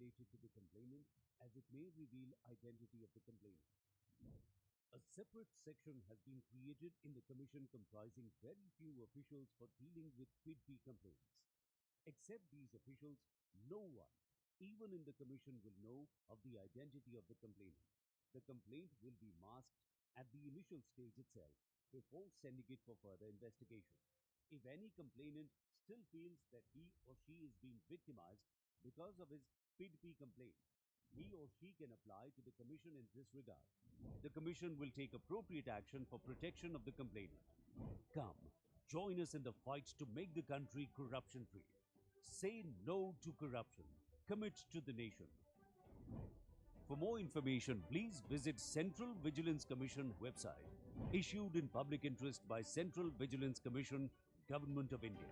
related to the complainant as it may reveal identity of the complainant. A separate section has been created in the Commission comprising very few officials for dealing with PIDPI complaints. Except these officials, no one, even in the Commission, will know of the identity of the complainant. The complaint will be masked at the initial stage itself before sending it for further investigation. If any complainant still feels that he or she is being victimized because of his PIDPI complaint, he or she can apply to the Commission in this regard. The Commission will take appropriate action for protection of the complainant. Come, join us in the fight to make the country corruption-free. Say no to corruption. Commit to the nation. For more information, please visit Central Vigilance Commission website, issued in public interest by Central Vigilance Commission, Government of India.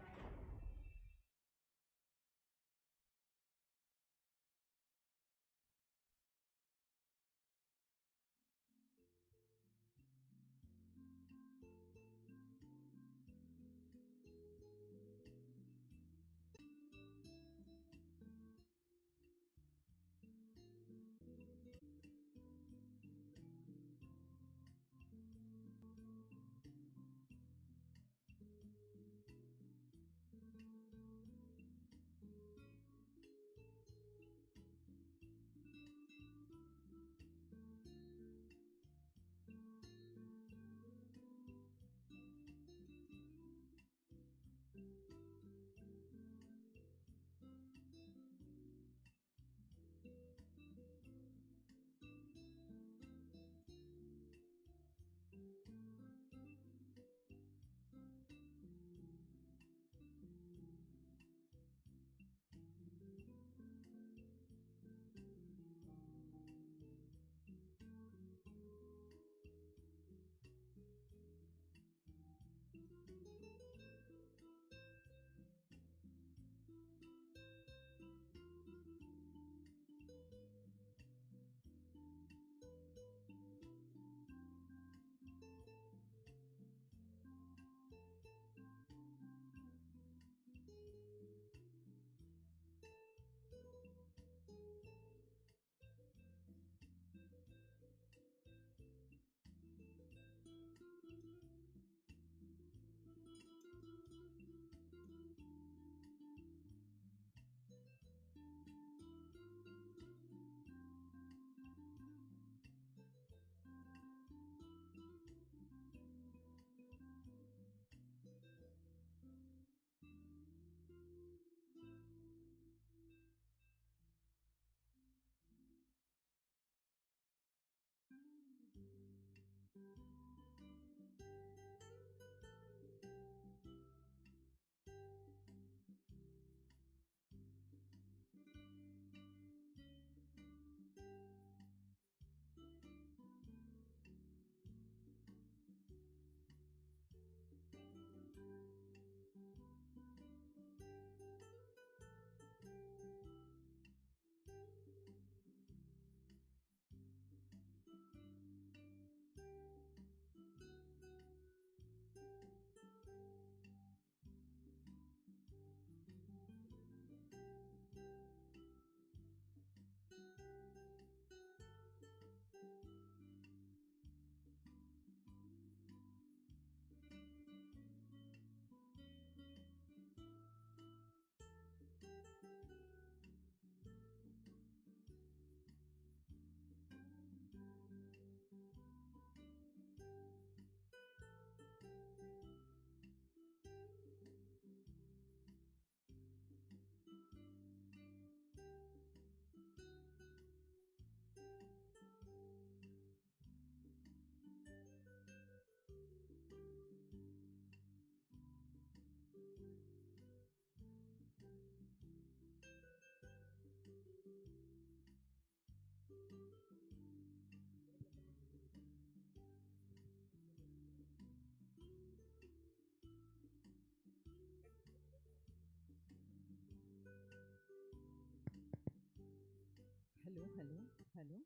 Hello, hello, hello,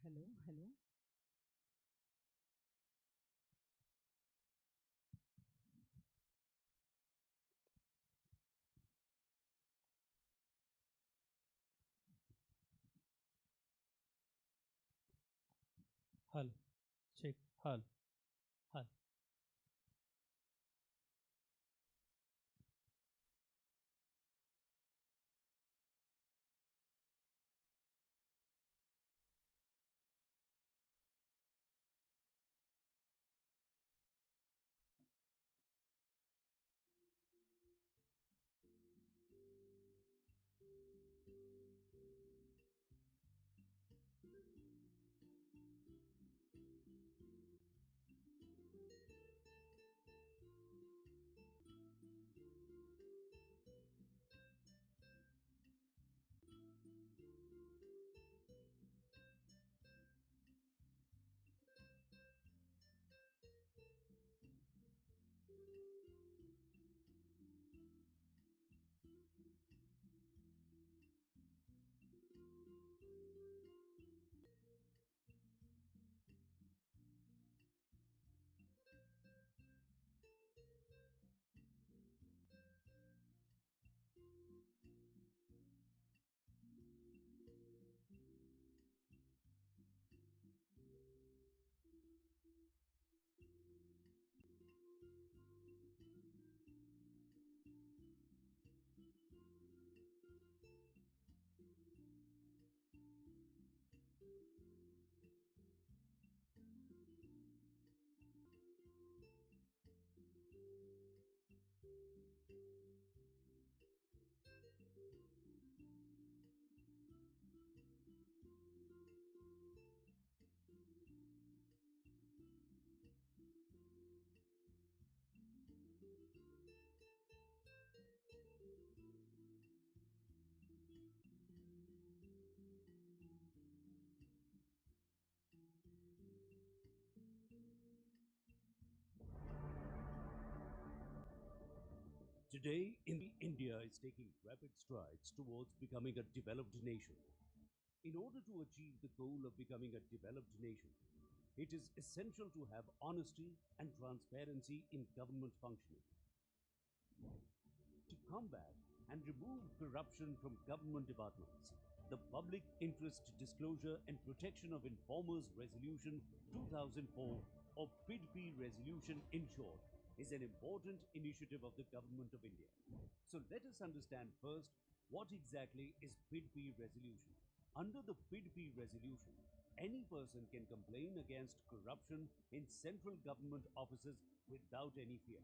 hello, hello. Hal, check, hal, hal. Today, India is taking rapid strides towards becoming a developed nation. In order to achieve the goal of becoming a developed nation, it is essential to have honesty and transparency in government functioning. To combat and remove corruption from government departments, the Public Interest Disclosure and Protection of Informers Resolution 2004, or PIDPI resolution in short, is an important initiative of the Government of India. So let us understand first what exactly is PIDPI resolution. Under the PIDPI resolution, any person can complain against corruption in central government offices without any fear.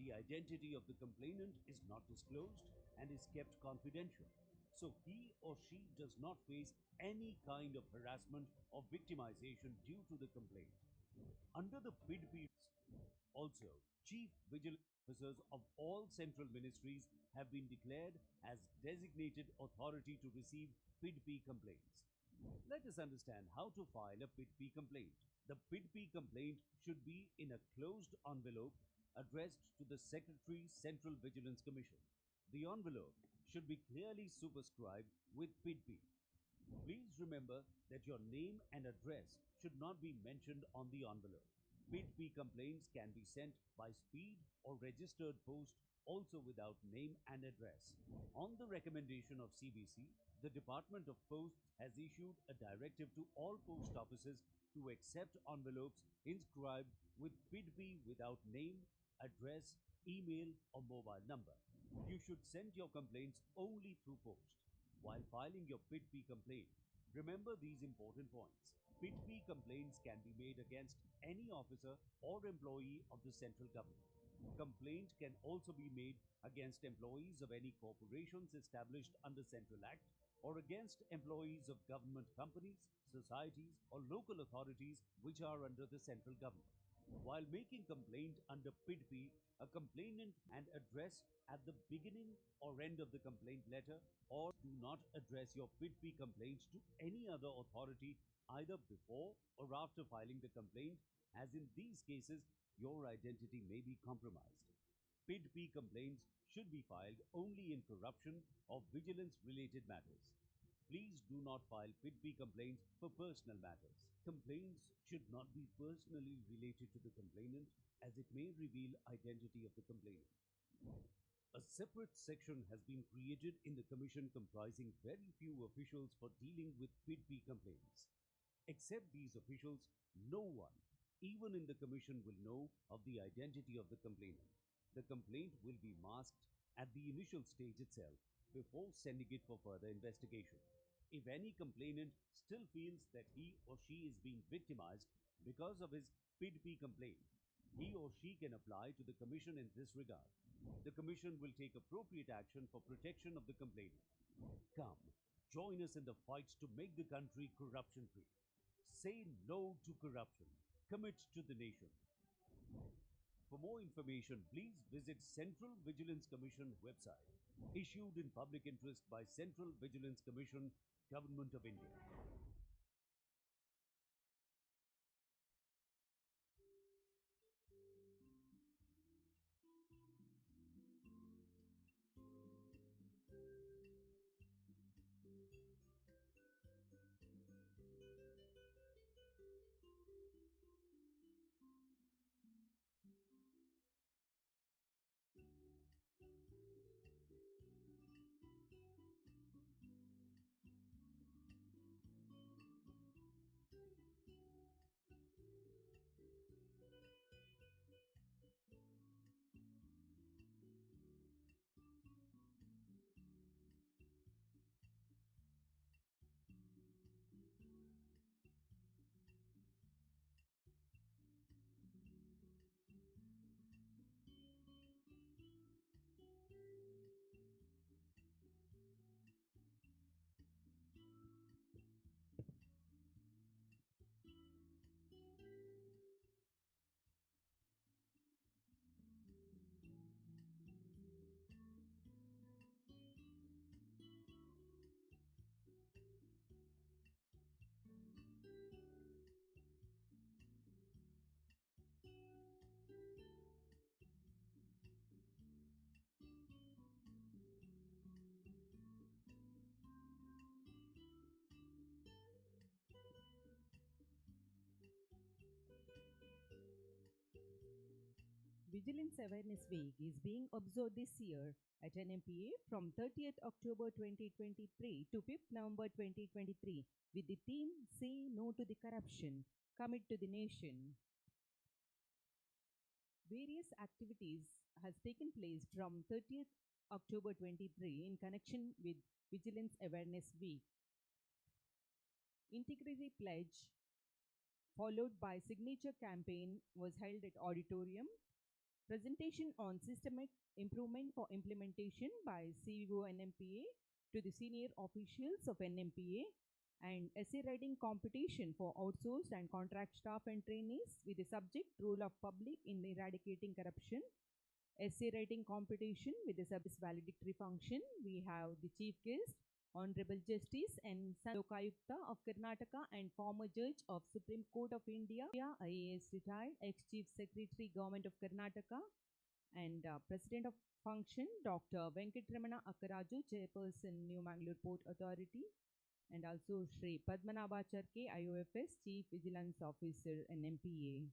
The identity of the complainant is not disclosed and is kept confidential, so he or she does not face any kind of harassment or victimization due to the complaint. Under the PIDPI, also, chief vigilance officers of all central ministries have been declared as designated authority to receive PIDPI complaints. Let us understand how to file a PIDPI complaint. The PIDPI complaint should be in a closed envelope addressed to the Secretary, Central Vigilance Commission. The envelope should be clearly superscribed with PIDPI. Please remember that your name and address should not be mentioned on the envelope. PIDPI complaints can be sent by speed or registered post, also without name and address. On the recommendation of CBC, the Department of Posts has issued a directive to all post offices to accept envelopes inscribed with PIDPI without name, address, email, or mobile number. You should send your complaints only through post. While filing your PIDPI complaint, remember these important points. PIDPI complaints can be made against any officer or employee of the central government. Complaint can also be made against employees of any corporations established under Central Act or against employees of government companies, societies, or local authorities which are under the central government. While making complaint under PIDPI, a complainant and address at the beginning or end of the complaint letter, or do not address your PIDPI complaint to any other authority either before or after filing the complaint, as in these cases your identity may be compromised. PIDPI complaints should be filed only in corruption or vigilance related matters. Please do not file PIDPI complaints for personal matters. Complaints should not be personally related to the complainant, as it may reveal identity of the complainant. A separate section has been created in the Commission comprising very few officials for dealing with PIDPI complaints. Except these officials, No one, even in the commission, will know of the identity of the complainant. The complaint will be masked at the initial stage itself before sending it for further investigation. If any complainant still feels that he or she is being victimized because of his PIDPI complaint, he or she can apply to the commission in this regard. The commission will take appropriate action for protection of the complainant. Come, join us in the fight to make the country corruption free. Say no to corruption. Commit to the nation. For more information, please visit Central Vigilance Commission website, issued in public interest by Central Vigilance Commission, Government of India. Vigilance Awareness Week is being observed this year at NMPA from 30th October 2023 to 5th November 2023 with the theme Say No to the Corruption, Commit to the Nation. Various activities has taken place from 30th October 23 in connection with Vigilance Awareness Week. Integrity Pledge followed by signature campaign was held at auditorium. Presentation on systemic improvement for implementation by CEO NMPA to the senior officials of NMPA, and essay writing competition for outsourced and contract staff and trainees with the subject role of public in eradicating corruption. Essay writing competition with the subject valedictory function. We have the chief guest, Honorable Justice and Lokayukta of Karnataka and former judge of Supreme Court of India, IAS retired, ex-chief secretary, Government of Karnataka, and President of Function, Dr. Venkatramana Akkaraju, Chairperson, New Mangalore Port Authority, and also Shri Padmanabha Charke, IOFS, Chief Vigilance Officer, NMPA.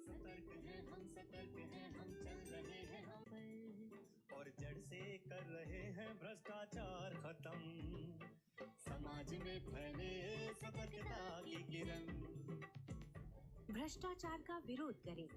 सतर्क हैं हम, सतर्क हैं हम, चल रहे हैं हम पर, और जड़ से कर रहे हैं भ्रष्टाचार खत्म। समाज में फैले सतर्कता की किरण, भ्रष्टाचार का विरोध करें।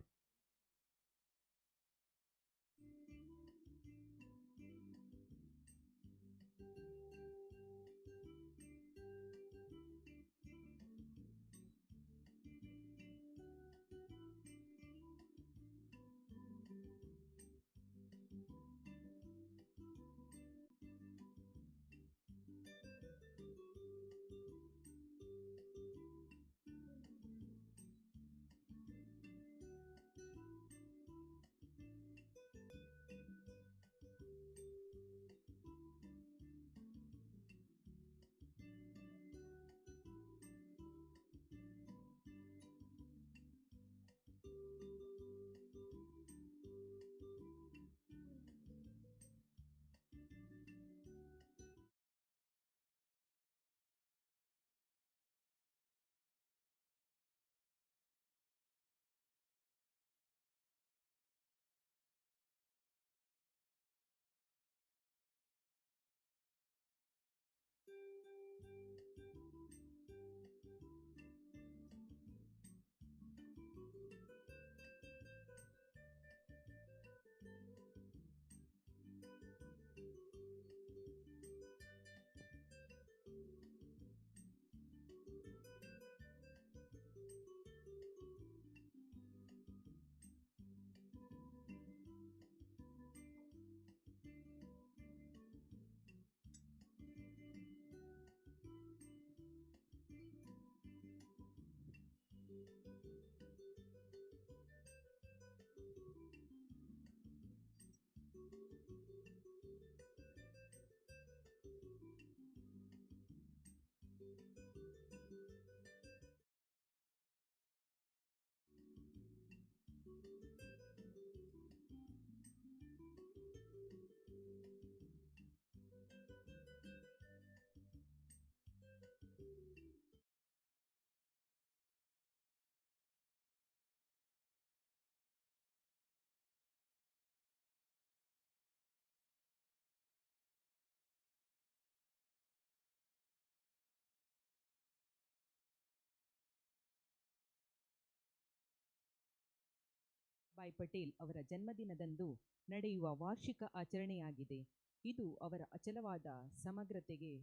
ಬಾಯ್ ಪಟೇಲ್ ಅವರ ಜನ್ಮದಿನದಂದು ನಡೆಯುವ ವಾರ್ಷಿಕ ಆಚರಣೆಯಾಗಿದೆ. ಇದು ಅವರ ಅಚಲವಾದ ಸಮಗ್ರತೆಗೆ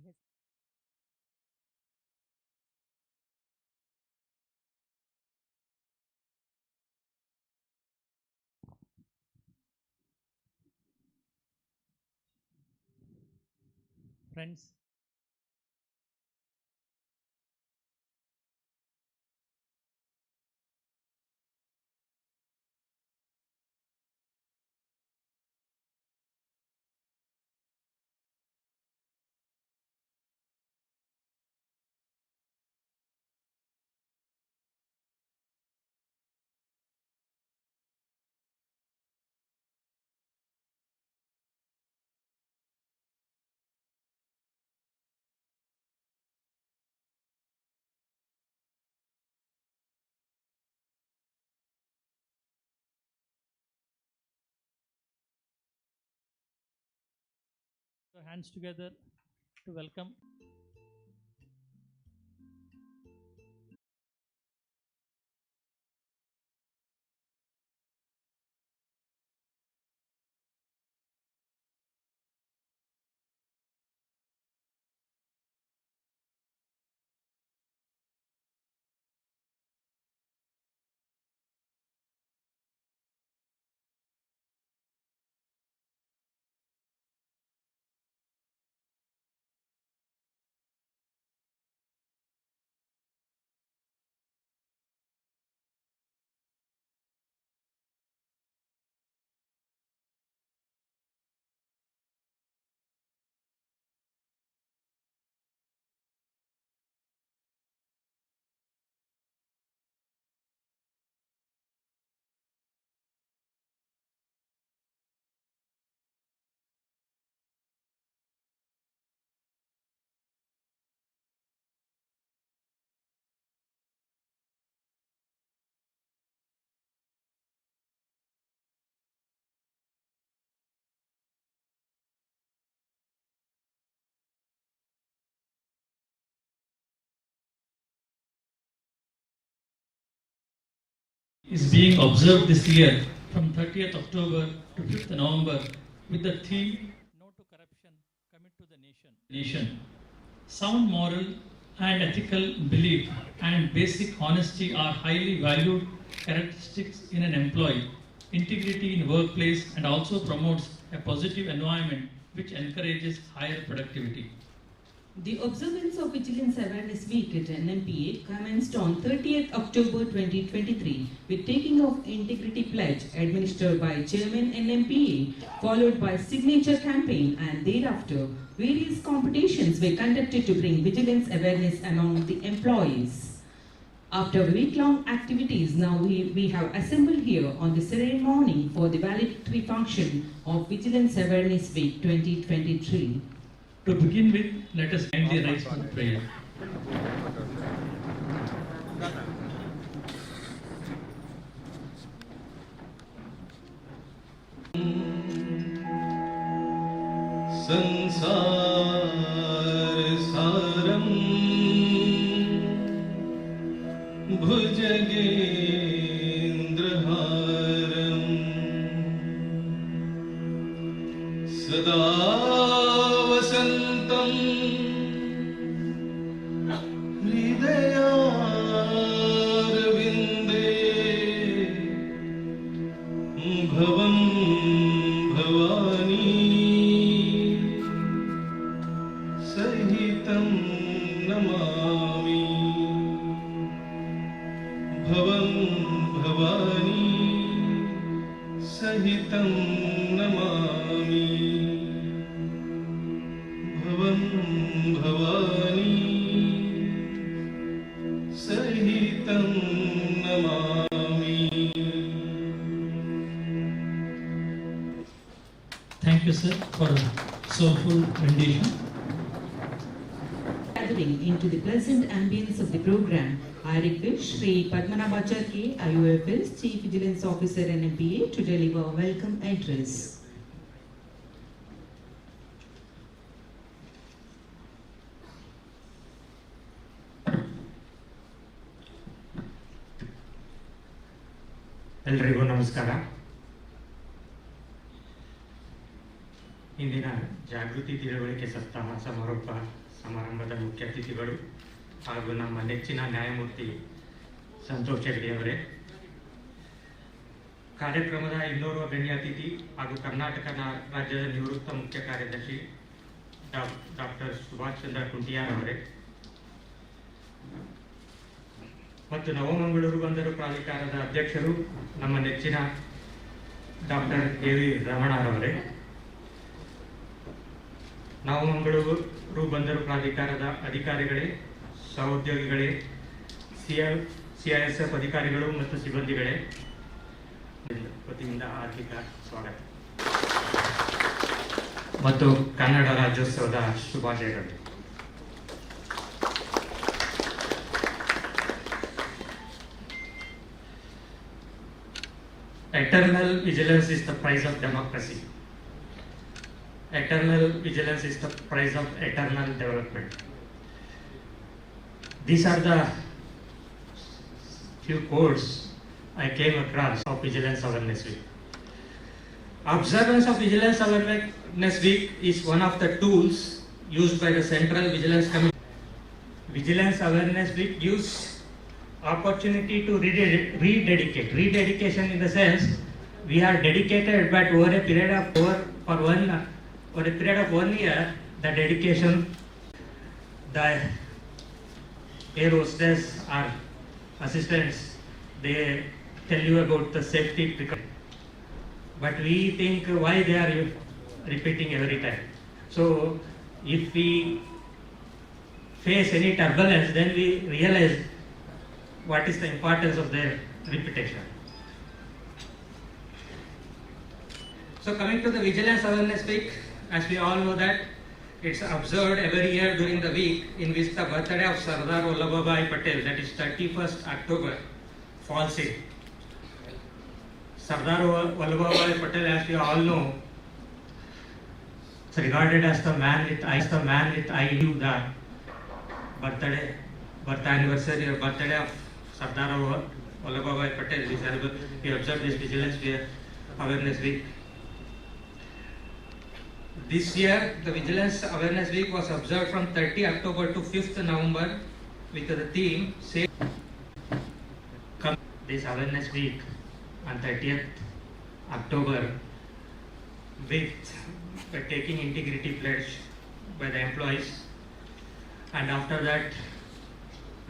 Friends, your hands together to welcome is being observed this year from 30th October to 5th November with the theme No to Corruption, Commit to the Nation. Sound moral and ethical belief and basic honesty are highly valued characteristics in an employee. Integrity in workplace and also promotes a positive environment which encourages higher productivity. The observance of Vigilance Awareness Week at NMPA commenced on 30th October 2023 with taking of Integrity Pledge administered by Chairman NMPA, followed by signature campaign, and thereafter various competitions were conducted to bring vigilance awareness among the employees. After week-long activities, now we have assembled here on the serene morning for the valedictory function of Vigilance Awareness Week 2023. To begin with, let us kindly rise for prayer. संसार सारं भुजगेन्द्रहारं सदा वसन्तं हृदयारविन्दे भवं भवानी सहितं नमामि भवं भवानी सहितं नमामि भवं भवानी सहितं Namami. Thank you, sir, for a soulful rendition. Gathering into the pleasant ambience of the program, I request Sri Padmanabhacharya, IOFS Chief Vigilance Officer NMPA, to deliver a welcome address. ಎಲ್ರಿಗೂ ನಮಸ್ಕಾರ. ಇಂದಿನ ಜಾಗೃತಿ ತಿಳುವಳಿಕೆ ಸಪ್ತಾಹ ಸಮಾರೋಪ ಸಮಾರಂಭದ ಮುಖ್ಯ ಅತಿಥಿಗಳು ಹಾಗೂ ನಮ್ಮ ನೆಚ್ಚಿನ ನ್ಯಾಯಮೂರ್ತಿ ಸಂತೋಷ್ ಹೆಗ್ಡೆ ಅವರೇ, ಕಾರ್ಯಕ್ರಮದ ಇನ್ನೋರ್ವ ಗಣ್ಯ ಅತಿಥಿ ಹಾಗೂ ಕರ್ನಾಟಕ ರಾಜ್ಯದ ನಿವೃತ್ತ ಮುಖ್ಯ ಕಾರ್ಯದರ್ಶಿ ಡಾಕ್ಟರ್ ಸುಭಾಷ್ ಚಂದ್ರ ಕುಂಟಿಯಾರ್ ಅವರೇ, ಮತ್ತು ನವಮಂಗಳೂರು ಬಂದರು ಪ್ರಾಧಿಕಾರದ ಅಧ್ಯಕ್ಷರು ನಮ್ಮ ನೆಚ್ಚಿನ ಡಾಕ್ಟರ್ ಕೆ.ವಿ. ರಮಣರವರೇ, ನವಮಂಗಳೂರು ಬಂದರು ಪ್ರಾಧಿಕಾರದ ಅಧಿಕಾರಿಗಳೇ, ಸಹೋದ್ಯೋಗಿಗಳೇ, CISF ಅಧಿಕಾರಿಗಳು ಮತ್ತು ಸಿಬ್ಬಂದಿಗಳೇ, ವತಿಯಿಂದ ಆರ್ಥಿಕ ಸ್ವಾಗತ ಮತ್ತು ಕನ್ನಡ ರಾಜ್ಯೋತ್ಸವದ ಶುಭಾಶಯಗಳು. Eternal vigilance is the price of democracy. Eternal vigilance is the price of eternal development. These are the few quotes I came across of Vigilance Awareness Week. Observance of Vigilance Awareness Week is one of the tools used by the Central Vigilance Commission. Vigilance Awareness Week gives opportunity to rededicate. Rededication in the sense we are dedicated, but over a period of 1 year, the dedication, the air hostess or assistants, they tell you about the safety precautions. But we think why they are repeating every time. So if we face any turbulence, then we realize what is the importance of their repetition. So coming to the Vigilance Awareness Week, as we all know that it's observed every year during the week in which the birthday of Sardar Vallabhbhai Patel, that is 31st October, falls in. Sardar Vallabhbhai Patel, as we all know, is regarded as the man with eyes, the man with eye. The birth anniversary or birthday of Sardar Vallabhbhai Patel, we observed this Vigilance Awareness Week. This year, the Vigilance Awareness Week was observed from 30 October to 5th November with the theme Safe. This Awareness Week on 30th October with taking integrity pledge by the employees, and after that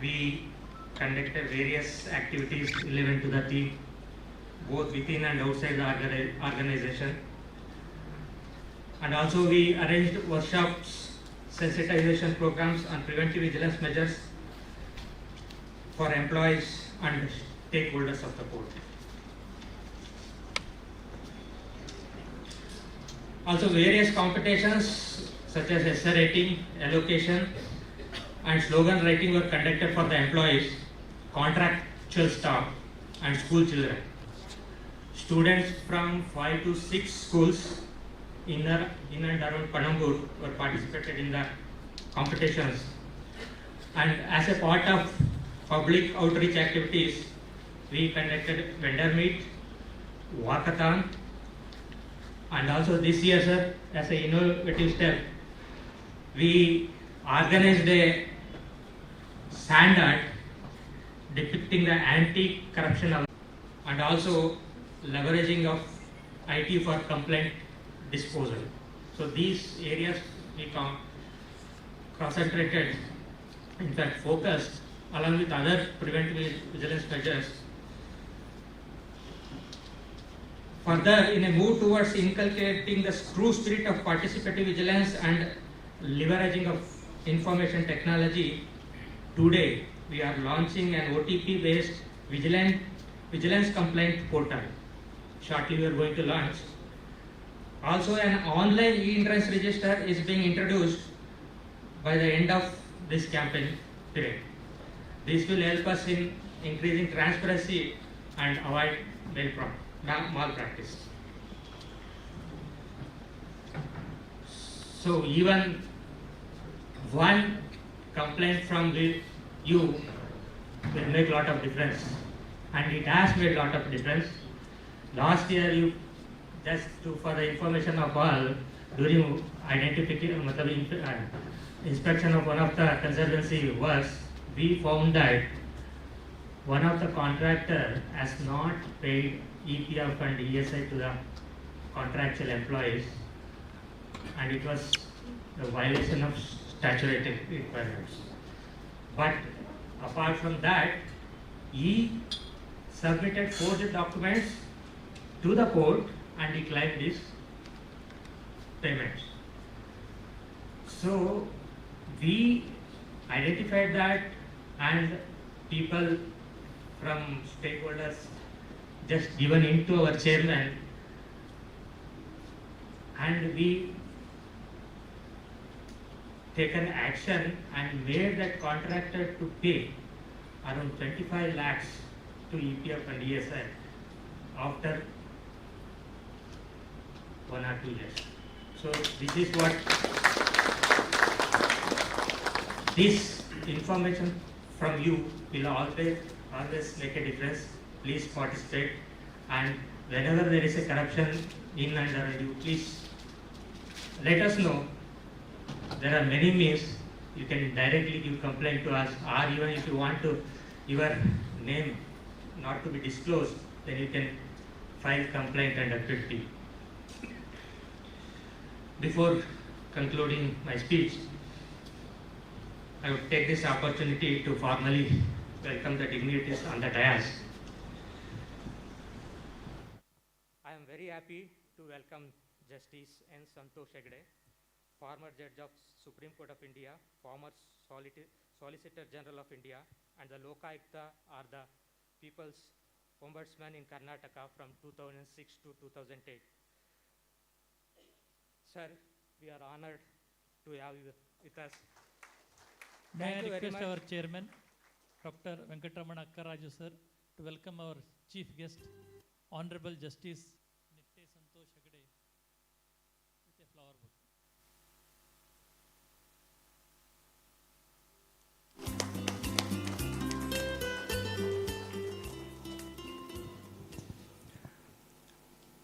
we conducted various activities relevant to the theme, both within and outside the organization. And also we arranged workshops, sensitization programs on preventive vigilance measures for employees and stakeholders of the court. Also various competitions such as essay writing, allocation and slogan writing were conducted for the employees, contractual staff and school children. Students from 5 to 6 schools in and around Panambur were participated in the competitions, and as a part of public outreach activities we conducted vendor meet, walkathon, and also this year, sir, as an innovative step, we organized a sand art depicting the anti-corruption and also leveraging of IT for complaint disposal. So these areas we concentrated, in fact focused, along with other preventive vigilance measures. Further, in a move towards inculcating the true spirit of participative vigilance and leveraging of information technology, today we are launching an OTP-based vigilance complaint portal. Shortly we are going to launch. Also, an online e-entrance register is being introduced by the end of this campaign period. This will help us in increasing transparency and avoid malpractice. So even one complaint from you will make a lot of difference, and it has made a lot of difference. Last year, you just for the information of all, during inspection of one of the conservancy works, we found that one of the contractor has not paid EPF and ESI to the contractual employees, and it was a violation of statutory requirements. But apart from that, he submitted forged documents to the court and he claimed these payments. So we identified that, and people from stakeholders just given into our chairman, and we taken action and made that contractor to pay around 25 lakhs to EPF and ESI after 1 or 2 years. So this is what this information from you will always make a difference. Please participate, and whenever there is a corruption in and around you, please let us know. There are many means. You can directly give complaint to us, or even if you want to your name not to be disclosed, then you can file complaint under PIDPI. Before concluding my speech, I would take this opportunity to formally welcome the dignitaries on the dais. I am very happy to welcome Justice N. Santosh Hegde, former Judge of Supreme Court of India, former Solicitor General of India, and the Lokayukta or the People's Ombudsman in Karnataka from 2006 to 2008. Sir, we are honored to have you with us. May I request our chairman, Dr. Venkatramana Akkaraju sir, to welcome our chief guest, Honorable Justice Nitte Santosh Hegde, with a flower bouquet.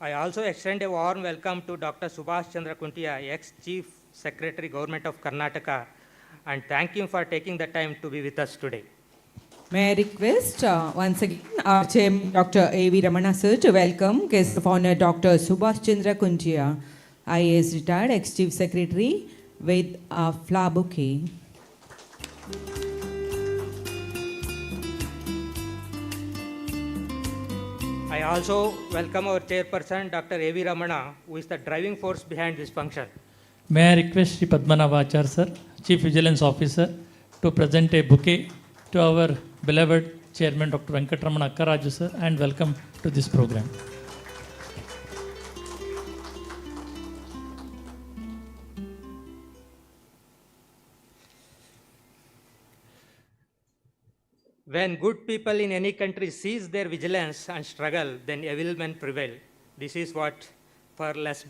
I also extend a warm welcome to Dr. Subhash Chandra Kuntia, ex-Chief Secretary, Government of Karnataka, and thank him for taking the time to be with us today. May I request once again our Chairman Dr. A.V. Ramana sir to welcome guest of honor Dr. Subhash Chandra Kuntia, IAS retired ex-Chief Secretary, with a flower bouquet. I also welcome our chairperson, Dr. A.V. Ramana, who is the driving force behind this function. May I request Sri Padmanabhachar sir, Chief Vigilance Officer, to present a bouquet to our beloved Chairman Dr. Venkatramana Akkaraju sir, and welcome to this program. When good people in any country cease their vigilance and struggle, then evil men prevail. This is what Perles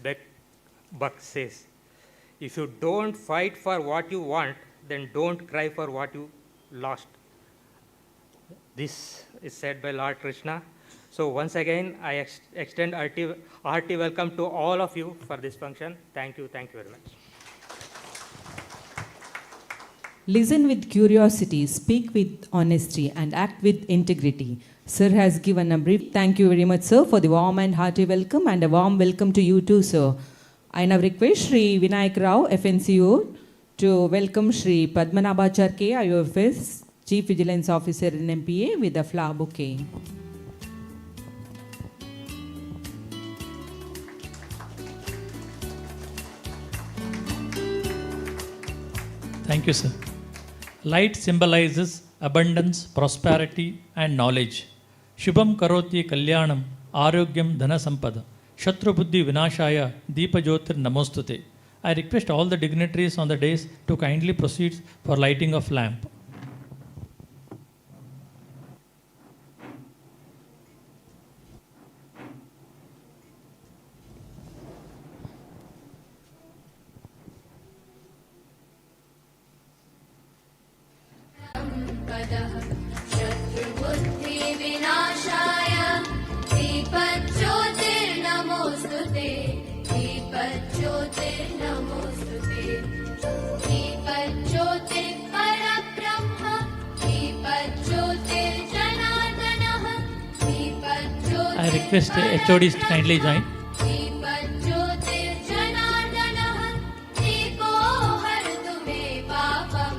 Buck says. If you don't fight for what you want, then don't cry for what you lost. This is said by Lord Krishna. So once again, I extend hearty welcome to all of you for this function. Thank you very much. Listen with curiosity, speak with honesty, and act with integrity. Sir has given a brief thank you very much, sir, for the warm and hearty welcome, and a warm welcome to you too, sir. I now request Sri Vinayak Rao, FNCO, to welcome Sri Padmanabhachar K, IOFS, Chief Vigilance Officer in NMPA, with a flower bouquet. Thank you, sir. Light symbolizes abundance, prosperity, and knowledge. Shubham karoti kalyanam, arogyam dhana sampada, shatru buddhi vinashaya, deepa jyotir namostute. I request all the dignitaries on the dais to kindly proceed for lighting of lamp. शत्रुबुद्धिविनाशाय दीपज्योतिर्नमोऽस्तुते दीपज्योतिर्नमोऽस्तुते दीपज्योतिर्परब्रह्म दीपज्योतिर्जनार्दनः दीपज्योतिर् I request HODs to kindly join. दीपज्योतिर्जनार्दनः दीपो हरतु मे पापं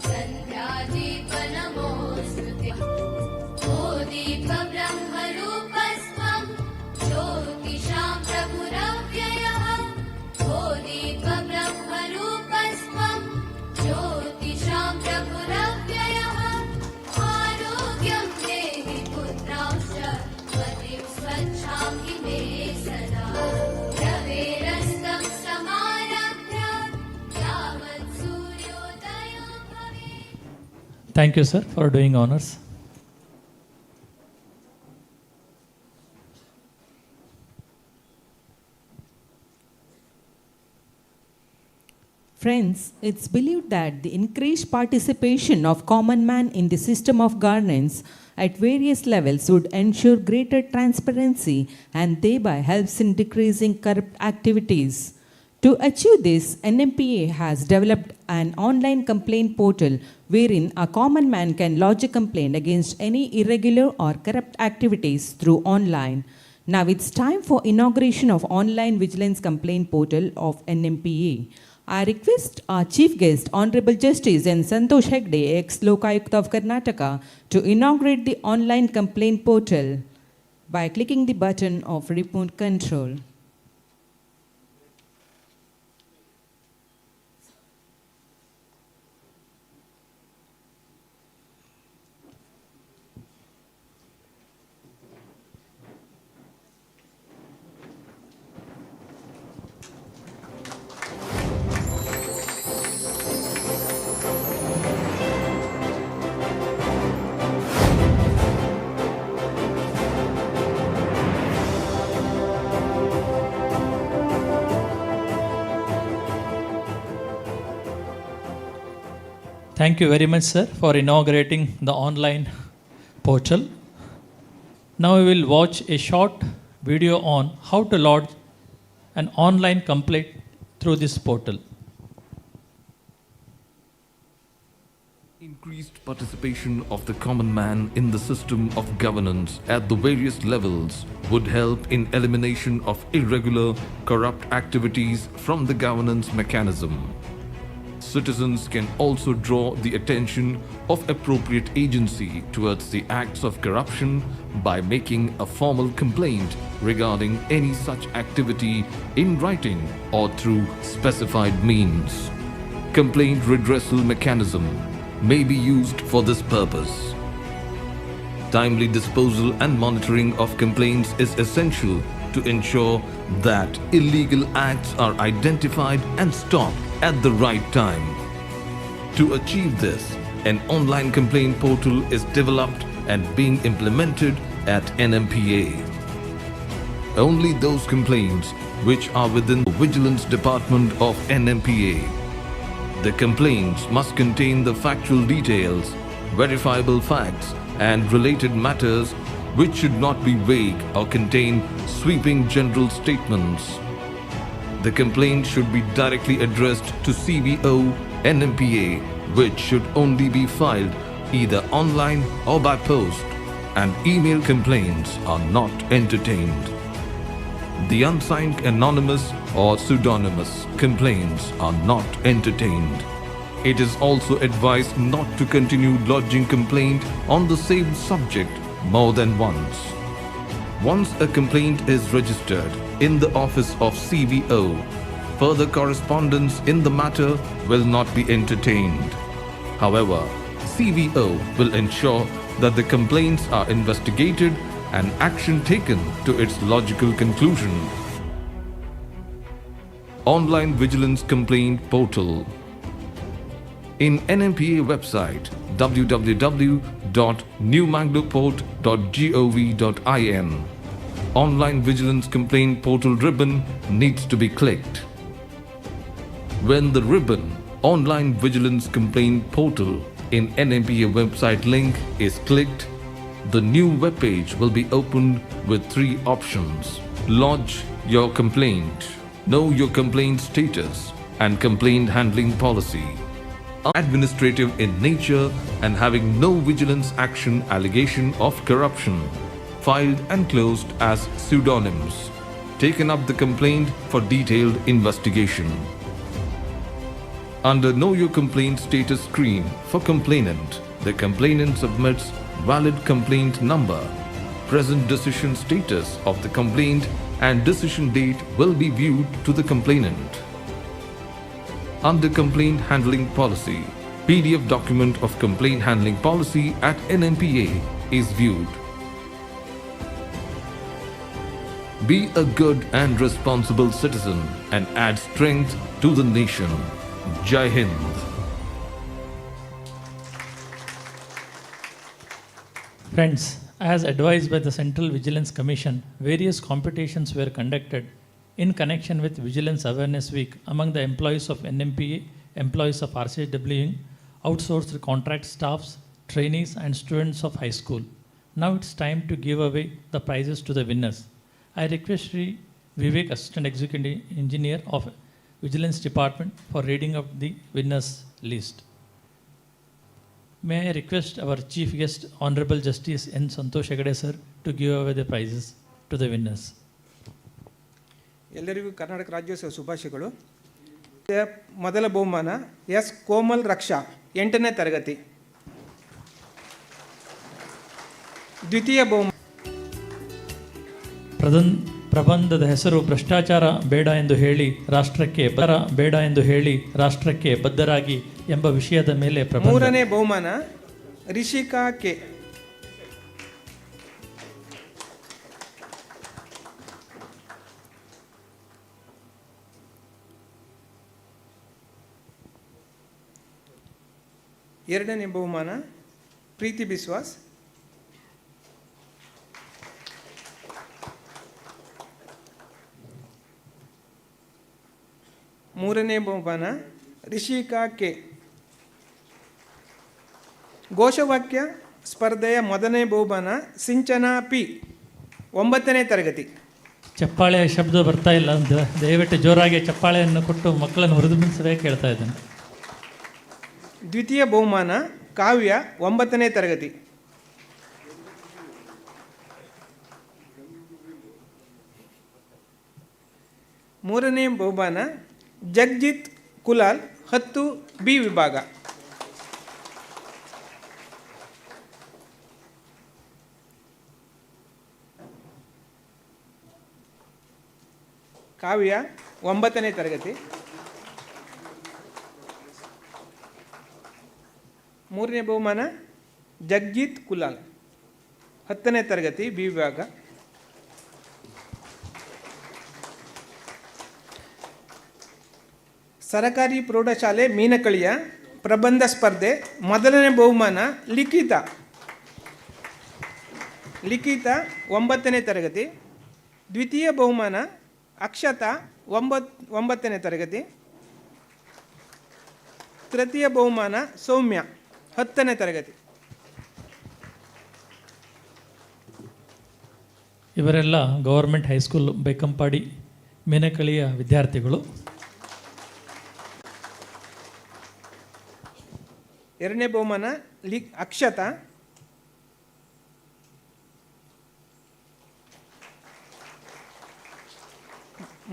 सन्ध्यादीपनमोऽस्तुते ओ दीपब्रह्मरूपस्त्वं ज्योतिषां प्रभुरव्ययः ओ दीपब्रह्मरूपस्त्वं ज्योतिषां प्रभुरव्ययः आरोग्यं देहि पुत्रांश्च मतिं स्वच्छां हि मे सदा रवेरस्तं समारभ्य यावत् सूर्योदयो भवेत्. Thank you, sir, for doing honors. Friends, it's believed that the increased participation of common man in the system of governance at various levels would ensure greater transparency and thereby helps in decreasing corrupt activities. To achieve this, NMPA has developed an online complaint portal wherein a common man can lodge a complaint against any irregular or corrupt activities through online. Now it's time for inauguration of online vigilance complaint portal of NMPA. I request our Chief Guest, Honorable Justice N. Santosh Hegde, ex-Lokayukta of Karnataka, to inaugurate the online complaint portal by clicking the button of remote control. Thank you very much, sir, for inaugurating the online portal. Now we will watch a short video on how to lodge an online complaint through this portal. Increased participation of the common man in the system of governance at the various levels would help in elimination of irregular, corrupt activities from the governance mechanism. Citizens can also draw the attention of appropriate agency towards the acts of corruption by making a formal complaint regarding any such activity in writing or through specified means. Complaint redressal mechanism may be used for this purpose. Timely disposal and monitoring of complaints is essential to ensure that illegal acts are identified and stopped at the right time. To achieve this, an online complaint portal is developed and being implemented at NMPA. Only those complaints which are within the Vigilance Department of NMPA. The complaints must contain the factual details, verifiable facts, and related matters which should not be vague or contain sweeping general statements. The complaint should be directly addressed to CVO NMPA, which should only be filed either online or by post, and email complaints are not entertained. The unsigned anonymous or pseudonymous complaints are not entertained. It is also advised not to continue lodging complaint on the same subject more than once. Once a complaint is registered in the office of CVO, further correspondence in the matter will not be entertained. However, CVO will ensure that the complaints are investigated and action taken to its logical conclusion. Online Vigilance Complaint Portal. In NMPA website www.newmangaloroport.gov.in, Online Vigilance Complaint Portal ribbon needs to be clicked. When the ribbon Online Vigilance Complaint Portal in NMPA website link is clicked, the new web page will be opened with three options: lodge your complaint, know your complaint status, and complaint handling policy. Administrative in nature and having no vigilance action allegation of corruption, filed and closed as pseudonyms, taken up the complaint for detailed investigation. Under Know Your Complaint status screen for complainant, the complainant submits valid complaint number. Present decision status of the complaint and decision date will be viewed to the complainant. Under Complaint Handling Policy, PDF document of Complaint Handling Policy at NMPA is viewed. Be a good and responsible citizen and add strength to the nation. Jai Hind. Friends, as advised by the Central Vigilance Commission, various competitions were conducted in connection with Vigilance Awareness Week among the employees of NMPA, employees of RCW, outsourced contract staffs, trainees and students of high school. Now it's time to give away the prizes to the winners. I request Sri Vivek, Assistant Executive Engineer of Vigilance Department, for reading of the winners list. May I request our Chief Guest, Honorable Justice N. Santosh Hegde sir, to give away the prizes to the winners. ಎಲ್ಲರಿಗೂ ಕರ್ನಾಟಕ ರಾಜ್ಯೋತ್ಸವ ಶುಭಾಶಯಗಳು. ಮೊದಲ ಬಹುಮಾನ S Komal ರಕ್ಷಾ, 8ನೇ ತರಗತಿ. ದ್ವಿತೀಯ ಬಹುಮಾನ ಪ್ರಬಂಧದ ಹೆಸರು ಭ್ರಷ್ಟಾಚಾರ ಬೇಡ ಎಂದು ಹೇಳಿ ರಾಷ್ಟ್ರಕ್ಕೆ ಬದ್ಧರಾಗಿ ಎಂಬ ವಿಷಯದ ಮೇಲೆ ಪ್ರಬಂಧ. ಮೂರನೇ ಬಹುಮಾನ ರಿಷಿಕಾ ಕೆ. ಎರಡನೇ ಬಹುಮಾನ ಪ್ರೀತಿ ಬಿಸ್ವಾಸ್. ಮೂರನೇ ಬಹುಮಾನ ರಿಷಿಕಾ ಕೆ. ಘೋಷವಾಕ್ಯ ಸ್ಪರ್ಧೆಯ ಮೊದಲನೇ ಬಹುಮಾನ ಸಿಂಚನಾ ಪಿ, 9ನೇ ತರಗತಿ. ಚಪ್ಪಾಳೆ ಶಬ್ದ ಬರ್ತಾ ಇಲ್ಲ ಅಂತ ದಯವಿಟ್ಟು ಜೋರಾಗಿ ಚಪ್ಪಾಳೆಯನ್ನು ಕೊಟ್ಟು ಮಕ್ಕಳನ್ನು ಹುರಿದುಂಬಿಸಬೇಕು ಕೇಳ್ತಾ ಇದ್ದೇನೆ. ದ್ವಿತೀಯ ಬಹುಮಾನ ಕಾವ್ಯ 9ನೇ ತರಗತಿ. ಮೂರನೇ ಬಹುಮಾನ ಜಗ್ಜಿತ್ ಕುಲಾಲ್ 10 ಬಿ ವಿಭಾಗ. ಕಾವ್ಯ 9ನೇ ತರಗತಿ. ಮೂರನೇ ಬಹುಮಾನ ಜಗ್ಜಿತ್ ಕುಲಾಲ್ 10ನೇ ತರಗತಿ ಬಿ ವಿಭಾಗ. ಸರಕಾರಿ ಪ್ರೌಢಶಾಲೆ ಮೀನಕಳಿಯ ಪ್ರಬಂಧ ಸ್ಪರ್ಧೆ ಮೊದಲನೇ ಬಹುಮಾನ ಲಿಖಿತ 9ನೇ ತರಗತಿ. ದ್ವಿತೀಯ ಬಹುಮಾನ ಅಕ್ಷತಾ 9ನೇ ತರಗತಿ. ತೃತೀಯ ಬಹುಮಾನ ಸೌಮ್ಯ 10ನೇ ತರಗತಿ. ಇವರೆಲ್ಲ ಗವರ್ಮೆಂಟ್ ಹೈಸ್ಕೂಲ್ ಬೇಕಂಪಾಡಿ ಮೀನಕಳಿಯ ವಿದ್ಯಾರ್ಥಿಗಳು. ಎರಡನೇ ಬಹುಮಾನ ಅಕ್ಷತಾ.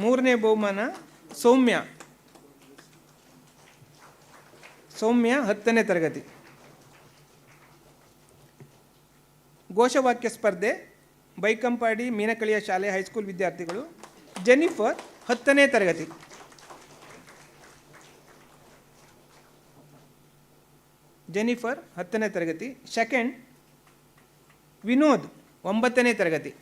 ಮೂರನೇ ಬಹುಮಾನ ಸೌಮ್ಯ 10ನೇ ತರಗತಿ. ಘೋಷವಾಕ್ಯ ಸ್ಪರ್ಧೆ ಬೈಕಂಪಾಡಿ ಮೀನಕಳಿಯ ಶಾಲೆ ಹೈಸ್ಕೂಲ್ ವಿದ್ಯಾರ್ಥಿಗಳು. ಜೆನಿಫರ್ 10ನೇ ತರಗತಿ. ಜೆನಿಫರ್ 10ನೇ ತರಗತಿ. ಸೆಕೆಂಡ್ ವಿನೋದ್ 9ನೇ ತರಗತಿ.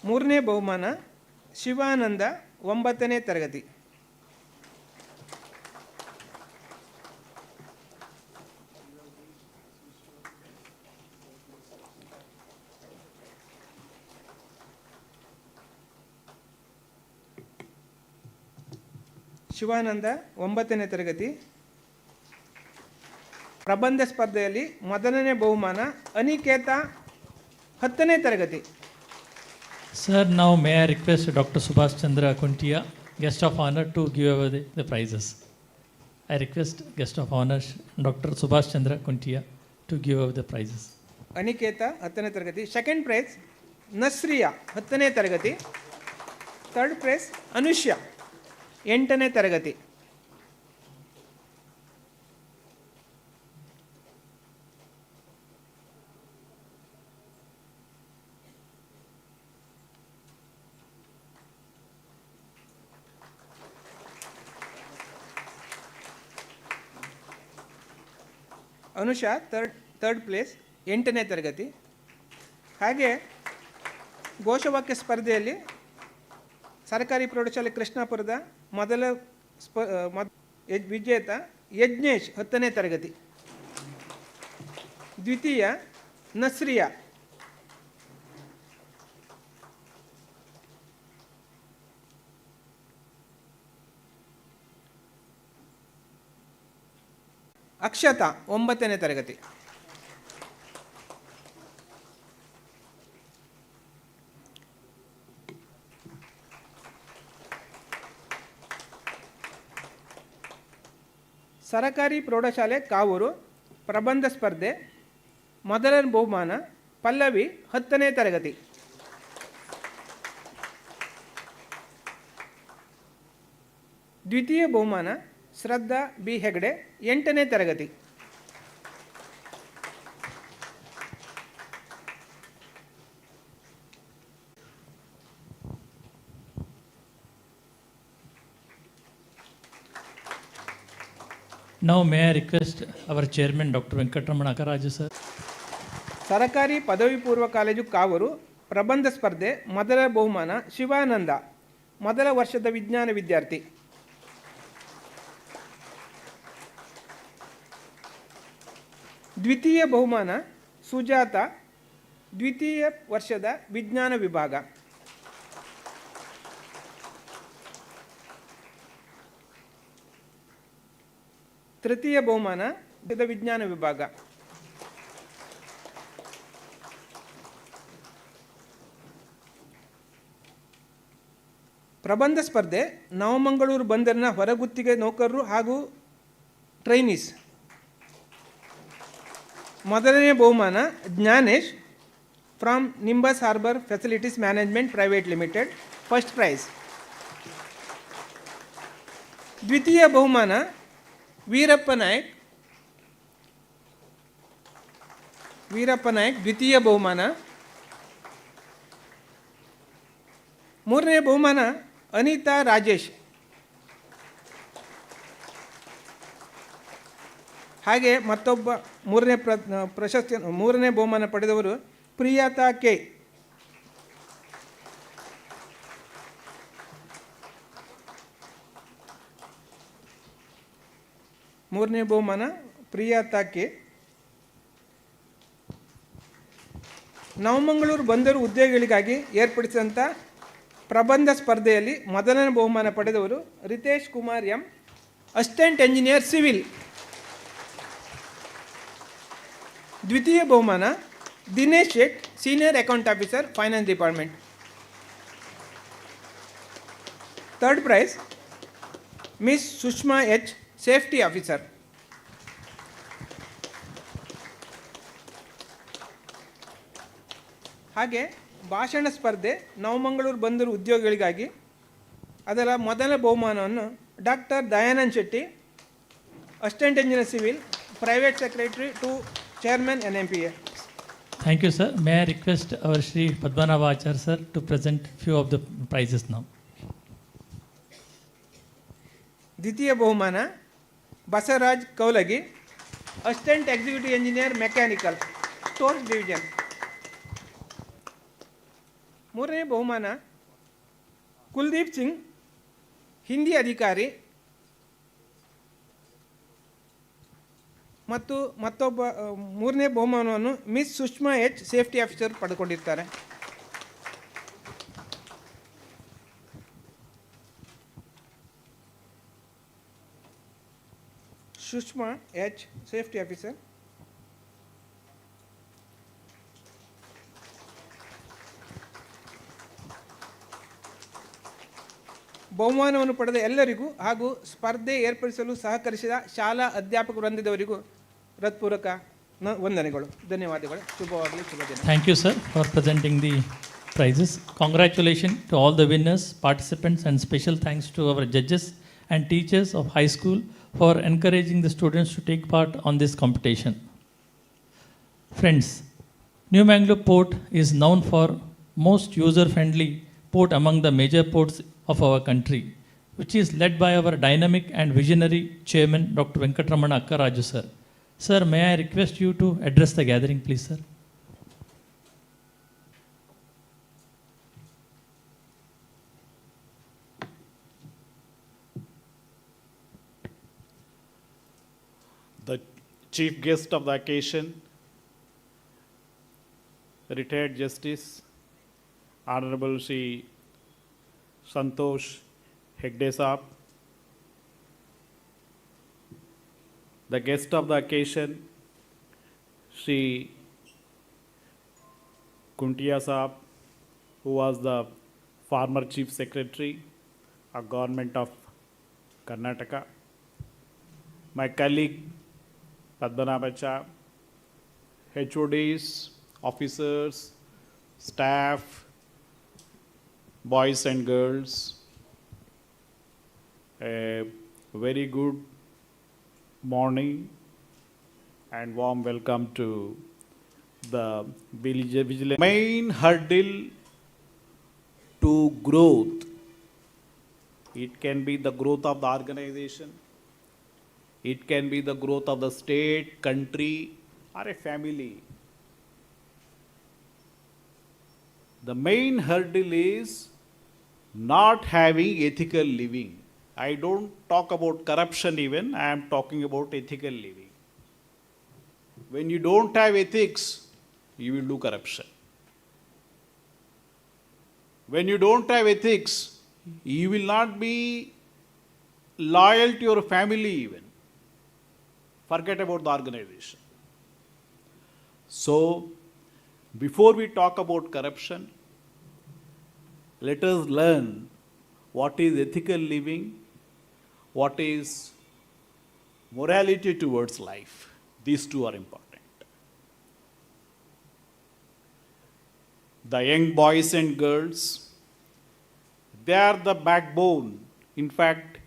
ಮೂರನೇ ಬಹುಮಾನ ಶಿವಾನಂದ 9ನೇ ತರಗತಿ. ಶಿವಾನಂದ 9ನೇ ತರಗತಿ. ಪ್ರಬಂಧ ಸ್ಪರ್ಧೆಯಲ್ಲಿ ಮೊದಲನೇ ಬಹುಮಾನ ಅನಿಕೇತ 10ನೇ ತರಗತಿ. Sir, now may I request Dr. Subhash Chandra Kuntia, guest of honor, to give away the prizes. I request guest of honor Dr. Subhash Chandra Kuntia to give away the prizes. Aniket 10ನೇ ತರಗತಿ. Second prize ನಸ್ರಿಯಾ 10ನೇ ತರಗತಿ. Third prize ಅನುಷ್ಯಾ 8ನೇ ತರಗತಿ. Anusha third place 8ನೇ ತರಗತಿ. ಹಾಗೆ ಘೋಷವಾಕ್ಯ ಸ್ಪರ್ಧೆಯಲ್ಲಿ ಸರ್ಕಾರಿ ಪ್ರೌಢಶಾಲೆ ಕೃಷ್ಣಾಪುರದ ಮೊದಲ ವಿಜೇತ ಯಜ್ಞೇಶ್ 10ನೇ ತರಗತಿ. ದ್ವಿತೀಯ ನಸ್ರಿಯಾ. ಅಕ್ಷತಾ 9ನೇ ತರಗತಿ. ಸರಕಾರಿ ಪ್ರೌಢಶಾಲೆ ಕಾವೂರು ಪ್ರಬಂಧ ಸ್ಪರ್ಧೆ ಮೊದಲ ಬಹುಮಾನ ಪಲ್ಲವಿ 10ನೇ ತರಗತಿ. ದ್ವಿತೀಯ ಬಹುಮಾನ ಶ್ರದ್ಧಾ ಬಿ ಹೆಗ್ಡೆ 8ನೇ ತರಗತಿ. Now may I request our chairman Dr. Venkatramana Akaraju sir. ಸರಕಾರಿ ಪದವಿ ಪೂರ್ವ ಕಾಲೇಜು ಕಾವೂರು ಪ್ರಬಂಧ ಸ್ಪರ್ಧೆ ಮೊದಲ ಬಹುಮಾನ ಶಿವಾನಂದ ಮೊದಲ ವರ್ಷದ ವಿಜ್ಞಾನ ವಿದ್ಯಾರ್ಥಿ. ದ್ವಿತೀಯ ಬಹುಮಾನ ಸುಜಾತ ದ್ವಿತೀಯ ವರ್ಷದ ವಿಜ್ಞಾನ ವಿಭಾಗ. ತೃತೀಯ ಬಹುಮಾನ ವಿಜ್ಞಾನ ವಿಭಾಗ. ಪ್ರಬಂಧ ಸ್ಪರ್ಧೆ ನವಮಂಗಳೂರು ಬಂದರಿನ ಹೊರಗುತ್ತಿಗೆ ನೌಕರರು ಹಾಗೂ ಟ್ರೈನೀಸ್. ಮೊದಲನೇ ಬಹುಮಾನ Jnanesh from nimbus harbour facilities management private limited, first prize. ದ್ವಿತೀಯ ಬಹುಮಾನ ವೀರಪ್ಪ ನಾಯಕ್ ದ್ವಿತೀಯ ಬಹುಮಾನ. ಮೂರನೇ ಬಹುಮಾನ ಅನಿತಾ ರಾಜೇಶ್. ಹಾಗೆ ಮತ್ತೊಬ್ಬ ಮೂರನೇ ಬಹುಮಾನ ಪಡೆದವರು ಪ್ರಿಯಾತಾ ಕೆ. ಮೂರನೇ ಬಹುಮಾನ ಪ್ರಿಯಾತಾ ಕೆ. ನವಮಂಗಳೂರು ಬಂದರು ಉದ್ಯೋಗಿಗಳಿಗಾಗಿ ಏರ್ಪಡಿಸಿದಂಥ ಪ್ರಬಂಧ ಸ್ಪರ್ಧೆಯಲ್ಲಿ ಮೊದಲನೇ ಬಹುಮಾನ ಪಡೆದವರು Ritesh Kumar M, assistant engineer civil. ದ್ವಿತೀಯ ಬಹುಮಾನ Dinesh Shet, senior account officer, finance department. Third prize miss Sushma H, safety officer. ಹಾಗೆ ಭಾಷಣ ಸ್ಪರ್ಧೆ ನವಮಂಗಳೂರು ಬಂದರು ಉದ್ಯೋಗಿಗಳಿಗಾಗಿ ಅದರ ಮೊದಲ ಬಹುಮಾನವನ್ನು doctor Dayanand Shetty, assistant engineer civil, private secretary to chairman NMPA. Thank you, sir. May I request our Shri Padmanabha Acharya, sir, to present few of the prizes now. ದ್ವಿತೀಯ ಬಹುಮಾನ Basavaraj Kaulagi, assistant executive engineer mechanical, stores division. ಮೂರನೇ ಬಹುಮಾನ ಕುಲ್ದೀಪ್ ಸಿಂಗ್, ಹಿಂದಿ ಅಧಿಕಾರಿ ಮತ್ತು ಮತ್ತೊಬ್ಬ ಮೂರನೇ ಬಹುಮಾನವನ್ನು miss Sushma H, safety officer ಪಡೆದುಕೊಂಡಿರ್ತಾರೆ. Sushma H, safety officer. ಬಹುಮಾನವನ್ನು ಪಡೆದ ಎಲ್ಲರಿಗೂ ಹಾಗೂ ಸ್ಪರ್ಧೆ ಏರ್ಪಡಿಸಲು ಸಹಕರಿಸಿದ ಶಾಲಾ ಅಧ್ಯಾಪಕ ವೃಂದದವರಿಗೂ ಹೃತ್ಪೂರ್ವಕ ವಂದನೆಗಳು, ಧನ್ಯವಾದಗಳು. ಶುಭವಾಗಲಿ, ಶುಭ ದಿನ. Thank you, sir, for presenting the prizes. Congratulations to all the winners, participants, and special thanks to our judges and teachers of high school for encouraging the students to take part on this competition. Friends, New Mangalore Port is known for most user-friendly port among the major ports of our country, which is led by our dynamic and visionary chairman, Dr. Venkatramana Akkaraju, sir. Sir, may I request you to address the gathering, please, sir? The chief guest of the occasion, retired Justice, Honorable Shri Santosh Hegde Saab. The guest of the occasion, Shri Kuntia Saab, who was the former Chief Secretary of Government of Karnataka. My colleague Padmanabha Acharya, HODs, officers, staff, boys and girls, a very good morning and warm welcome to the Vigilance. Main hurdle to growth, it can be the growth of the organization, it can be the growth of the state, country, or a family. The main hurdle is not having ethical living. I don't talk about corruption even, I am talking about ethical living. When you don't have ethics, you will do corruption. When you don't have ethics, you will not be loyal to your family even. Forget about the organization. So, before we talk about corruption, let us learn what is ethical living, what is morality towards life. These two are important. The young boys and girls, they are the backbone. In fact,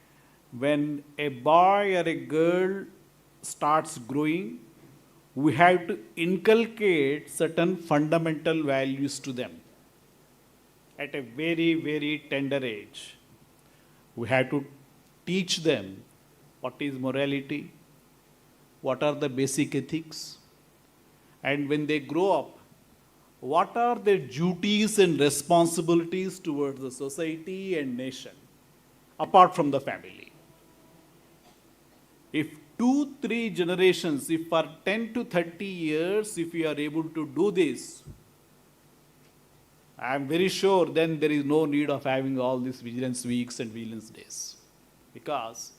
when a boy or a girl starts growing, we have to inculcate certain fundamental values to them at a very, very tender age. We have to teach them what is morality, what are the basic ethics, and when they grow up, what are their duties and responsibilities towards the society and nation, apart from the family. If 2-3 generations, if for 10 to 30 years, if we are able to do this, I am very sure then there is no need of having all these vigilance weeks and vigilance days. Because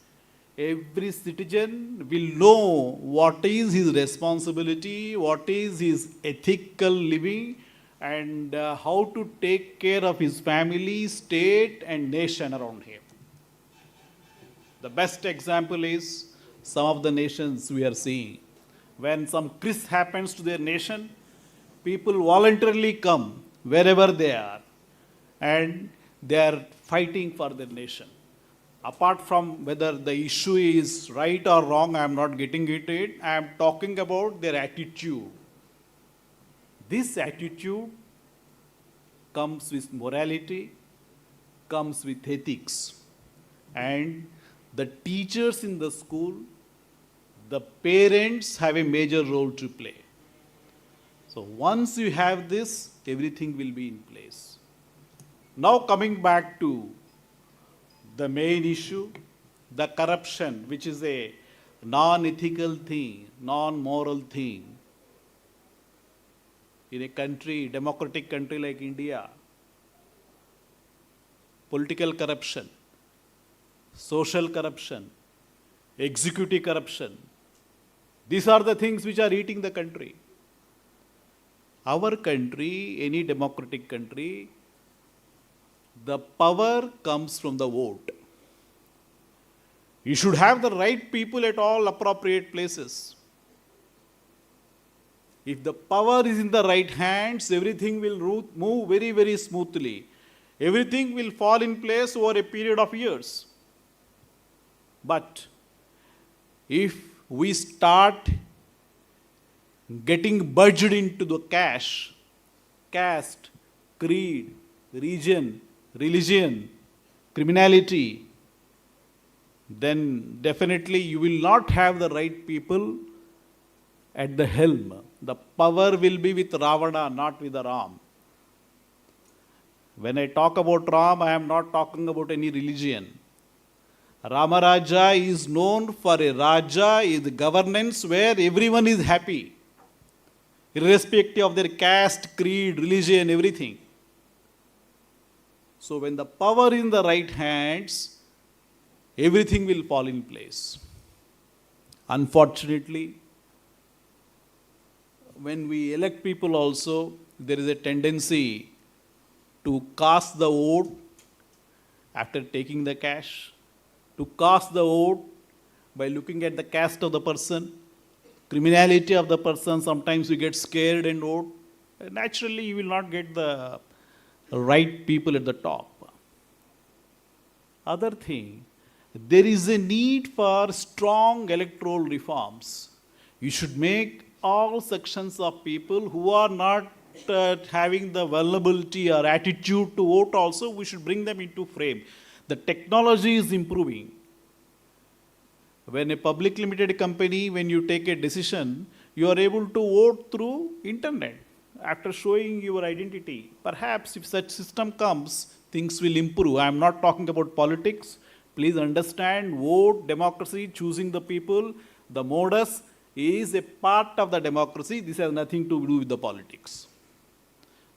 every citizen will know what is his responsibility, what is his ethical living, and how to take care of his family, state, and nation around him. The best example is some of the nations we are seeing. When some crisis happens to their nation, people voluntarily come wherever they are, and they are fighting for their nation. Apart from whether the issue is right or wrong, I am not getting into it. I am talking about their attitude. This attitude comes with morality, comes with ethics. And the teachers in the school, the parents have a major role to play. So once you have this, everything will be in place. Now coming back to the main issue, the corruption, which is a non-ethical thing, non-moral thing. In a country, democratic country like India, political corruption, social corruption, executive corruption, these are the things which are eating the country. Our country, any democratic country, the power comes from the vote. You should have the right people at all appropriate places. If the power is in the right hands, everything will move very, very smoothly. Everything will fall in place over a period of years. But if we start getting budged into the caste, creed, region, religion, criminality, then definitely you will not have the right people at the helm. The power will be with Ravana, not with the Ram. When I talk about Ram, I am not talking about any religion. Ramaraja is known for a Raja, is governance where everyone is happy, irrespective of their caste, creed, religion, everything. So when the power is in the right hands, everything will fall in place. Unfortunately, when we elect people also, there is a tendency to cast the vote after taking the cash, to cast the vote by looking at the caste of the person, criminality of the person. Sometimes you get scared and vote. Naturally, you will not get the right people at the top. Other thing, there is a need for strong electoral reforms. You should make all sections of people who are not having the vulnerability or attitude to vote also, we should bring them into frame. The technology is improving. When a public limited company, when you take a decision, you are able to vote through internet after showing your identity. Perhaps if such system comes, things will improve. I am not talking about politics. Please understand, vote, democracy, choosing the people, the modus is a part of the democracy. This has nothing to do with the politics.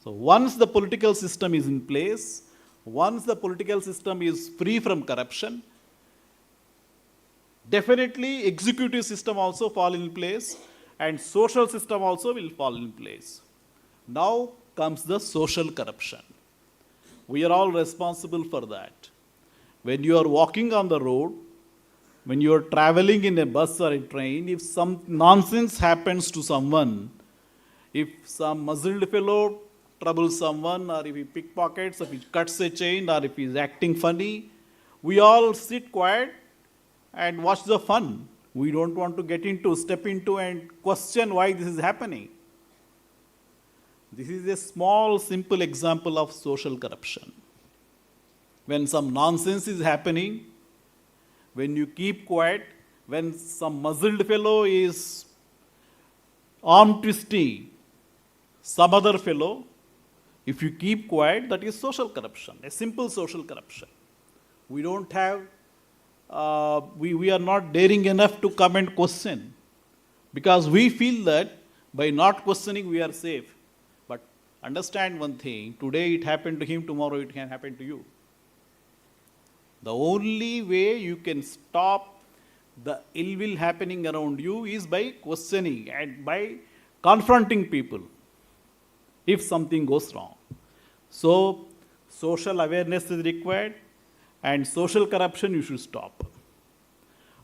So once the political system is in place, once the political system is free from corruption, definitely executive system also fall in place and social system also will fall in place. Now comes the social corruption. We are all responsible for that. When you are walking on the road, when you are traveling in a bus or a train, if some nonsense happens to someone, if some muzzled fellow troubles someone, or if he pickpockets, if he cuts a chain, or if he is acting funny, we all sit quiet and watch the fun. We don't want to step into and question why this is happening. This is a small, simple example of social corruption. When some nonsense is happening, when you keep quiet, when some muzzled fellow is arm twisting some other fellow, if you keep quiet, that is social corruption, a simple social corruption. We don't have, we are not daring enough to come and question, because we feel that by not questioning we are safe. But understand one thing, today it happened to him, tomorrow it can happen to you. The only way you can stop the ill will happening around you is by questioning and by confronting people if something goes wrong. So, social awareness is required, and social corruption you should stop.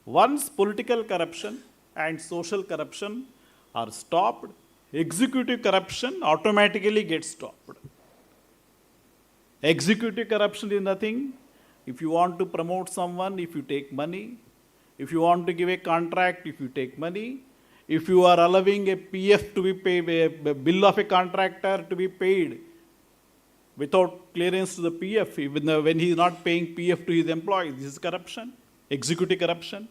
Once political corruption and social corruption are stopped, executive corruption automatically gets stopped. Executive corruption is nothing. If you want to promote someone, if you take money, if you want to give a contract, if you take money, if you are allowing a PF to be paid, a bill of a contractor to be paid without clearance to the PF, even when he is not paying PF to his employees, this is corruption, executive corruption.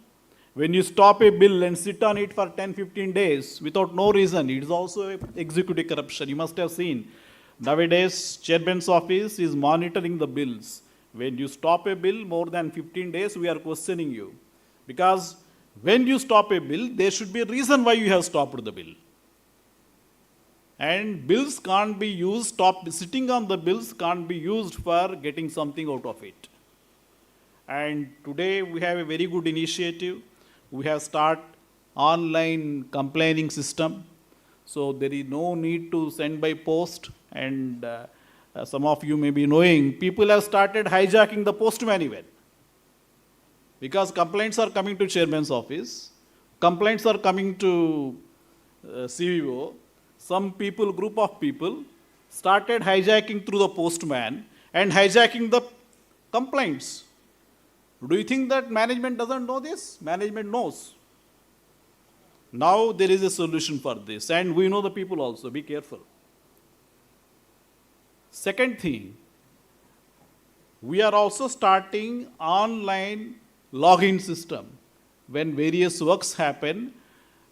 When you stop a bill and sit on it for 10-15 days without no reason, it is also executive corruption. You must have seen, nowadays, chairman's office is monitoring the bills. When you stop a bill more than 15 days, we are questioning you. Because when you stop a bill, there should be a reason why you have stopped the bill. And bills can't be used, sitting on the bills can't be used for getting something out of it. And today we have a very good initiative. We have started online complaining system. So there is no need to send by post, and some of you may be knowing, people have started hijacking the postman even. Because complaints are coming to chairman's office, complaints are coming to CVO, some people, group of people, started hijacking through the postman and hijacking the complaints. Do you think that management doesn't know this? Management knows. Now there is a solution for this, and we know the people also, be careful. Second thing, we are also starting online login system. When various works happen,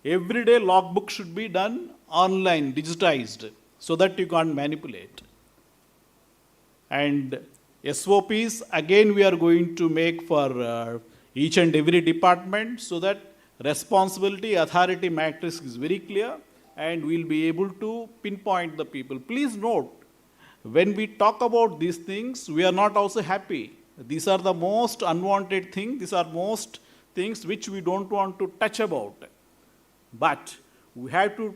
everyday logbook should be done online, digitized, so that you can't manipulate. And SOPs, again, we are going to make for each and every department, so that responsibility, authority matrix is very clear, and we'll be able to pinpoint the people. Please note, when we talk about these things, we are not also happy. These are the most unwanted things. These are most things which we don't want to touch about. But we have to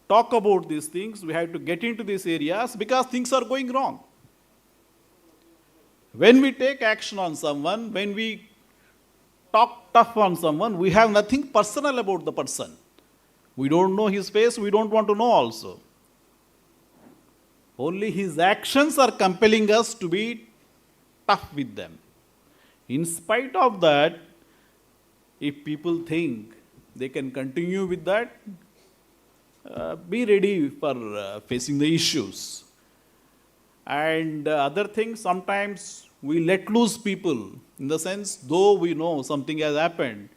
talk about these things. We have to get into these areas because things are going wrong. When we take action on someone, when we talk tough on someone, we have nothing personal about the person. We don't know his face. We don't want to know also. Only his actions are compelling us to be tough with them. In spite of that, if people think they can continue with that, be ready for facing the issues. And other things, sometimes we let loose people, in the sense, though we know something has happened,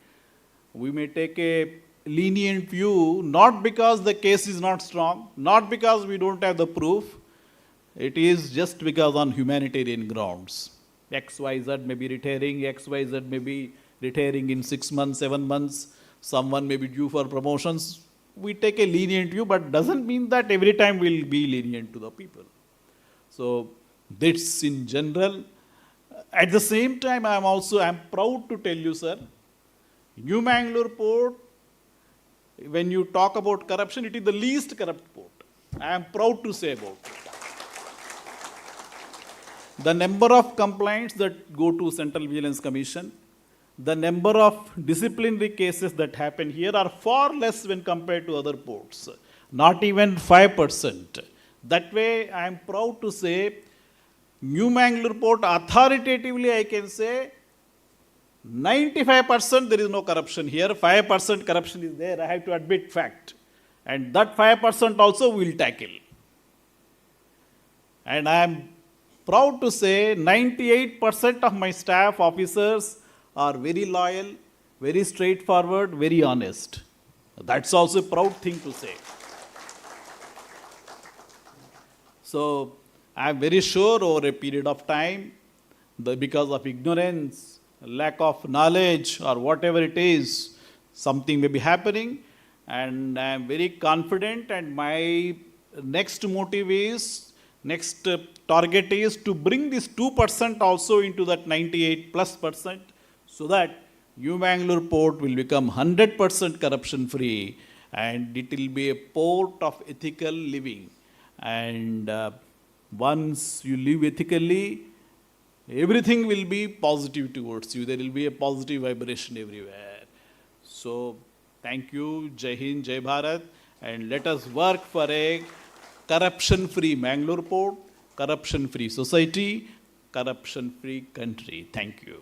we may take a lenient view, not because the case is not strong, not because we don't have the proof, it is just because on humanitarian grounds. XYZ may be retiring, XYZ may be retiring in 6 months, 7 months, someone may be due for promotions. We take a lenient view, but doesn't mean that every time we'll be lenient to the people. So this in general. At the same time, I'm proud to tell you, sir, New Mangalore port, when you talk about corruption, it is the least corrupt port. I am proud to say about it. The number of complaints that go to Central Vigilance Commission, the number of disciplinary cases that happen here are far less when compared to other ports, not even 5%. That way, I am proud to say, New Mangalore port, authoritatively I can say, 95% there is no corruption here, 5% corruption is there, I have to admit fact. And that 5% also we will tackle. And I am proud to say 98% of my staff officers are very loyal, very straightforward, very honest. That's also a proud thing to say. So I am very sure over a period of time, because of ignorance, lack of knowledge or whatever it is, something may be happening, and I am very confident, and my next motive is, next target is to bring this 2% also into that 98+%, so that New Mangalore port will become 100% corruption free, and it will be a port of ethical living. And once you live ethically, everything will be positive towards you. There will be a positive vibration everywhere. So, thank you, Jai Hind, Jai Bharat, and let us work for a corruption-free Mangalore port, corruption-free society, corruption-free country. Thank you.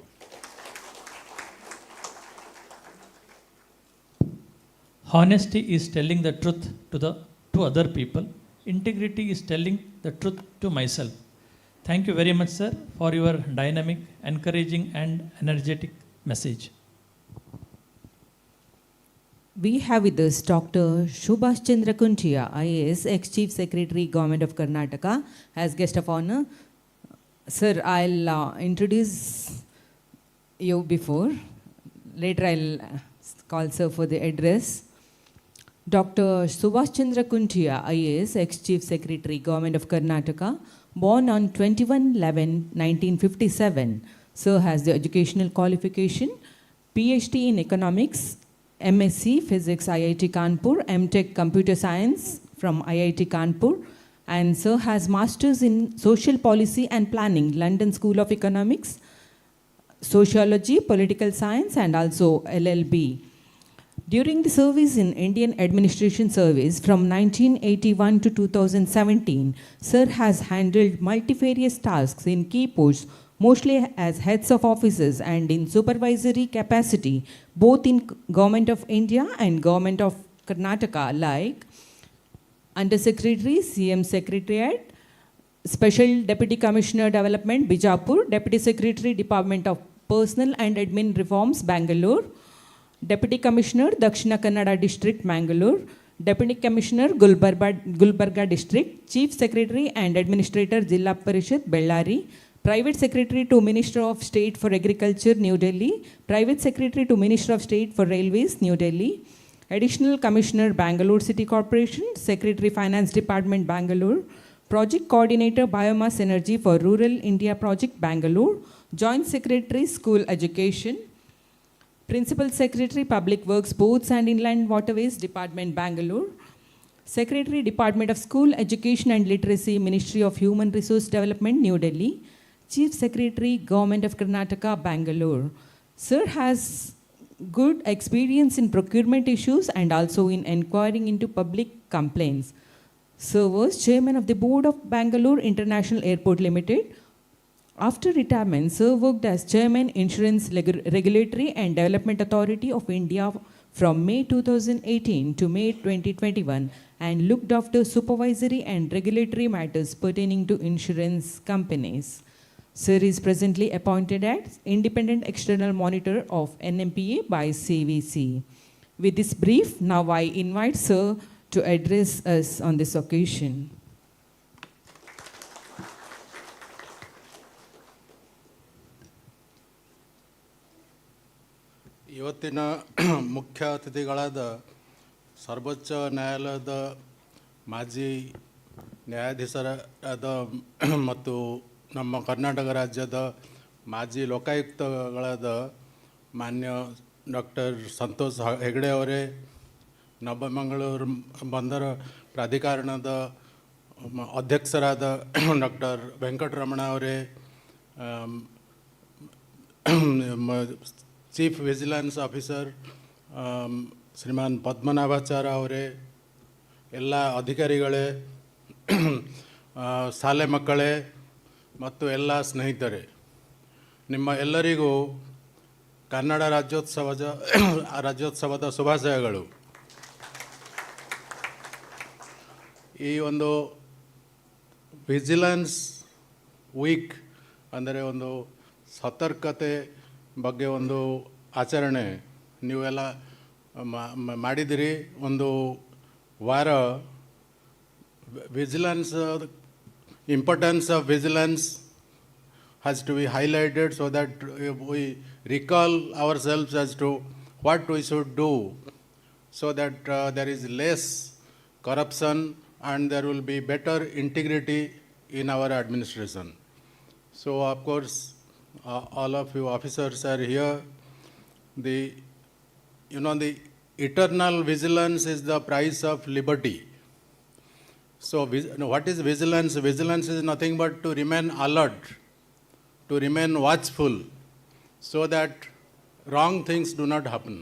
Honesty is telling the truth to other people. Integrity is telling the truth to myself. Thank you very much, sir, for your dynamic, encouraging and energetic message. We have with us Dr. Subhash Chandra Kuntia, IAS, ex-Chief Secretary, Government of Karnataka, as guest of honor. Sir, I'll introduce you before. Later I'll call sir for the address. Dr. Subhash Chandra Kuntia, IAS, ex-Chief Secretary, Government of Karnataka, born on 21/11/1957. Sir has the educational qualification, PhD in Economics, MSc Physics, IIT Kanpur, MTech Computer Science from IIT Kanpur, and Sir has Masters in Social Policy and Planning, London School of Economics, Sociology, Political Science, and also LLB. During the service in Indian Administration Service from 1981 to 2017, Sir has handled multifarious tasks in key posts, mostly as heads of offices and in supervisory capacity, both in Government of India and Government of Karnataka, like Under Secretary, CM Secretariat, Special Deputy Commissioner Development, Bijapur, Deputy Secretary, Department of Personal and Admin Reforms, Bangalore, Deputy Commissioner, Dakshina Kannada District, Mangalore, Deputy Commissioner, Gulbarga District, Chief Secretary and Administrator, Jilla Parishad, Bellary, Private Secretary to Minister of State for Agriculture, New Delhi, Private Secretary to Minister of State for Railways, New Delhi, Additional Commissioner, Bangalore City Corporation, Secretary Finance Department, Bangalore, Project Coordinator, Biomass Energy for Rural India Project, Bangalore, Joint Secretary, School Education, Principal Secretary, Public Works, Ports and Inland Waterways Department, Bangalore, Secretary, Department of School Education and Literacy, Ministry of Human Resource Development, New Delhi, Chief Secretary, Government of Karnataka, Bangalore. Sir has good experience in procurement issues and also in inquiring into public complaints. Sir was Chairman of the Board of Bangalore International Airport Limited. After retirement, Sir worked as Chairman, Insurance Regulatory and Development Authority of India from May 2018 to May 2021 and looked after supervisory and regulatory matters pertaining to insurance companies. Sir is presently appointed as Independent External Monitor of NMPA by CVC. With this brief, now I invite Sir to address us on this occasion. ಇವತ್ತಿನ ಮುಖ್ಯ ಅತಿಥಿಗಳಾದ ಸರ್ವೋಚ್ಚ ನ್ಯಾಯಾಲಯದ ಮಾಜಿ ನ್ಯಾಯಾಧೀಶರಾದ ಮತ್ತು ನಮ್ಮ ಕರ್ನಾಟಕ ರಾಜ್ಯದ ಮಾಜಿ ಲೋಕಾಯುಕ್ತಗಳಾದ ಮಾನ್ಯ ಡಾಕ್ಟರ್ ಸಂತೋಷ್ ಹೆಗಡೆ ಅವರೇ, ನವಮಂಗಳೂರು ಬಂದರ ಪ್ರಾಧಿಕಾರಣದ ಅಧ್ಯಕ್ಷರಾದ ಡಾಕ್ಟರ್ ವೆಂಕಟರಮಣ ಅವರೇ, ಚೀಫ್ ವಿಜಿಲೆನ್ಸ್ ಆಫೀಸರ್ ಶ್ರೀಮಾನ್ ಪದ್ಮನಾಭಾಚಾರ್ಯ ಅವರೇ, ಎಲ್ಲ ಅಧಿಕಾರಿಗಳೇ, ಶಾಲೆ ಮಕ್ಕಳೇ ಮತ್ತು ಎಲ್ಲ ಸ್ನೇಹಿತರೆ, ನಿಮ್ಮ ಎಲ್ಲರಿಗೂ ಕನ್ನಡ ರಾಜ್ಯೋತ್ಸವದ ಶುಭಾಶಯಗಳು. ಈ ಒಂದು ವಿಜಿಲೆನ್ಸ್ ವೀಕ್ ಅಂದರೆ ಒಂದು ಸತರ್ಕತೆ ಬಗ್ಗೆ ಒಂದು ಆಚರಣೆ ನೀವೆಲ್ಲ ಮಾಡಿದಿರಿ. ಒಂದು ವಾರ vigilance, importance of vigilance has to be highlighted so that we recall ourselves as to what we should do so that there is less corruption and there will be better integrity in our administration. So of course all of you officers are here. The eternal vigilance is the price of liberty. So what is vigilance? Vigilance is nothing but to remain alert, to remain watchful, so that wrong things do not happen.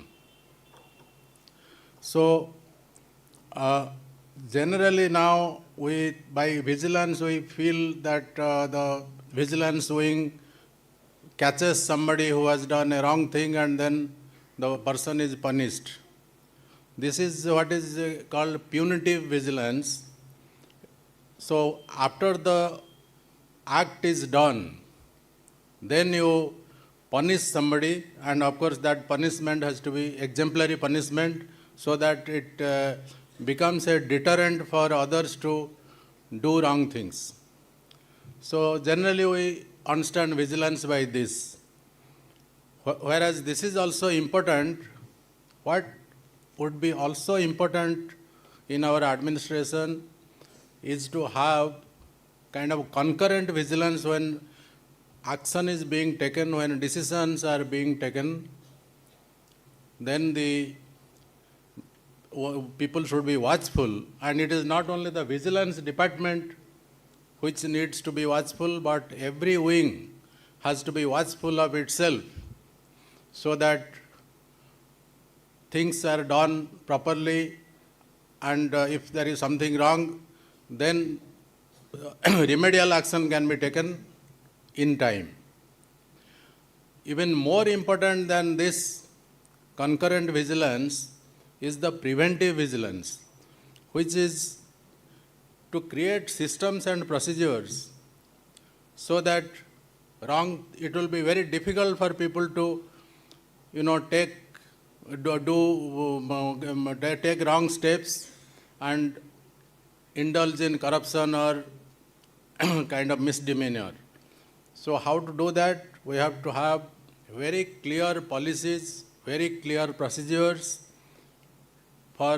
So generally now by vigilance we feel that the vigilance wing catches somebody who has done a wrong thing and then the person is punished. This is what is called punitive vigilance. So after the act is done, then you punish somebody, and of course that punishment has to be exemplary punishment so that it becomes a deterrent for others to do wrong things. So generally we understand vigilance by this. Whereas this is also important, what would be also important in our administration is to have kind of concurrent vigilance when action is being taken, when decisions are being taken. Then the people should be watchful, and it is not only the vigilance department which needs to be watchful, but every wing has to be watchful of itself so that things are done properly, and if there is something wrong, then remedial action can be taken in time. Even more important than this concurrent vigilance is the preventive vigilance, which is to create systems and procedures so that it will be very difficult for people to take wrong steps and indulge in corruption or kind of misdemeanor. So how to do that? We have to have very clear policies, very clear procedures for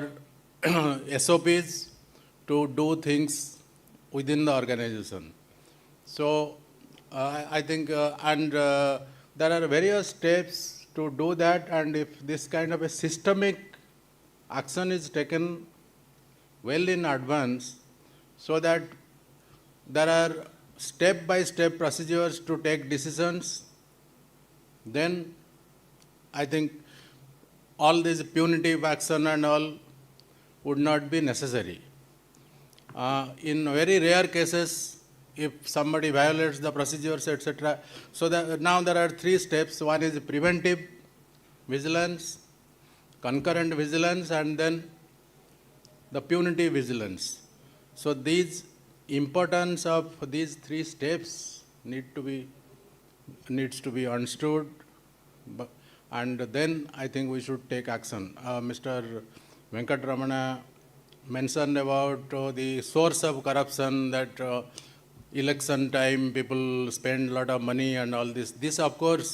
SOPs to do things within the organization. So I think there are various steps to do that, and if this kind of a systemic action is taken well in advance, so that there are step-by-step procedures to take decisions, then I think all this punitive action and all would not be necessary. In very rare cases, if somebody violates the procedures, etc. So now there are 3 steps. One is preventive vigilance, concurrent vigilance, and then the punitive vigilance. So these importance of these 3 steps needs to be understood, and then I think we should take action. Mr. Venkatramana mentioned about the source of corruption, that election time people spend a lot of money and all this. This of course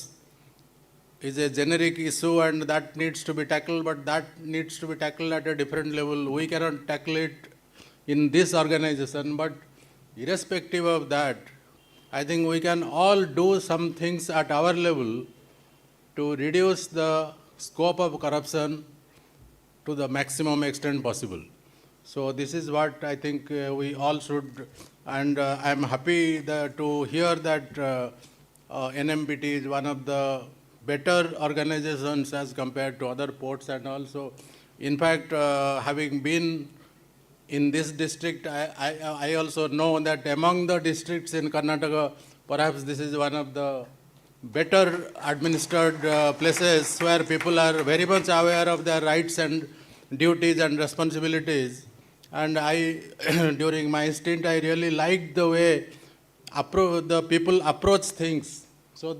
is a generic issue and that needs to be tackled, but that needs to be tackled at a different level. We cannot tackle it in this organization, but irrespective of that, I think we can all do some things at our level to reduce the scope of corruption to the maximum extent possible. So this is what I think we all should, and I am happy to hear that NMPT is one of the better organizations as compared to other ports, and also, in fact, having been in this district, I also know that among the districts in Karnataka, perhaps this is one of the better administered places where people are very much aware of their rights and duties and responsibilities. And I, during my stint, I really liked the way the people approach things. So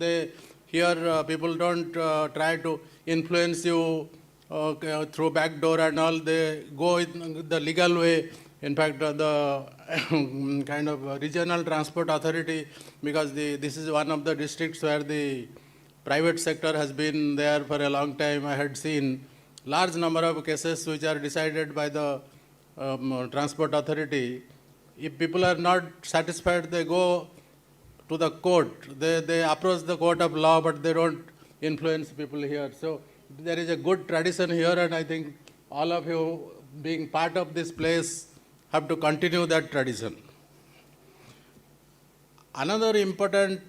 here people don't try to influence you through back door and all. They go in the legal way. In fact, the kind of regional transport authority, because this is one of the districts where the private sector has been there for a long time. I had seen large number of cases which are decided by the transport authority. If people are not satisfied, they go to the court. They approach the court of law, but they don't influence people here. So there is a good tradition here, and I think all of you being part of this place have to continue that tradition. Another important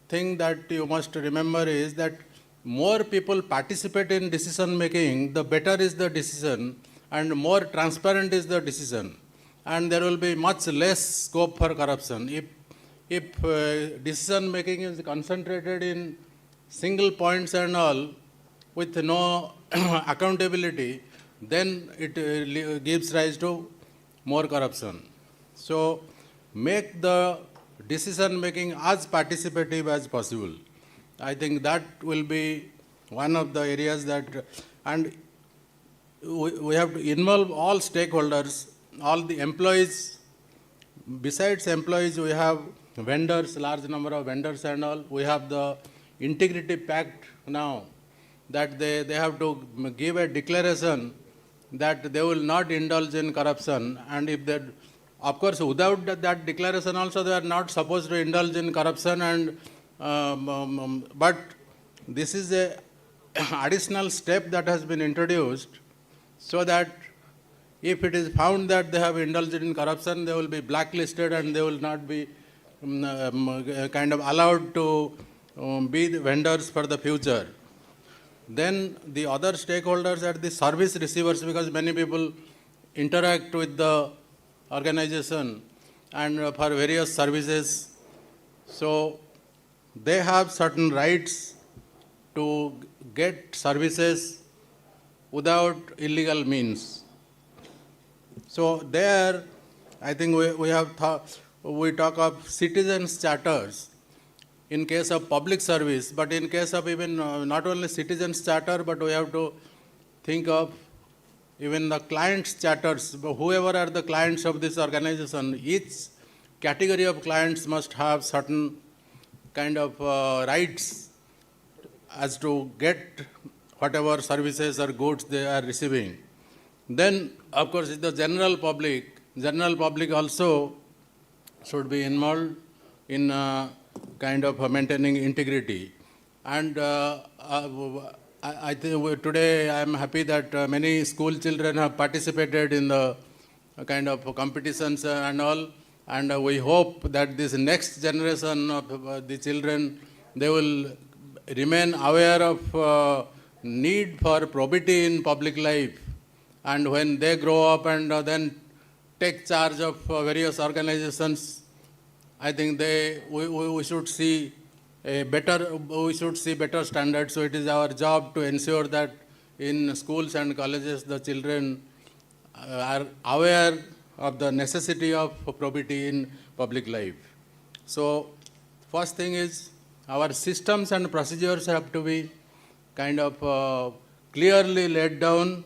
thing that you must remember is that more people participate in decision making, the better is the decision, and more transparent is the decision, and there will be much less scope for corruption. If decision making is concentrated in single points and all, with no accountability, then it gives rise to more corruption. So make the decision making as participative as possible. I think that will be one of the areas that, and we have to involve all stakeholders, all the employees. Besides employees, we have vendors, large number of vendors and all. We have the integrity pact now, that they have to give a declaration that they will not indulge in corruption, and if they, of course, without that declaration also, they are not supposed to indulge in corruption, and but this is a additional step that has been introduced, so that if it is found that they have indulged in corruption, they will be blacklisted and they will not be kind of allowed to be the vendors for the future. Then the other stakeholders are the service receivers, because many people interact with the organization and for various services. So they have certain rights to get services without illegal means. So there, I think we talk of citizens' charters in case of public service, but in case of even not only citizens' charter, but we have to think of even the clients' charters. Whoever are the clients of this organization, each category of clients must have certain kind of rights as to get whatever services or goods they are receiving. Then, of course, the general public also should be involved in kind of maintaining integrity. And I think today I am happy that many school children have participated in the kind of competitions and all. And we hope that this next generation of the children, they will remain aware of need for probity in public life. And when they grow up and then take charge of various organizations, I think we should see better standards. So it is our job to ensure that in schools and colleges, the children are aware of the necessity of probity in public life. So first thing is, our systems and procedures have to be kind of clearly laid down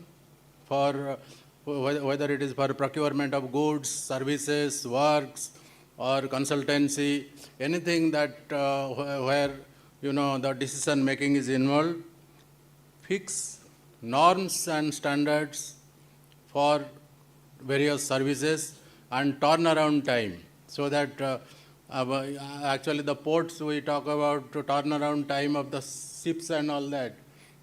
for whether it is for procurement of goods, services, works, or consultancy, anything that where the decision making is involved. Fix norms and standards for various services and turnaround time, so that actually the ports we talk about, to turnaround time of the ships and all that.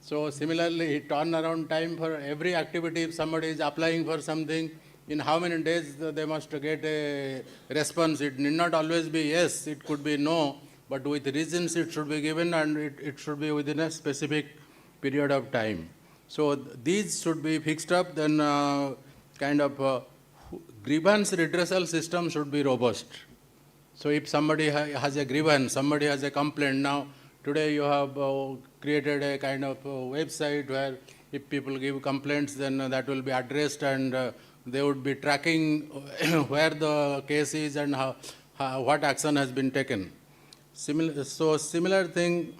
So similarly, turnaround time for every activity, if somebody is applying for something, in how many days they must get a response. It need not always be yes, it could be no, but with reasons it should be given, and it should be within a specific period of time. So these should be fixed up, then grievance redressal system should be robust. So if somebody has a grievance, somebody has a complaint, now today you have created a kind of website where if people give complaints, then that will be addressed, and they would be tracking where the case is and what action has been taken. Similar thing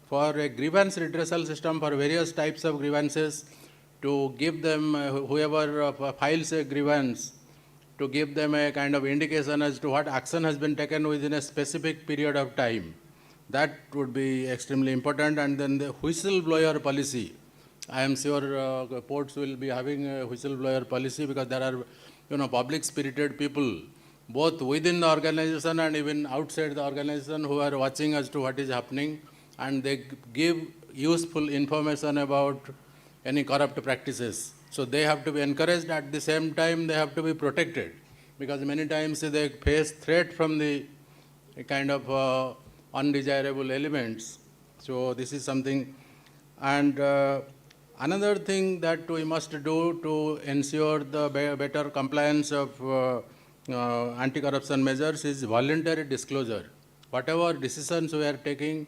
for a grievance redressal system for various types of grievances, to give them, whoever files a grievance, to give them a kind of indication as to what action has been taken within a specific period of time. That would be extremely important. And then the whistleblower policy. I am sure ports will be having a whistleblower policy, because there are public spirited people both within the organization and even outside the organization who are watching as to what is happening, and they give useful information about any corrupt practices. So they have to be encouraged. At the same time, they have to be protected, because many times they face threat from the kind of undesirable elements. So this is something. And another thing that we must do to ensure the better compliance of anti-corruption measures is voluntary disclosure. Whatever decisions we are taking,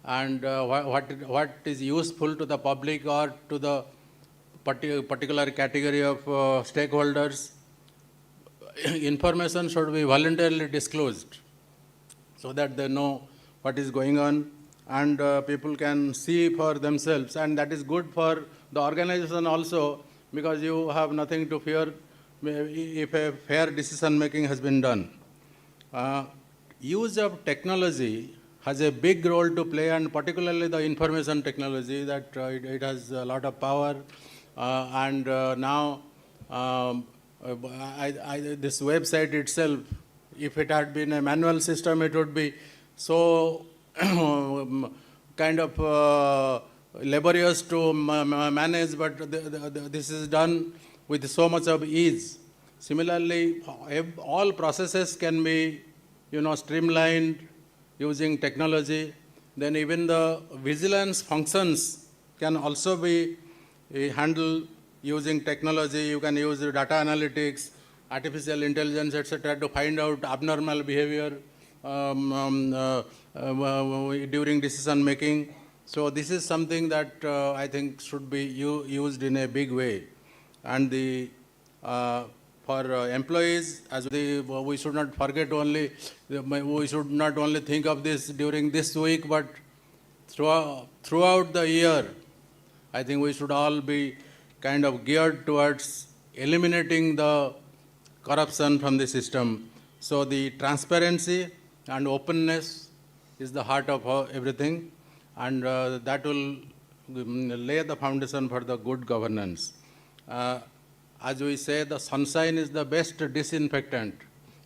and what is useful to the public or to the particular category of stakeholders, information should be voluntarily disclosed, so that they know what is going on, and people can see for themselves. And that is good for the organization also, because you have nothing to fear if a fair decision making has been done. Use of technology has a big role to play, and particularly the information technology, that it has a lot of power. Now this website itself, if it had been a manual system, it would be so kind of laborious to manage, but this is done with so much of ease. Similarly, all processes can be, streamlined using technology. Then even the vigilance functions can also be handled using technology. You can use data analytics, artificial intelligence, etc., to find out abnormal behavior during decision making. So this is something that I think should be used in a big way. And for employees, we should not forget we should not only think of this during this week, but throughout the year. I think we should all be kind of geared towards eliminating the corruption from the system. So the transparency and openness is the heart of everything, and that will lay the foundation for the good governance. As we say, the sunshine is the best disinfectant.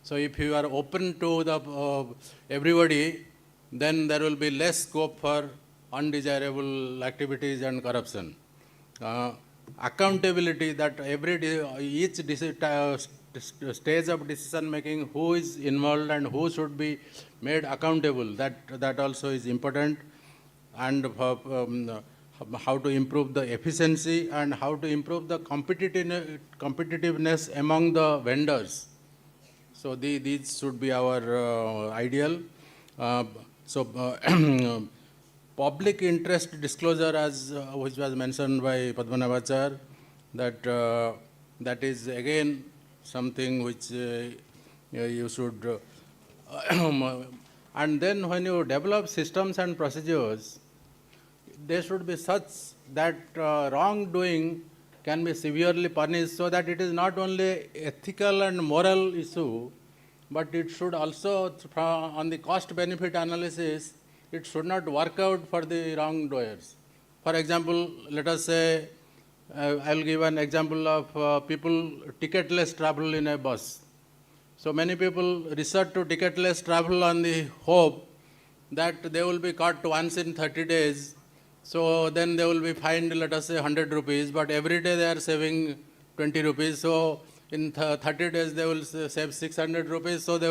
So if you are open to everybody, then there will be less scope for undesirable activities and corruption. Accountability, that each stage of decision making, who is involved and who should be made accountable, that also is important. And how to improve the efficiency and how to improve the competitiveness among the vendors. So these should be our ideal. Public interest disclosure, which was mentioned by Padmanabhachar, that is again something which you should. And then when you develop systems and procedures, they should be such that wrongdoing can be severely punished, so that it is not only ethical and moral issue, but it should also, on the cost-benefit analysis, it should not work out for the wrongdoers. For example, let us say, I will give an example of people ticketless travel in a bus. So many people resort to ticketless travel on the hope that they will be caught once in 30 days, So then they will be fined, let us say 100 rupees, but every day they are saving 20 rupees. So in 30 days they will save 600 rupees. So they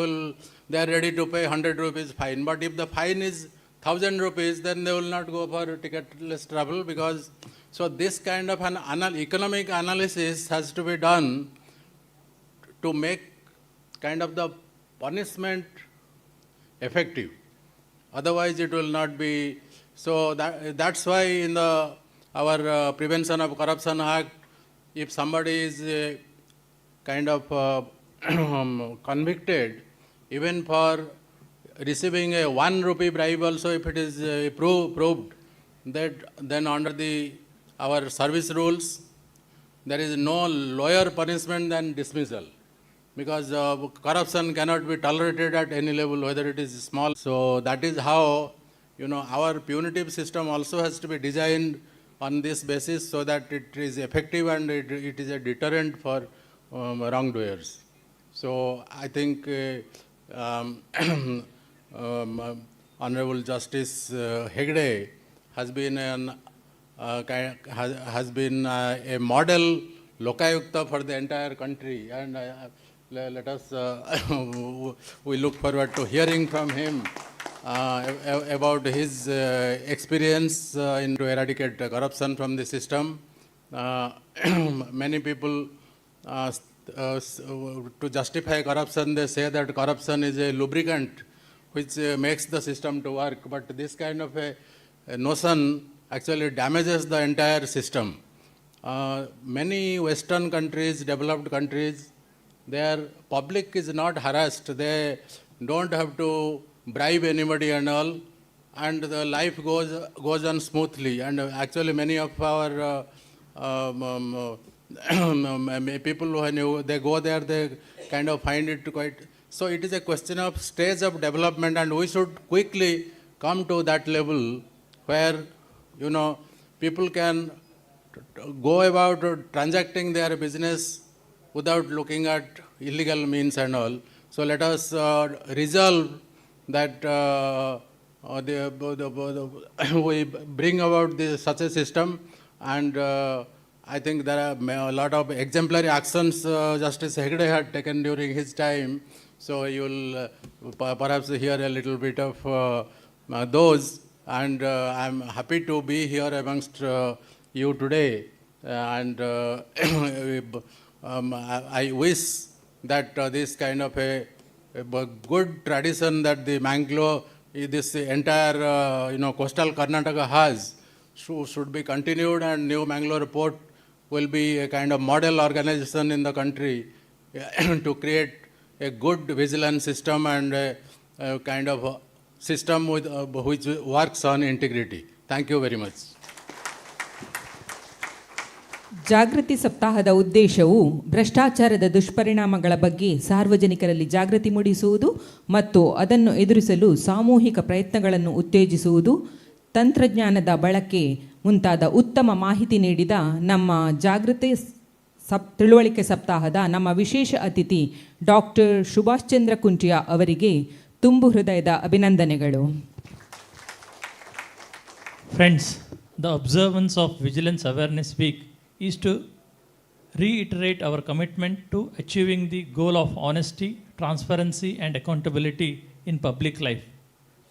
are ready to pay 100 rupees fine. But if the fine is 1000 rupees, then they will not go for ticketless travel, because so this kind of an economic analysis has to be done to make kind of the punishment effective. Otherwise it will not be. So that's why in our Prevention of Corruption Act, if somebody is kind of convicted, even for receiving a 1 rupee bribe also, if it is proved, that then under our service rules, there is no lower punishment than dismissal, because corruption cannot be tolerated at any level, whether it is small. So that is how, our punitive system also has to be designed on this basis, so that it is effective and it is a deterrent for wrongdoers. So I think Honorable Justice Hegde has been a model Lokayukta for the entire country, and let us we look forward to hearing from him about his experience to eradicate corruption from the system. Many people, to justify corruption, they say that corruption is a lubricant which makes the system to work, but this kind of a notion actually damages the entire system. Many Western countries, developed countries, their public is not harassed. They don't have to bribe anybody and all, and the life goes on smoothly. And actually many of our people, when they go there, they kind of find it quite. So it is a question of stage of development, and we should quickly come to that level where, people can go about transacting their business without looking at illegal means and all. So let us resolve that we bring about such a system, and I think there are a lot of exemplary actions Justice Hegde had taken during his time. So you will perhaps hear a little bit of those, and I'm happy to be here amongst you today, and I wish that this kind of a good tradition that the Mangalore, this entire coastal Karnataka has, should be continued, and New Mangalore Port will be a kind of model organization in the country to create a good vigilance system and a kind of system which works on integrity. Thank you very much. ಜಾಗೃತಿ ಸಪ್ತಾಹದ ಉದ್ದೇಶವು ಭ್ರಷ್ಟಾಚಾರದ ದುಷ್ಪರಿಣಾಮಗಳ ಬಗ್ಗೆ ಸಾರ್ವಜನಿಕರಲ್ಲಿ ಜಾಗೃತಿ ಮೂಡಿಸುವುದು ಮತ್ತು ಅದನ್ನು ಎದುರಿಸಲು ಸಾಮೂಹಿಕ ಪ್ರಯತ್ನಗಳನ್ನು ಉತ್ತೇಜಿಸುವುದು, ತಂತ್ರಜ್ಞಾನದ ಬಳಕೆ ಮುಂತಾದ ಉತ್ತಮ ಮಾಹಿತಿ ನೀಡಿದ ನಮ್ಮ ಜಾಗೃತಿ ತಿಳುವಳಿಕೆ ಸಪ್ತಾಹದ ನಮ್ಮ ವಿಶೇಷ ಅತಿಥಿ ಡಾಕ್ಟರ್ ಸುಭಾಷ್ ಚಂದ್ರ ಕುಂಟಿಯಾ ಅವರಿಗೆ ತುಂಬು ಹೃದಯದ ಅಭಿನಂದನೆಗಳು. Friends, the observance of Vigilance Awareness Week is to reiterate our commitment to achieving the goal of honesty, transparency and accountability in public life.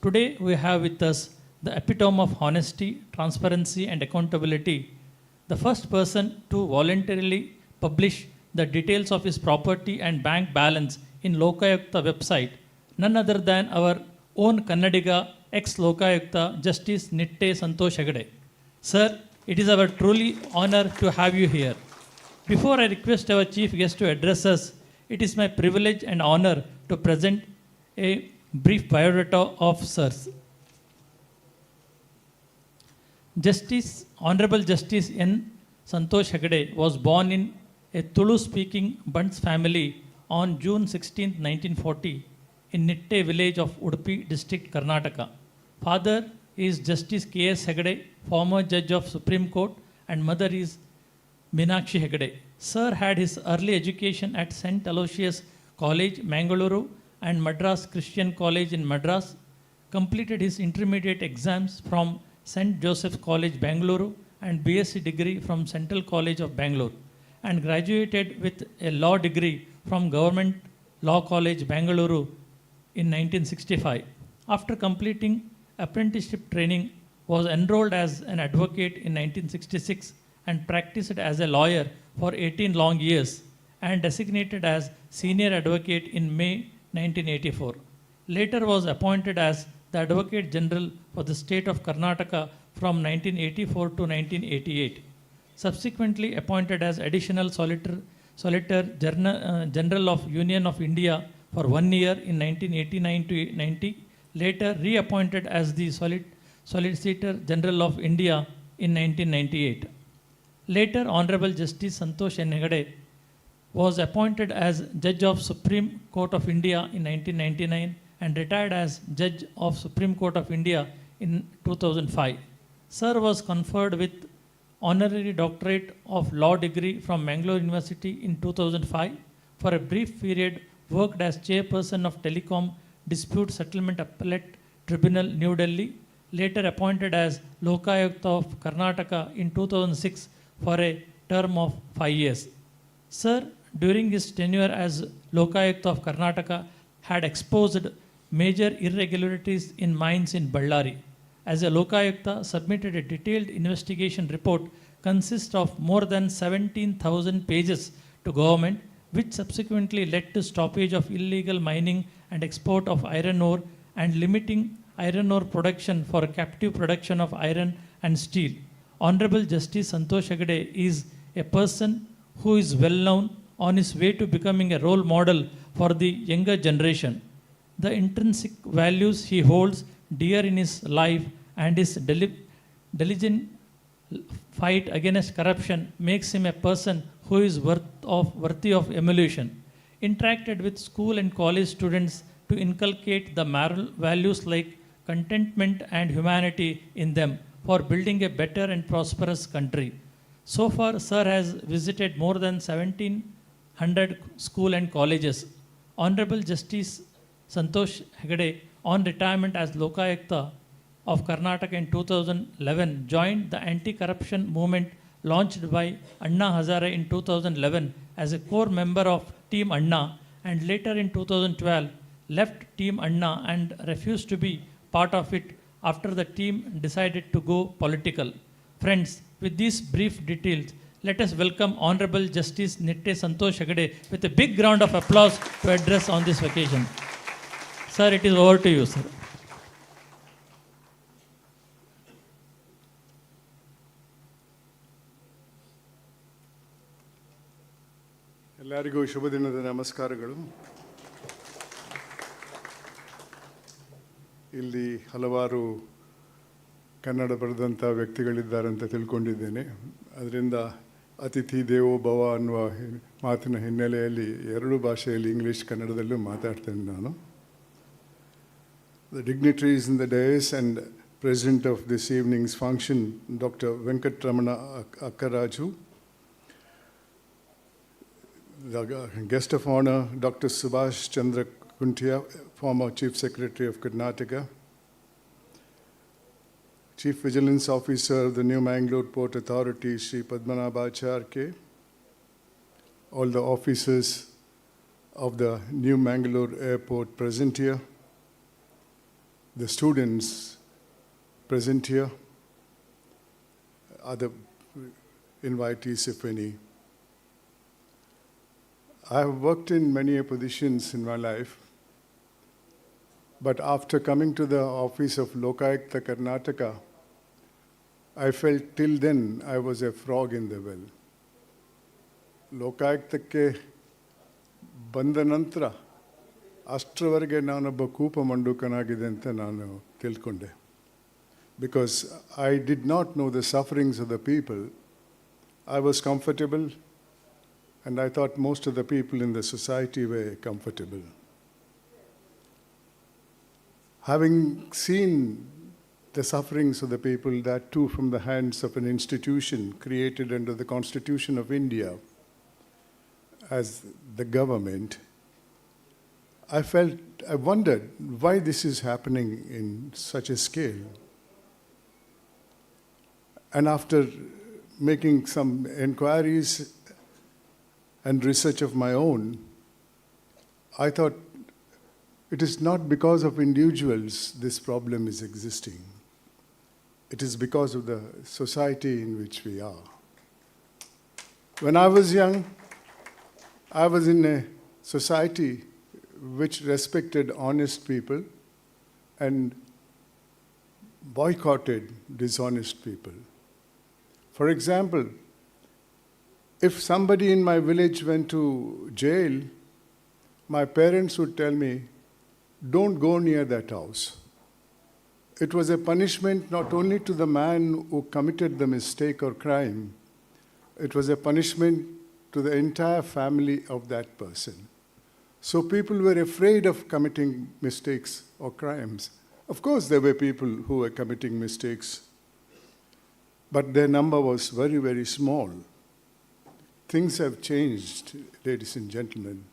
Today we have with us the epitome of honesty, transparency and accountability, the first person to voluntarily publish the details of his property and bank balance in Lokayukta website, none other than our own Kannadiga ex-Lokayukta Justice Nitte Santosh Hegde. Sir, it is our truly honor to have you here. Before I request our chief guest to address us, it is my privilege and honor to present a brief biodata of sirs. Honorable Justice N. Santosh Hegde was born in a Tulu-speaking Bunts family on June 16, 1940 in Nitte village of Udupi district, Karnataka. Father is Justice K.S. Hegde, former judge of Supreme Court, and mother is Meenakshi Hegde. Sir had his early education at St. Aloysius College, Mangalore, and Madras Christian College in Madras. Completed his intermediate exams from St. Joseph's College, Bangalore, and BSc degree from Central College of Bangalore, and graduated with a law degree from Government Law College, Bangalore in 1965. After completing apprenticeship training, was enrolled as an advocate in 1966 and practiced as a lawyer for 18 long years and designated as senior advocate in May 1984. Later was appointed as the Advocate General for the state of Karnataka from 1984 to 1988. Subsequently appointed as Additional Solicitor General of Union of India for 1 year in 1989 to 90. Later reappointed as the Solicitor General of India in 1998. Later, Honorable Justice Santosh N. Hegde was appointed as Judge of Supreme Court of India in 1999 and retired as Judge of Supreme Court of India in 2005. Sir was conferred with Honorary Doctorate of Law degree from Mangalore University in 2005. For a brief period, worked as Chairperson of Telecom Dispute Settlement Appellate Tribunal, New Delhi. Later appointed as Lokayukta of Karnataka in 2006 for a term of 5 years. Sir, during his tenure as Lokayukta of Karnataka, had exposed major irregularities in mines in Ballari. As a Lokayukta, submitted a detailed investigation report consist of more than 17,000 pages to government, which subsequently led to stoppage of illegal mining and export of iron ore and limiting iron ore production for captive production of iron and steel. Honorable Justice Santosh Hegde is a person who is well known on his way to becoming a role model for the younger generation. The intrinsic values he holds dear in his life and his diligent fight against corruption makes him a person who is worthy of emulation. Interacted with school and college students to inculcate the moral values like contentment and humanity in them for building a better and prosperous country. So far, Sir has visited more than 1,700 schools and colleges. Honorable Justice Santosh Hegde, on retirement as Lokayukta of Karnataka in 2011, joined the anti-corruption movement launched by Anna Hazare in 2011 as a core member of Team Anna, and later in 2012 left Team Anna and refused to be part of it after the team decided to go political. Friends, with these brief details, let us welcome Honorable Justice Nitte Santosh Hegde with a big round of applause to address on this occasion. Sir, it is over to you, sir. ಎಲ್ಲರಿಗೂ ಶುಭ ದಿನದ ನಮಸ್ಕಾರಗಳು. ಇಲ್ಲಿ ಹಲವಾರು ಕನ್ನಡ ಬರೆದಂಥ ವ್ಯಕ್ತಿಗಳಿದ್ದಾರೆ ಅಂತ ತಿಳ್ಕೊಂಡಿದ್ದೇನೆ. ಅದರಿಂದ ಅತಿಥಿ ದೇವೋ ಭವ ಅನ್ನುವ ಮಾತಿನ ಹಿನ್ನೆಲೆಯಲ್ಲಿ ಎರಡು ಭಾಷೆಯಲ್ಲಿ ಇಂಗ್ಲೀಷ್ ಕನ್ನಡದಲ್ಲೂ ಮಾತಾಡ್ತೇನೆ ನಾನು. The dignitaries in the dais and president of this evening's function, Dr. Venkatramana Akkaraju, the guest of honor, Dr. Subhash Chandra Kuntia, former Chief Secretary of Karnataka, Chief Vigilance Officer of the New Mangalore Port Authority, Sri Padmanabhacharya, all the officers of the New Mangalore Airport present here, the students present here, other invitees, if any. I have worked in many positions in my life, but after coming to the office of Lokayukta Karnataka, I felt till then I was a frog in the well. Lokayuktakke ಬಂದ ನಂತರ ಅಷ್ಟರವರೆಗೆ ನಾನೊಬ್ಬ ಕೂಪ ಮಂಡುಕನಾಗಿದೆ ಅಂತ ನಾನು ತಿಳ್ಕೊಂಡೆ. Because I did not know the sufferings of the people. I was comfortable, and I thought most of the people in the society were comfortable. Having seen the sufferings of the people, that too from the hands of an institution created under the Constitution of India as the government, I wondered why this is happening in such a scale. And after making some inquiries and research of my own, I thought it is not because of individuals this problem is existing. It is because of the society in which we are. When I was young, I was in a society which respected honest people and boycotted dishonest people. For example, if somebody in my village went to jail, my parents would tell me, don't go near that house. It was a punishment not only to the man who committed the mistake or crime, it was a punishment to the entire family of that person. So people were afraid of committing mistakes or crimes. Of course, there were people who were committing mistakes, but their number was very, very small. Things have changed, ladies and gentlemen.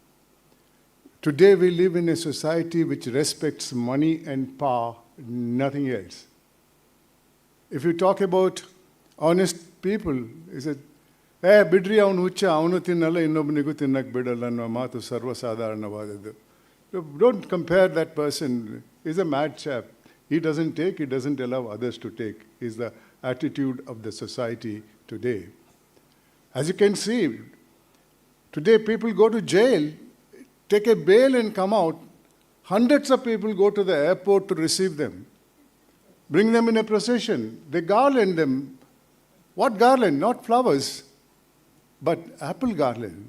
Today we live in a society which respects money and power, nothing else. If you talk about honest people, is it, ಬಿಡ್ರಿ ಅವನು ಹುಚ್ಚ ಅವನು ತಿನ್ನಲ್ಲ ಇನ್ನೊಬ್ಬನಿಗೂ ತಿನ್ನಕ್ಕೆ ಬಿಡಲ್ಲ ಅನ್ನೋ ಮಾತು ಸರ್ವಸಾಧಾರಣವಾದದ್ದು. Don't compare that person. He's a mad chap. He doesn't take, he doesn't allow others to take. Is the attitude of the society today. As you can see, today people go to jail, take a bail and come out. Hundreds of people go to the airport to receive them. Bring them in a procession. They garland them. What garland? Not flowers, but apple garland.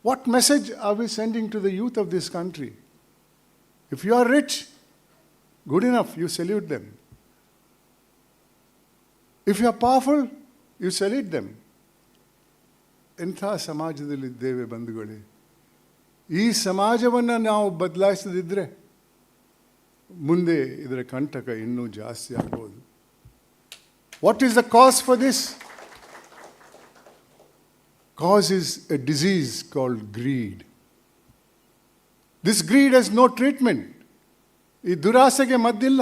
What message are we sending to the youth of this country? If you are rich, good enough, you salute them. If you are powerful, you salute them. ಎಂಥ ಸಮಾಜದಲ್ಲಿದ್ದೇವೆ ಬಂಧುಗಳೇ. ಈ ಸಮಾಜವನ್ನು ನಾವು ಬದಲಾಯಿಸದಿದ್ದರೆ ಮುಂದೆ ಇದರ ಕಂಟಕ ಇನ್ನೂ ಜಾಸ್ತಿ ಆಗ್ಬೋದು. What is the cause for this? Cause is a disease called greed. This greed has no treatment. ಈ ದುರಾಸೆಗೆ ಮದ್ದಿಲ್ಲ.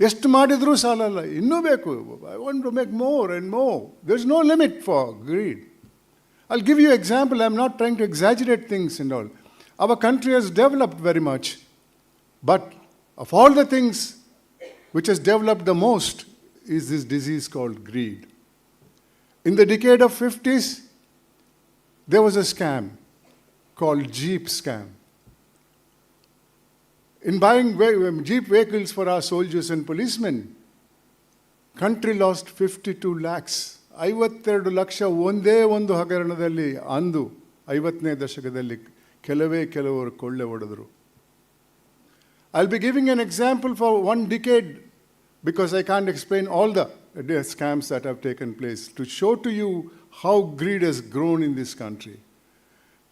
ಎಷ್ಟು ಮಾಡಿದರೂ ಸಾಲಲ್ಲ, ಇನ್ನೂ ಬೇಕು. I want to make more and more. There's no limit for greed. I'll give you an example. I'm not trying to exaggerate things and all. Our country has developed very much. But of all the things which has developed the most is this disease called greed. In the decade of 50s, there was a scam called Jeep scam. In buying Jeep vehicles for our soldiers and policemen, country lost 52 lakhs. 52 lakh ಒಂದೇ ಒಂದು ಹಗರಣದಲ್ಲಿ ಅಂದು 50ನೇ ದಶಕದಲ್ಲಿ ಕೆಲವರು ಕೊಳ್ಳೆ ಹೊಡೆದರು. I'll be giving an example for one decade because I can't explain all the scams that have taken place to show to you how greed has grown in this country.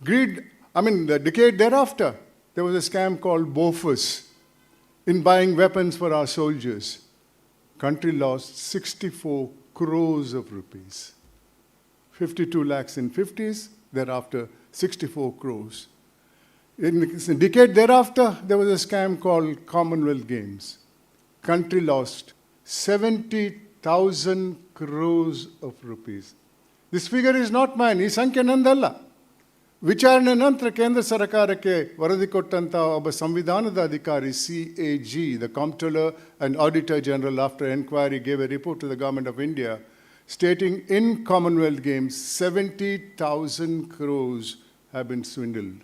The decade thereafter, there was a scam called Bofus in buying weapons for our soldiers. Country lost 64 crores of rupees. 52 lakhs in 50s, thereafter 64 crores. In the decade thereafter, there was a scam called Commonwealth Games. Country lost 70,000 crores of rupees. This figure is not mine. ಈ ಸಂಖ್ಯೆ ನಂದಲ್ಲ. ವಿಚಾರಣೆ ನಂತರ ಕೇಂದ್ರ ಸರ್ಕಾರಕ್ಕೆ ವರದಿ ಕೊಟ್ಟಂಥ ಒಬ್ಬ ಸಂವಿಧಾನದ ಅಧಿಕಾರಿ CAG, the Comptroller and Auditor General, after inquiry gave a report to the Government of India stating in Commonwealth Games 70,000 crores have been swindled.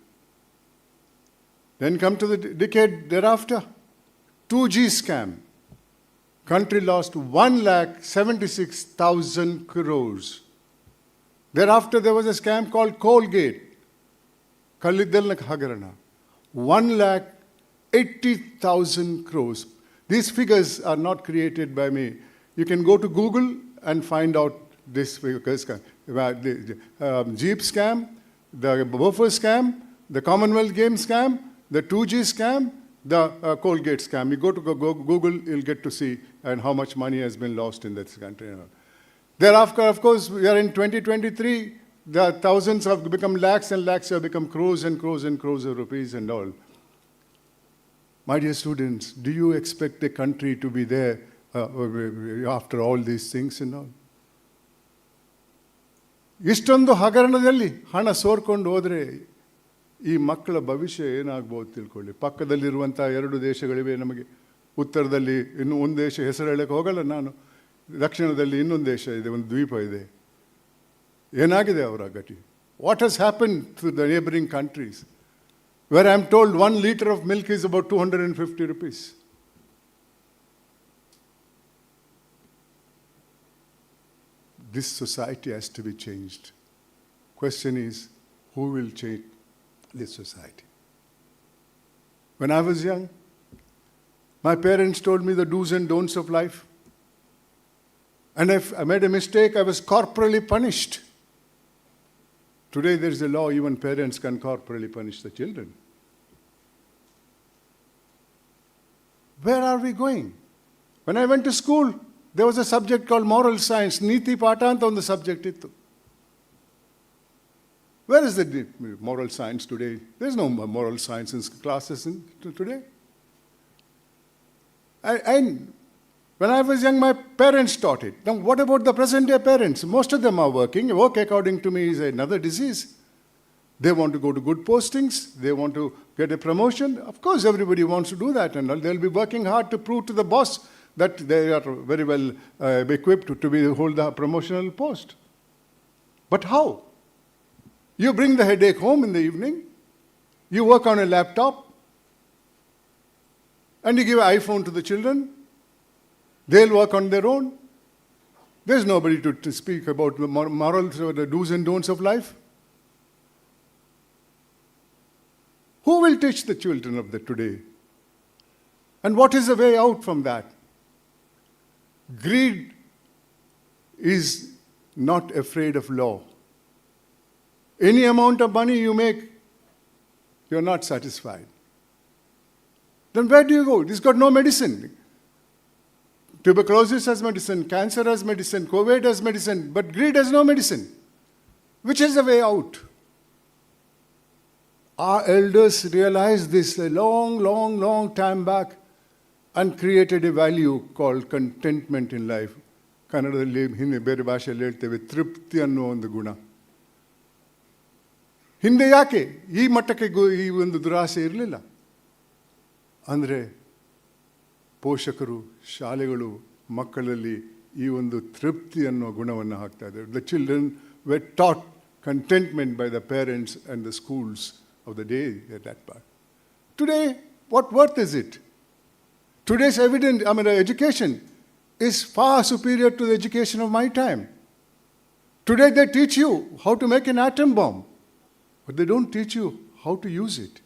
Then come to the decade thereafter, 2G scam. Country lost 1,76,000 crores. Thereafter there was a scam called Colgate. Kallidalna Hagarana. 1,80,000 crores. These figures are not created by me. You can go to Google and find out this figures. Jeep scam, the Bofus scam, the Commonwealth Games scam, the 2G scam, the Colgate scam. You go to Google, you'll get to see and how much money has been lost in this country. Thereafter, of course, we are in 2023. The thousands have become lakhs and lakhs have become crores and crores and crores of rupees and all. My dear students, do you expect a country to be there after all these things and all. ಇಷ್ಟೊಂದು ಹಗರಣದಲ್ಲಿ ಹಣ ಸೋರ್ಕೊಂಡು ಹೋದರೆ ಈ ಮಕ್ಕಳ ಭವಿಷ್ಯ ಏನಾಗ್ಬೋದು ತಿಳ್ಕೊಳ್ಳಿ. ಪಕ್ಕದಲ್ಲಿರುವಂಥ 2 ದೇಶಗಳಿವೆ ನಮಗೆ. ಉತ್ತರದಲ್ಲಿ ಇನ್ನೂ ಒಂದು ದೇಶ ಹೆಸರು ಹೇಳಕ್ಕೆ ಹೋಗಲ್ಲ ನಾನು. ದಕ್ಷಿಣದಲ್ಲಿ ಇನ್ನೊಂದು ದೇಶ ಇದೆ, ಒಂದು ದ್ವೀಪ ಇದೆ. ಏನಾಗಿದೆ ಅವರ ಗತಿ? What has happen to the neighbouring countries where I am told 1 liter of milk is about 250 rupees. This society has to be changed. Question is, who will change this society? When I was young, my parents told me the do's and don'ts of life. And if I made a mistake, I was corporally punished. Today there is a law, even parents can corporally punish the children. Where are we going? When I went to school, there was a subject called moral science. Niti Pata anta on the subject ittu. Where is the moral science today? There is no moral science in classes today. And when I was young, my parents taught it. Now, what about the present-day parents? Most of them are working. Work, according to me, is another disease. They want to go to good postings. They want to get a promotion. Of course, everybody wants to do that. And they'll be working hard to prove to the boss that they are very well equipped to hold the promotional post. But how? You bring the headache home in the evening. You work on a laptop. And you give an iPhone to the children. They'll work on their own. There's nobody to speak about the morals or the do's and don'ts of life. Who will teach the children of today? And what is the way out from that? Greed is not afraid of law. Any amount of money you make, you're not satisfied. Then where do you go? It's got no medicine. Tuberculosis has medicine, cancer has medicine, COVID has medicine, but greed has no medicine. Which is the way out? Our elders realized this a long time back and created a value called contentment in life. ಕನ್ನಡದಲ್ಲಿ ಹಿಂದೆ ಬೇರೆ ಭಾಷೆಯಲ್ಲಿ ಹೇಳ್ತೇವೆ ತೃಪ್ತಿ ಅನ್ನೋ ಒಂದು ಗುಣ. ಹಿಂದೆ ಯಾಕೆ ಈ ಮಟ್ಟಕ್ಕೆ ಈ ಒಂದು ದುರಾಸೆ ಇರಲಿಲ್ಲ ಅಂದರೆ ಪೋಷಕರು ಶಾಲೆಗಳು ಮಕ್ಕಳಲ್ಲಿ ಈ ಒಂದು ತೃಪ್ತಿ ಅನ್ನೋ ಗುಣವನ್ನು ಹಾಕ್ತಾ ಇದ್ದಾರೆ. The children were taught contentment by the parents and the schools of the day at that part. Today, what worth is it? Today's education is far superior to the education of my time. Today they teach you how to make an atom bomb, but they don't teach you how to use it.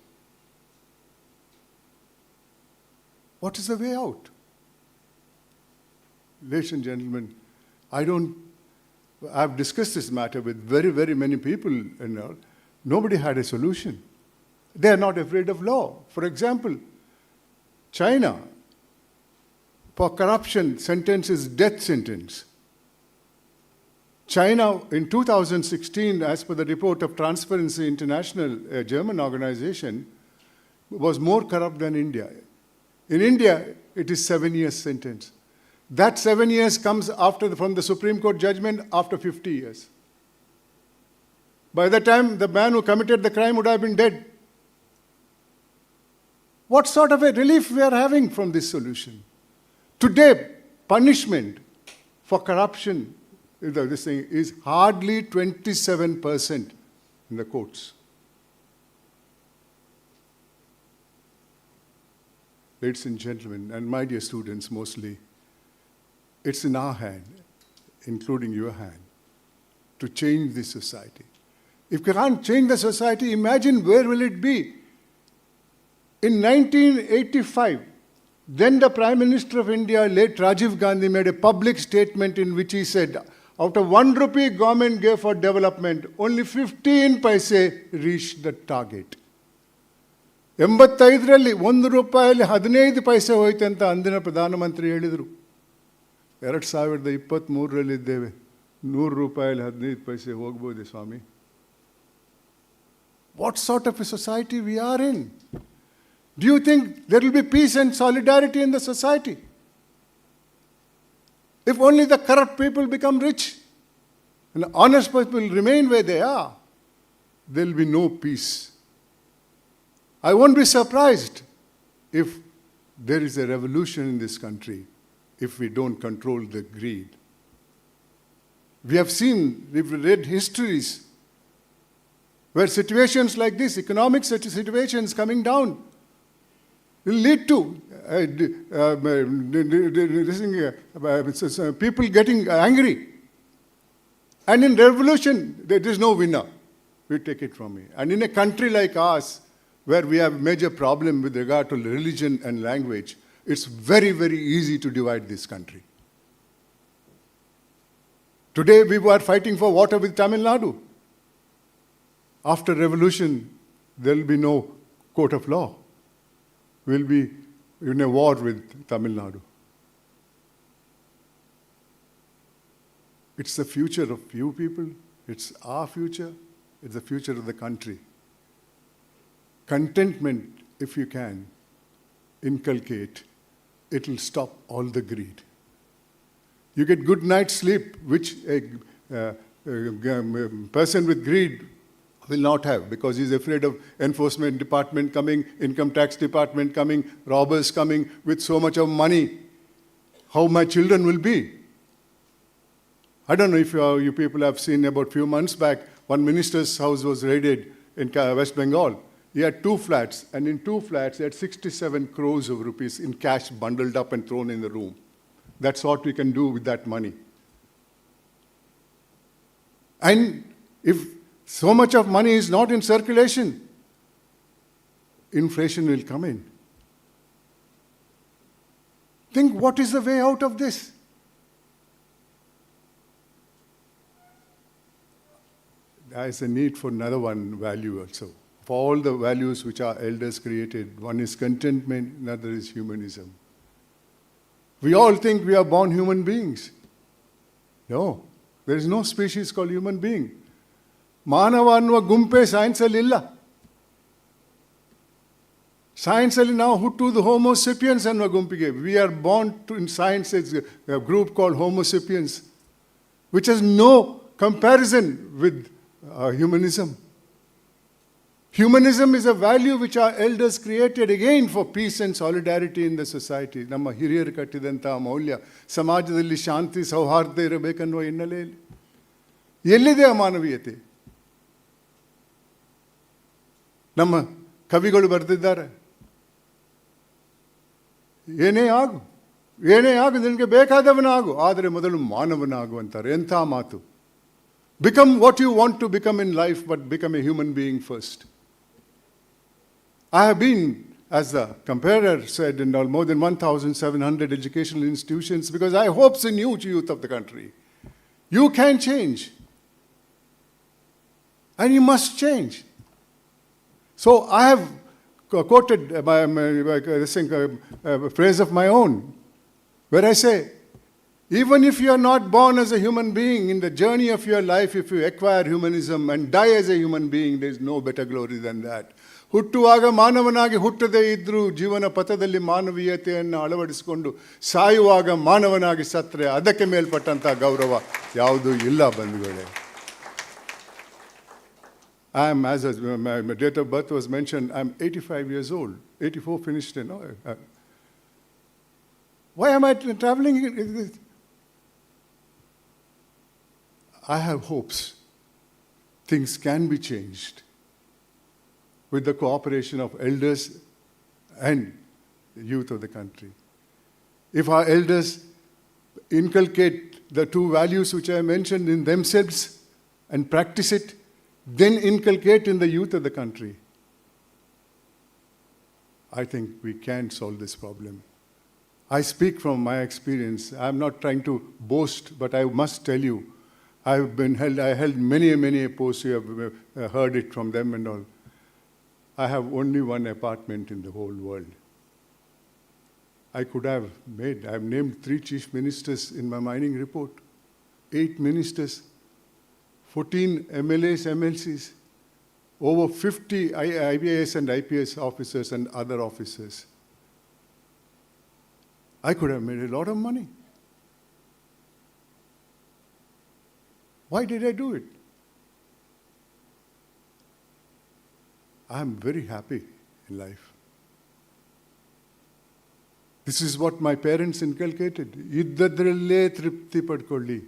What is the way out? Ladies and gentlemen, I've discussed this matter with very many people and all. Nobody had a solution. They are not afraid of law. For example, China, for corruption, sentences death sentence. China, in 2016, as per the report of Transparency International, a German organization, was more corrupt than India. In India, it is 7 years sentence. That 7 years comes from the Supreme Court judgment after 50 years. By the time the man who committed the crime would have been dead. What sort of a relief we are having from this solution? Today, punishment for corruption is hardly 27% in the courts. Ladies and gentlemen, and my dear students mostly, it's in our hand, including your hand, to change this society. If we can't change the society, imagine where will it be? In 1985, then the Prime Minister of India, late Rajiv Gandhi, made a public statement in which he said, out of 1 rupee government gave for development, only 15 paise reached the target. 85ರಲ್ಲಿ 1 ರೂಪಾಯಲ್ಲಿ 15 ಪೈಸೆ ಹೋಯ್ತು ಅಂತ ಅಂದಿನ ಪ್ರಧಾನಮಂತ್ರಿ ಹೇಳಿದರು. 2023ರಲ್ಲಿದ್ದೇವೆ, 100 ರೂಪಾಯಲ್ಲಿ 15 ಪೈಸೆ ಹೋಗ್ಬೋದೆ ಸ್ವಾಮಿ. What sort of a society we are in? Do you think there will be peace and solidarity in the society? If only the corrupt people become rich and the honest people remain where they are, there will be no peace. I won't be surprised if there is a revolution in this country if we don't control the greed. We have seen, we've read histories where situations like this, economic situations coming down, will lead to people getting angry. And in revolution, there is no winner. We take it from me. And in a country like ours, where we have major problem with regard to religion and language, it's very, very easy to divide this country. Today, we were fighting for water with Tamil Nadu. After revolution, there will be no court of law. We'll be in a war with Tamil Nadu. It's the future of you people. It's our future. It's the future of the country. Contentment, if you can, inculcate. It will stop all the greed. You get good night's sleep, which a person with greed will not have, because he's afraid of enforcement department coming, income tax department coming, robbers coming with so much of money. How my children will be. I don't know if you people have seen about a few months back, one minister's house was raided in West Bengal. He had 2 flats, and in 2 flats, he had 67 crores of rupees in cash bundled up and thrown in the room. That's what we can do with that money. And if so much of money is not in circulation, inflation will come in. Think, what is the way out of this? There is a need for another one value also. For all the values which our elders created, one is contentment, another is humanism. We all think we are born human beings. No, there is no species called human being. Manava annuva gumpe science illa. Science now huttu the Homo sapiens annuva gumpige. We are born in science as a group called Homo sapiens, which has no comparison with humanism. Humanism is a value which our elders created again for peace and solidarity in the society. Namma hiriyaru kattidanta ಮೌಲ್ಯ ಸಮಾಜದಲ್ಲಿ ಶಾಂತಿ ಸೌಹಾರ್ದ ಇರಬೇಕನ್ನುವ ಹಿನ್ನೆಲೆಯಲ್ಲಿ ಎಲ್ಲಿದೆ ಆ ಮಾನವೀಯತೆ? ನಮ್ಮ ಕವಿಗಳು ಬರೆದಿದ್ದಾರೆ, ಏನೇ ಆಗು ನಿನಗೆ ಬೇಕಾದವನಾಗು, ಆದರೆ ಮೊದಲು ಮಾನವನಾಗು ಅಂತಾರೆ. ಎಂಥ ಮಾತು! Become what you want to become in life, but become a human being first. I have been, as the comparer said, in more than 1,700 educational institutions because I have hopes in you, youth of the country. You can change. And you must change. So I have quoted a phrase of my own, where I say, even if you are not born as a human being, in the journey of your life, if you acquire humanism and die as a human being, there is no better glory than that. ಹುಟ್ಟುವಾಗ ಮಾನವನಾಗಿ ಹುಟ್ಟದೇ ಇದ್ರೂ ಜೀವನ ಪಥದಲ್ಲಿ ಮಾನವೀಯತೆಯನ್ನು ಅಳವಡಿಸಿಕೊಂಡು ಸಾಯುವಾಗ ಮಾನವನಾಗಿ ಸತ್ತರೆ ಅದಕ್ಕೆ ಮೇಲ್ಪಟ್ಟಂಥ ಗೌರವ ಯಾವುದೂ ಇಲ್ಲ ಬಂಧುಗಳೇ. I am, as my date of birth was mentioned, I am 85 years old. 84 finished. Why am I traveling? I have hopes. Things can be changed with the cooperation of elders and the youth of the country. If our elders inculcate the 2 values which I mentioned in themselves and practice it, then inculcate in the youth of the country, I think we can solve this problem. I speak from my experience. I am not trying to boast, but I must tell you, I held many posts. You have heard it from them and all. I have only one apartment in the whole world. I have named 3 chief ministers in my mining report, 8 ministers, 14 MLAs, MLCs, over 50 IAS and IPS officers and other officers. I could have made a lot of money. Why did I do it? I am very happy in life. This is what my parents inculcated. Iddadralle tripti padkolli.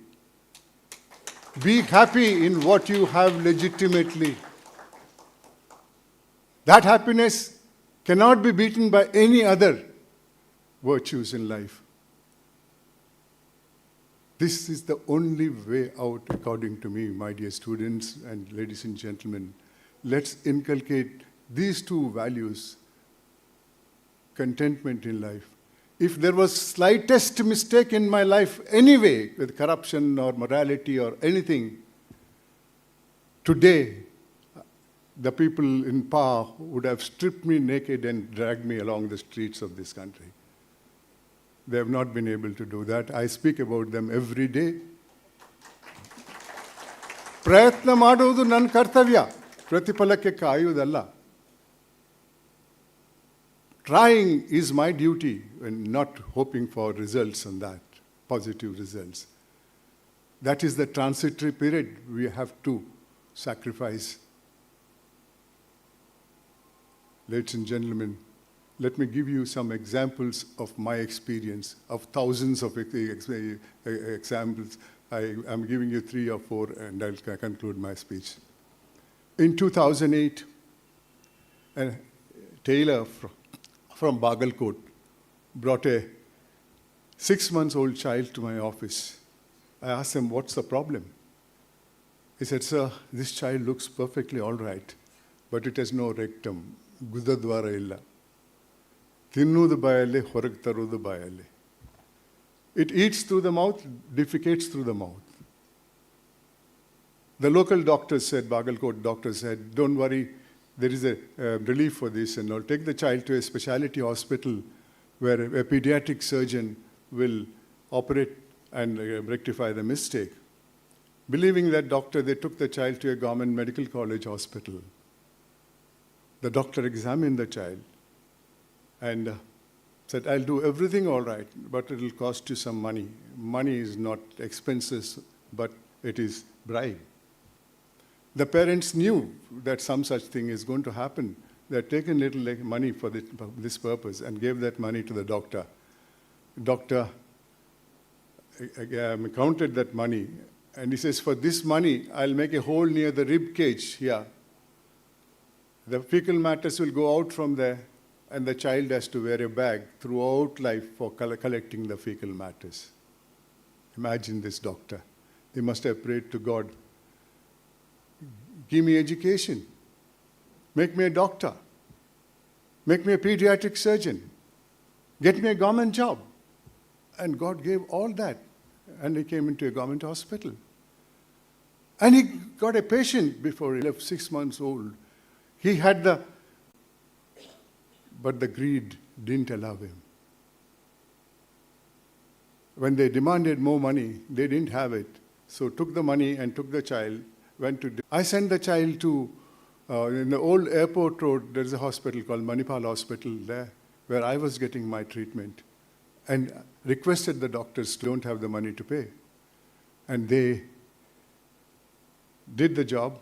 Be happy in what you have legitimately. That happiness cannot be beaten by any other virtues in life. This is the only way out, according to me, my dear students and ladies and gentlemen. Let's inculcate these two values, contentment in life. If there was slightest mistake in my life anyway, with corruption or morality or anything, today, the people in power would have stripped me naked and dragged me along the streets of this country. They have not been able to do that. I speak about them every day. ಪ್ರಯತ್ನ ಮಾಡುವುದು ನನ್ನ ಕರ್ತವ್ಯ, ಪ್ರತಿಫಲಕ್ಕೆ ಕಾಯುವುದಲ್ಲ. Trying is my duty and not hoping for results on that, positive results. That is the transitory period we have to sacrifice. Ladies and gentlemen, let me give you some examples of my experience, of thousands of examples. I am giving you 3 or 4 and I'll conclude my speech. In 2008, a tailor from Bagalkot brought a 6-month-old child to my office. I asked him, what's the problem? He said, sir, this child looks perfectly all right, but it has no rectum. Gudadwara illa. Tinnudu bayalle, horag tarudu bayalle. It eats through the mouth, defecates through the mouth. The local doctor said, Bagalkot doctor said, don't worry, there is a relief for this, and I'll take the child to a specialty hospital where a pediatric surgeon will operate and rectify the mistake. Believing that doctor, they took the child to a government medical college hospital. The doctor examined the child and said, I'll do everything all right, but it will cost you some money. Money is not expenses, but it is bribe. The parents knew that some such thing is going to happen. They had taken little money for this purpose and gave that money to the doctor. Doctor counted that money and he says, for this money, I'll make a hole near the rib cage here. The fecal matters will go out from there and the child has to wear a bag throughout life for collecting the fecal matters. Imagine this doctor. They must have prayed to God, give me education, make me a doctor, make me a pediatric surgeon, get me a government job. And God gave all that. And he came into a government hospital. And he got a patient before he left, 6 months old. He had but the greed didn't allow him. When they demanded more money, they didn't have it. So took the money and took the child, went to... I sent the child to, in the old airport road, there's a hospital called Manipal Hospital there, where I was getting my treatment. And requested the doctors don't have the money to pay. And they did the job.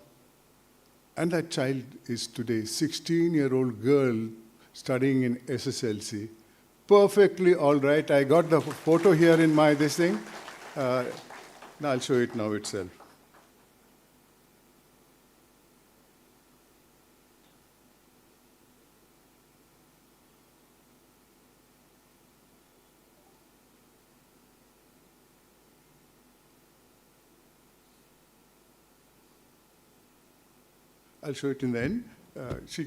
And that child is today 16-year-old girl studying in SSLC. Perfectly all right. I got the photo here in my this thing. I'll show it now itself. I'll show it in the end. She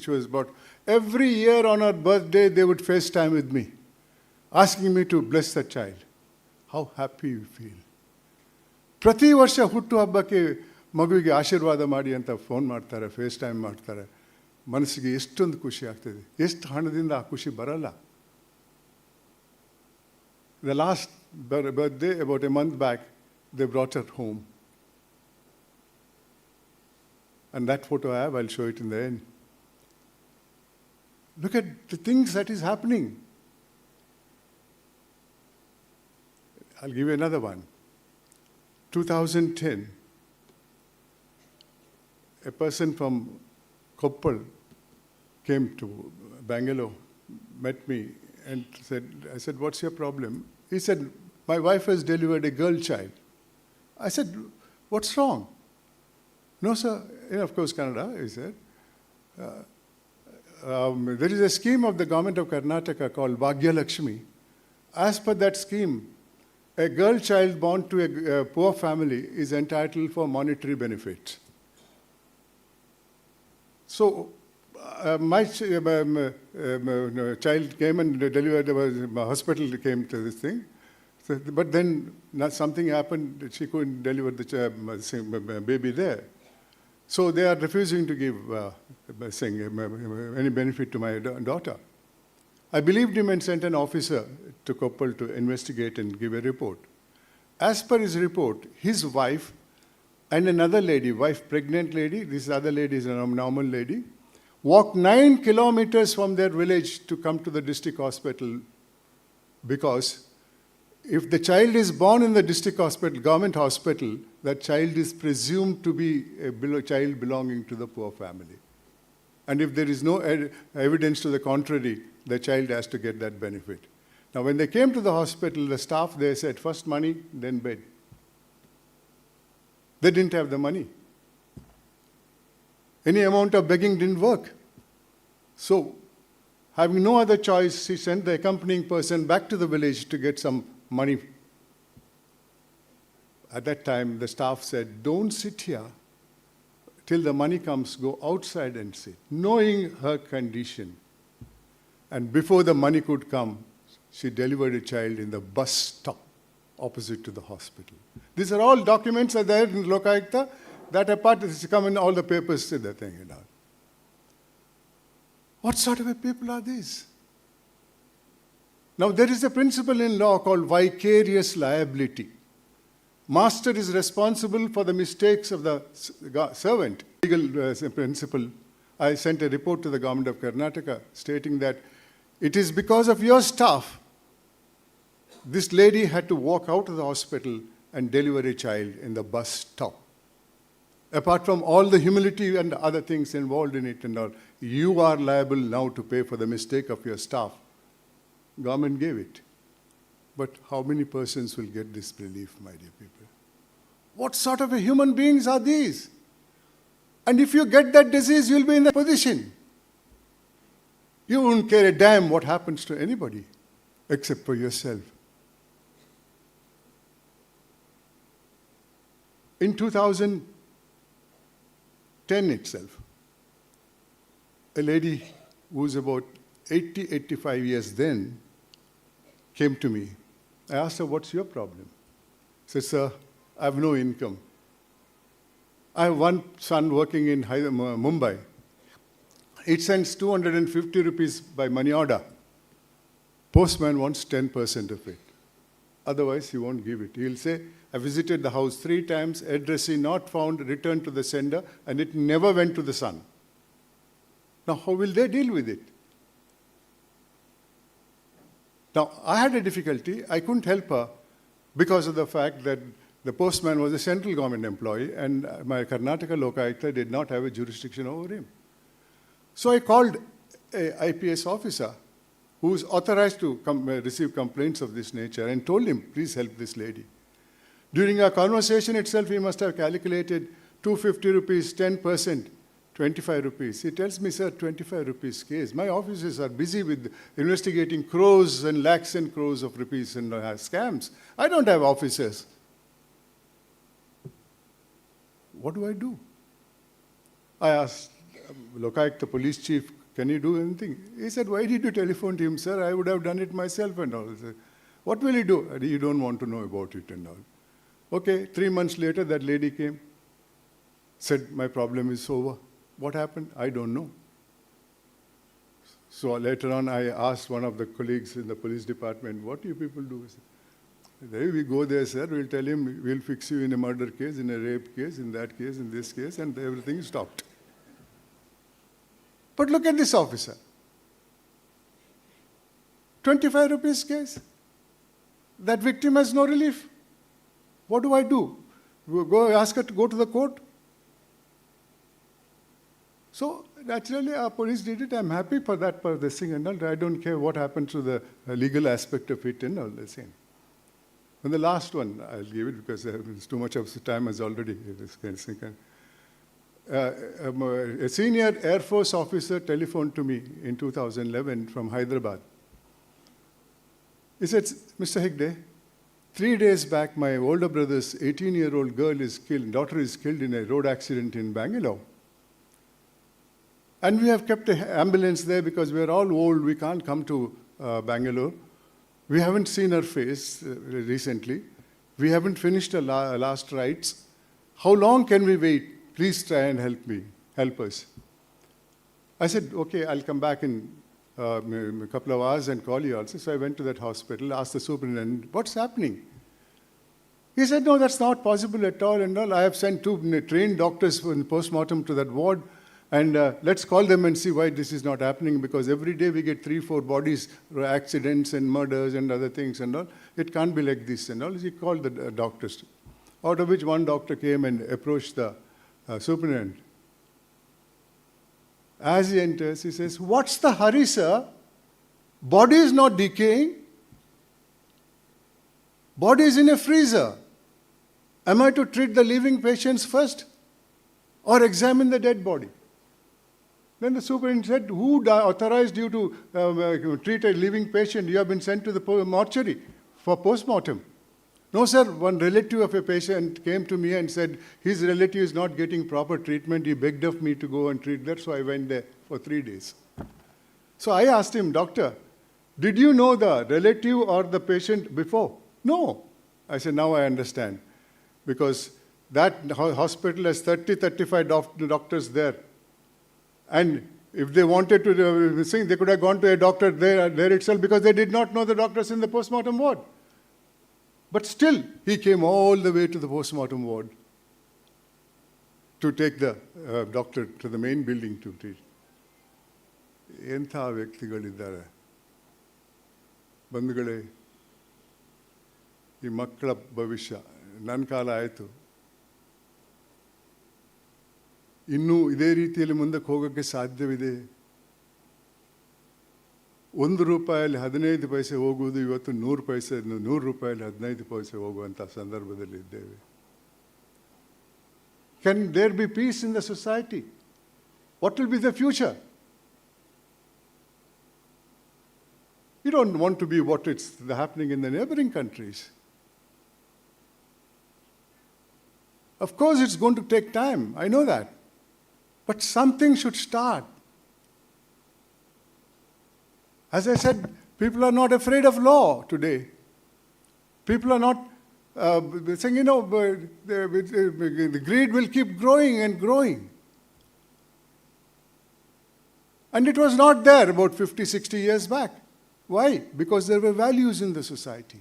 was about, every year on her birthday, they would FaceTime with me, asking me to bless the child. How happy you feel. ಪ್ರತಿ ವರ್ಷ ಹುಟ್ಟು ಹಬ್ಬಕ್ಕೆ ಮಗುವಿಗೆ ಆಶೀರ್ವಾದ ಮಾಡಿ ಅಂತ phone ಮಾಡ್ತಾರೆ, FaceTime ಮಾಡ್ತಾರೆ. ಮನಸ್ಸಿಗೆ ಎಷ್ಟೊಂದು ಖುಷಿ ಆಗ್ತದೆ. ಎಷ್ಟು ಹಣದಿಂದ ಆ ಖುಷಿ ಬರಲ್ಲ. The last birthday, about a month back, they brought her home. And that photo I have, I'll show it in the end. Look at the things that is happening. I'll give you another one. 2010, a person from Koppal came to Bangalore, met me and said, I said, what's your problem? He said, my wife has delivered a girl child. I said, what's wrong? No, sir. Of course, Kannada, he said. There is a scheme of the government of Karnataka called Bhagya Lakshmi. As per that scheme, a girl child born to a poor family is entitled for monetary benefits. So, my child came and delivered, my hospital came to this thing. So, but then something happened, she couldn't deliver the baby there. So they are refusing to give any benefit to my daughter. I believed him and sent an officer to Koppal to investigate and give a report. As per his report, his wife and another lady, pregnant lady, this other lady is a normal lady, walked 9 kilometers from their village to come to the district hospital because if the child is born in the district hospital, government hospital, that child is presumed to be a child belonging to the poor family. And if there is no evidence to the contrary, the child has to get that benefit. Now, when they came to the hospital, the staff there said, first money, then bed. They didn't have the money. Any amount of begging didn't work. So, having no other choice, she sent the accompanying person back to the village to get some money. At that time, the staff said, don't sit here till the money comes, go outside and sit, knowing her condition. And before the money could come, she delivered a child in the bus stop opposite to the hospital. These are all documents are there in Lokayukta. That apart, it's come in all the papers to the thing and all. What sort of a people are these? Now, there is a principle in law called vicarious liability. Master is responsible for the mistakes of the servant. Legal principle. I sent a report to the government of Karnataka stating that it is because of your staff this lady had to walk out of the hospital and deliver a child in the bus stop. Apart from all the humility and other things involved in it and all, you are liable now to pay for the mistake of your staff. Government gave it. But how many persons will get this relief, my dear people? What sort of a human beings are these? And if you get that disease, you'll be in that position. You won't care a damn what happens to anybody except for yourself. In 2010 itself, a lady who was about 80, 85 years then came to me. I asked her, what's your problem? She said, sir, I have no income. I have one son working in Mumbai. It sends 250 rupees by money order. Postman wants 10% of it. Otherwise, he won't give it. He'll say, I visited the house 3 times, addressee not found, returned to the sender, and it never went to the son. Now, how will they deal with it? Now, I had a difficulty. I couldn't help her because of the fact that the postman was a central government employee and my Karnataka Lokayukta did not have a jurisdiction over him. So I called an IPS officer who is authorized to receive complaints of this nature and told him, please help this lady. During our conversation itself, he must have calculated 250 rupees, 10%, 25 rupees. He tells me, sir, 25 rupees case. My officers are busy with investigating crores and lakhs and crores of rupees and scams. I don't have officers. What do I do? I asked Lokayukta police chief, can you do anything? He said, why did you telephone to him, sir? I would have done it myself and all. I said, what will he do? You don't want to know about it and all. Okay, 3 months later, that lady came, said, my problem is over. What happened? I don't know. So later on, I asked one of the colleagues in the police department, what do you people do? There we go there, sir. We'll tell him, we'll fix you in a murder case, in a rape case, in that case, in this case, and everything is stopped. But look at this officer. 25 rupees case. That victim has no relief. What do I do? Go ask her to go to the court? So naturally, our police did it. I'm happy for that, for this thing and all. I don't care what happened to the legal aspect of it and all the same. And the last one, I'll give it because too much of the time has already. A senior Air Force officer telephoned to me in 2011 from Hyderabad. He said, Mr. Hegde, 3 days back, my older brother's 18-year-old daughter is killed in a road accident in Bangalore. And we have kept an ambulance there because we are all old, we can't come to Bangalore. We haven't seen her face recently. We haven't finished her last rites. How long can we wait? Please try and help us. I said, okay, I'll come back in a couple of hours and call you also. So I went to that hospital, asked the superintendent, what's happening? He said, no, that's not possible at all and all. I have sent 2 trained doctors for post-mortem to that ward, and let's call them and see why this is not happening, because every day we get 3-4 bodies, accidents and murders and other things and all. It can't be like this and all. He called the doctors, out of which one doctor came and approached the superintendent. As he enters, he says, what's the hurry, sir? Body is not decaying. Body is in a freezer. Am I to treat the living patients first or examine the dead body? Then the superintendent said, who authorized you to treat a living patient? You have been sent to the mortuary for post-mortem. No, sir, one relative of a patient came to me and said his relative is not getting proper treatment. He begged of me to go and treat that, so I went there for 3 days. So I asked him, doctor, did you know the relative or the patient before? No. I said, now I understand. Because that hospital has 30-35 doctors there. And if they wanted to sing, they could have gone to a doctor there itself, because they did not know the doctors in the post-mortem ward. But still, he came all the way to the post-mortem ward to take the doctor to the main building to treat. ಎಂಥ ವ್ಯಕ್ತಿಗಳಿದ್ದಾರೆ ಬಂಧುಗಳೇ. ಈ ಮಕ್ಕಳ ಭವಿಷ್ಯ, ನನ್ನ ಕಾಲ ಆಯಿತು, ಇನ್ನೂ ಇದೇ ರೀತಿಯಲ್ಲಿ ಮುಂದಕ್ಕೆ ಹೋಗೋಕ್ಕೆ ಸಾಧ್ಯವಿದೆ. 1 ರೂಪಾಯಲ್ಲಿ 15 ಪೈಸೆ ಹೋಗುವುದು ಇವತ್ತು 100 ರೂಪಾಯಲ್ಲಿ 15 ಪೈಸೆ ಹೋಗುವಂಥ ಸಂದರ್ಭದಲ್ಲಿ ಇದ್ದೇವೆ. Can there be peace in the society? What will be the future? You don't want to be what is happening in the neighboring countries. Of course, it's going to take time. I know that. But something should start. As I said, people are not afraid of law today. People are not saying, the greed will keep growing and growing. And it was not there about 50, 60 years back. Why? Because there were values in the society.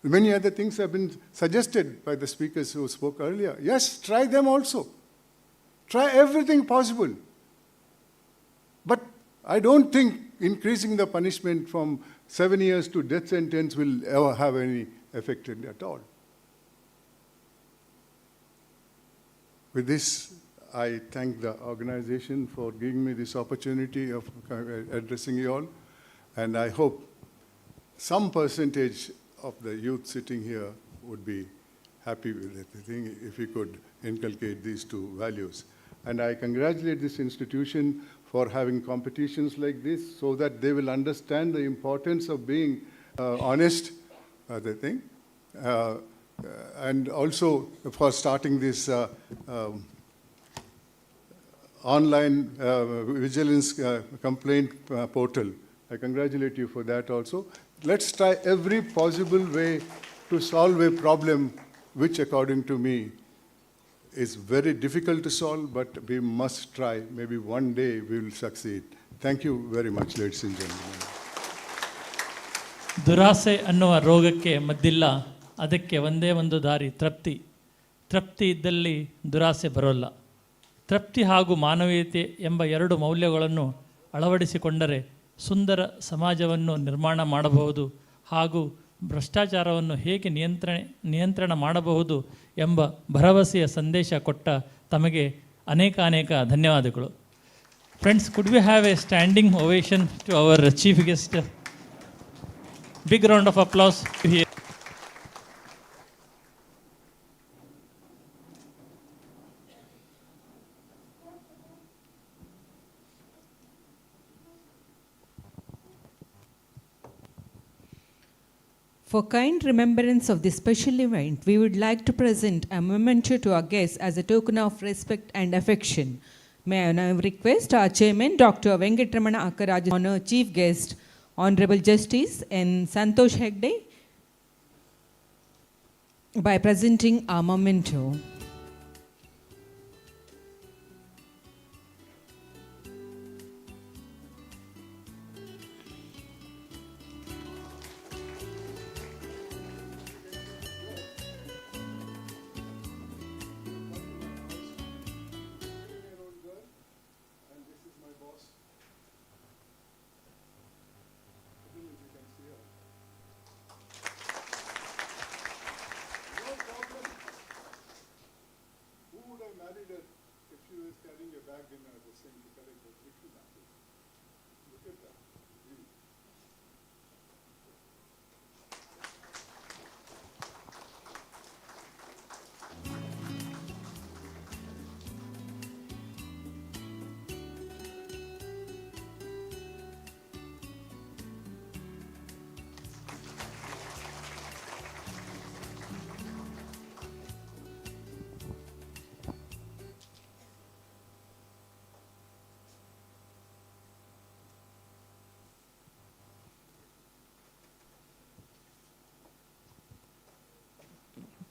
Many other things have been suggested by the speakers who spoke earlier. Yes, try them also. Try everything possible. But I don't think increasing the punishment from 7 years to death sentence will ever have any effect at all. With this, I thank the organization for giving me this opportunity of addressing you all. And I hope some percentage of the youth sitting here would be happy with it. I think if we could inculcate these 2 values. And I congratulate this institution for having competitions like this so that they will understand the importance of being honest, I think. And also for starting this online vigilance complaint portal. I congratulate you for that also. Let's try every possible way to solve a problem which, according to me, is very difficult to solve, but we must try. Maybe one day we will succeed. Thank you very much, ladies and gentlemen. ದುರಾಸೆ ಅನ್ನುವ ರೋಗಕ್ಕೆ ಮದ್ದಿಲ್ಲ. ಅದಕ್ಕೆ ಒಂದೇ ಒಂದು ದಾರಿ, ತೃಪ್ತಿ. ತೃಪ್ತಿ ಇದ್ದಲ್ಲಿ ದುರಾಸೆ ಬರೋಲ್ಲ. ತೃಪ್ತಿ ಹಾಗೂ ಮಾನವೀಯತೆ ಎಂಬ 2 ಮೌಲ್ಯಗಳನ್ನು ಅಳವಡಿಸಿಕೊಂಡರೆ ಸುಂದರ ಸಮಾಜವನ್ನು ನಿರ್ಮಾಣ ಮಾಡಬಹುದು ಹಾಗೂ ಭ್ರಷ್ಟಾಚಾರವನ್ನು ಹೇಗೆ ನಿಯಂತ್ರಣ ಮಾಡಬಹುದು ಎಂಬ ಭರವಸೆಯ ಸಂದೇಶ ಕೊಟ್ಟ ತಮಗೆ ಅನೇಕ ಧನ್ಯವಾದಗಳು. Friends, could we have a standing ovation to our chief guest? Big round of applause here. For kind remembrance of this special event, we would like to present a memento to our guests as a token of respect and affection. May I now request our chairman, Dr. Venkatramana Akkaraj, honor chief guest, Honorable Justice N. Santosh Hegde, by presenting our memento.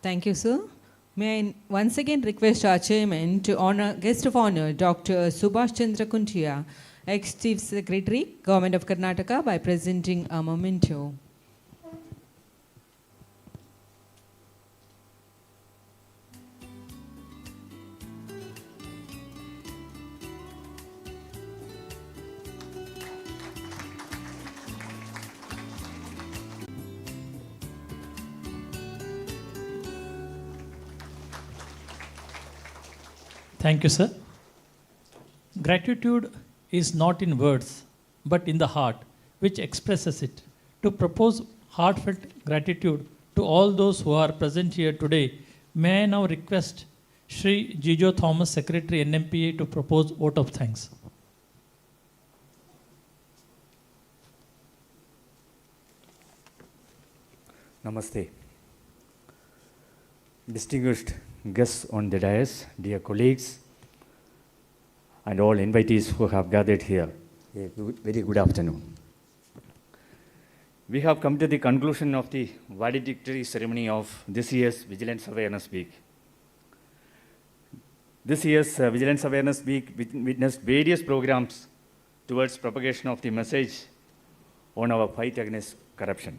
Thank you, sir. May I once again request our chairman to honor guest of honor, Dr. Subhash Chandra Kuntia, ex-Chief Secretary, Government of Karnataka, by presenting a memento. Thank you, sir. Gratitude is not in words, but in the heart, which expresses it. To propose heartfelt gratitude to all those who are present here today, may I now request Shri Jijo Thomas, Secretary NMPA, to propose vote of thanks. Namaste. Distinguished guests on the dais, dear colleagues, and all invitees who have gathered here, a very good afternoon. We have come to the conclusion of the valedictory ceremony of this year's Vigilance Awareness Week. This year's Vigilance Awareness Week witnessed various programs towards propagation of the message on our fight against corruption.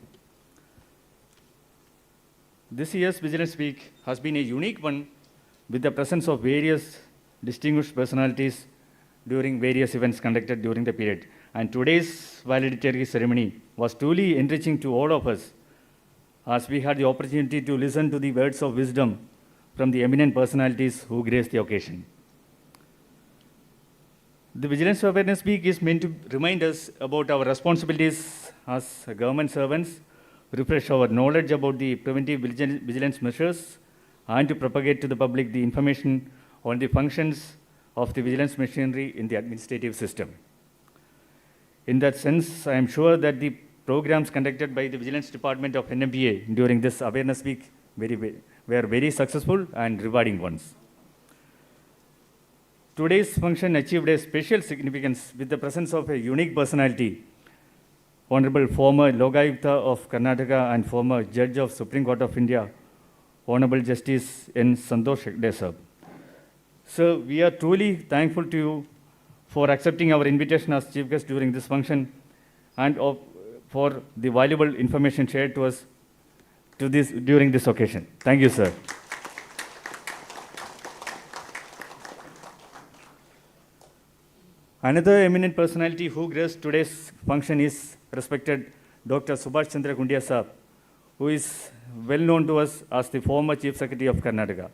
This year's Vigilance Week has been a unique one, with the presence of various distinguished personalities during various events conducted during the period. And today's valedictory ceremony was truly enriching to all of us, as we had the opportunity to listen to the words of wisdom from the eminent personalities who graced the occasion. The Vigilance Awareness Week is meant to remind us about our responsibilities as government servants, refresh our knowledge about the preventive vigilance measures, and to propagate to the public the information on the functions of the vigilance machinery in the administrative system. In that sense, I am sure that the programs conducted by the Vigilance Department of NMPA during this Awareness Week were very successful and rewarding ones. Today's function achieved a special significance with the presence of a unique personality, Honorable former Lokayukta of Karnataka and former Judge of Supreme Court of India, Honorable Justice N. Santosh Hegde sir. Sir, we are truly thankful to you for accepting our invitation as chief guest during this function, and for the valuable information shared to us during this occasion. Thank you, sir. Another eminent personality who graced today's function is respected Dr. Subhash Chandra Kuntia sir, who is well known to us as the former Chief Secretary of Karnataka.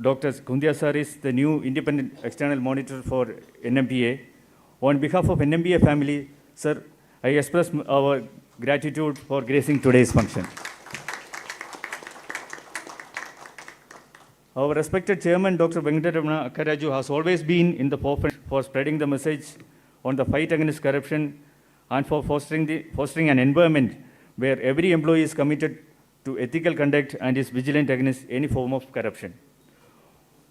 Dr. Kundia sir is the new independent external monitor for NMPA. On behalf of NMPA family, sir, I express our gratitude for gracing today's function. Our respected chairman, Dr. Venkataramanan Akkaraju, has always been in the forefront for spreading the message on the fight against corruption and for fostering an environment where every employee is committed to ethical conduct and is vigilant against any form of corruption.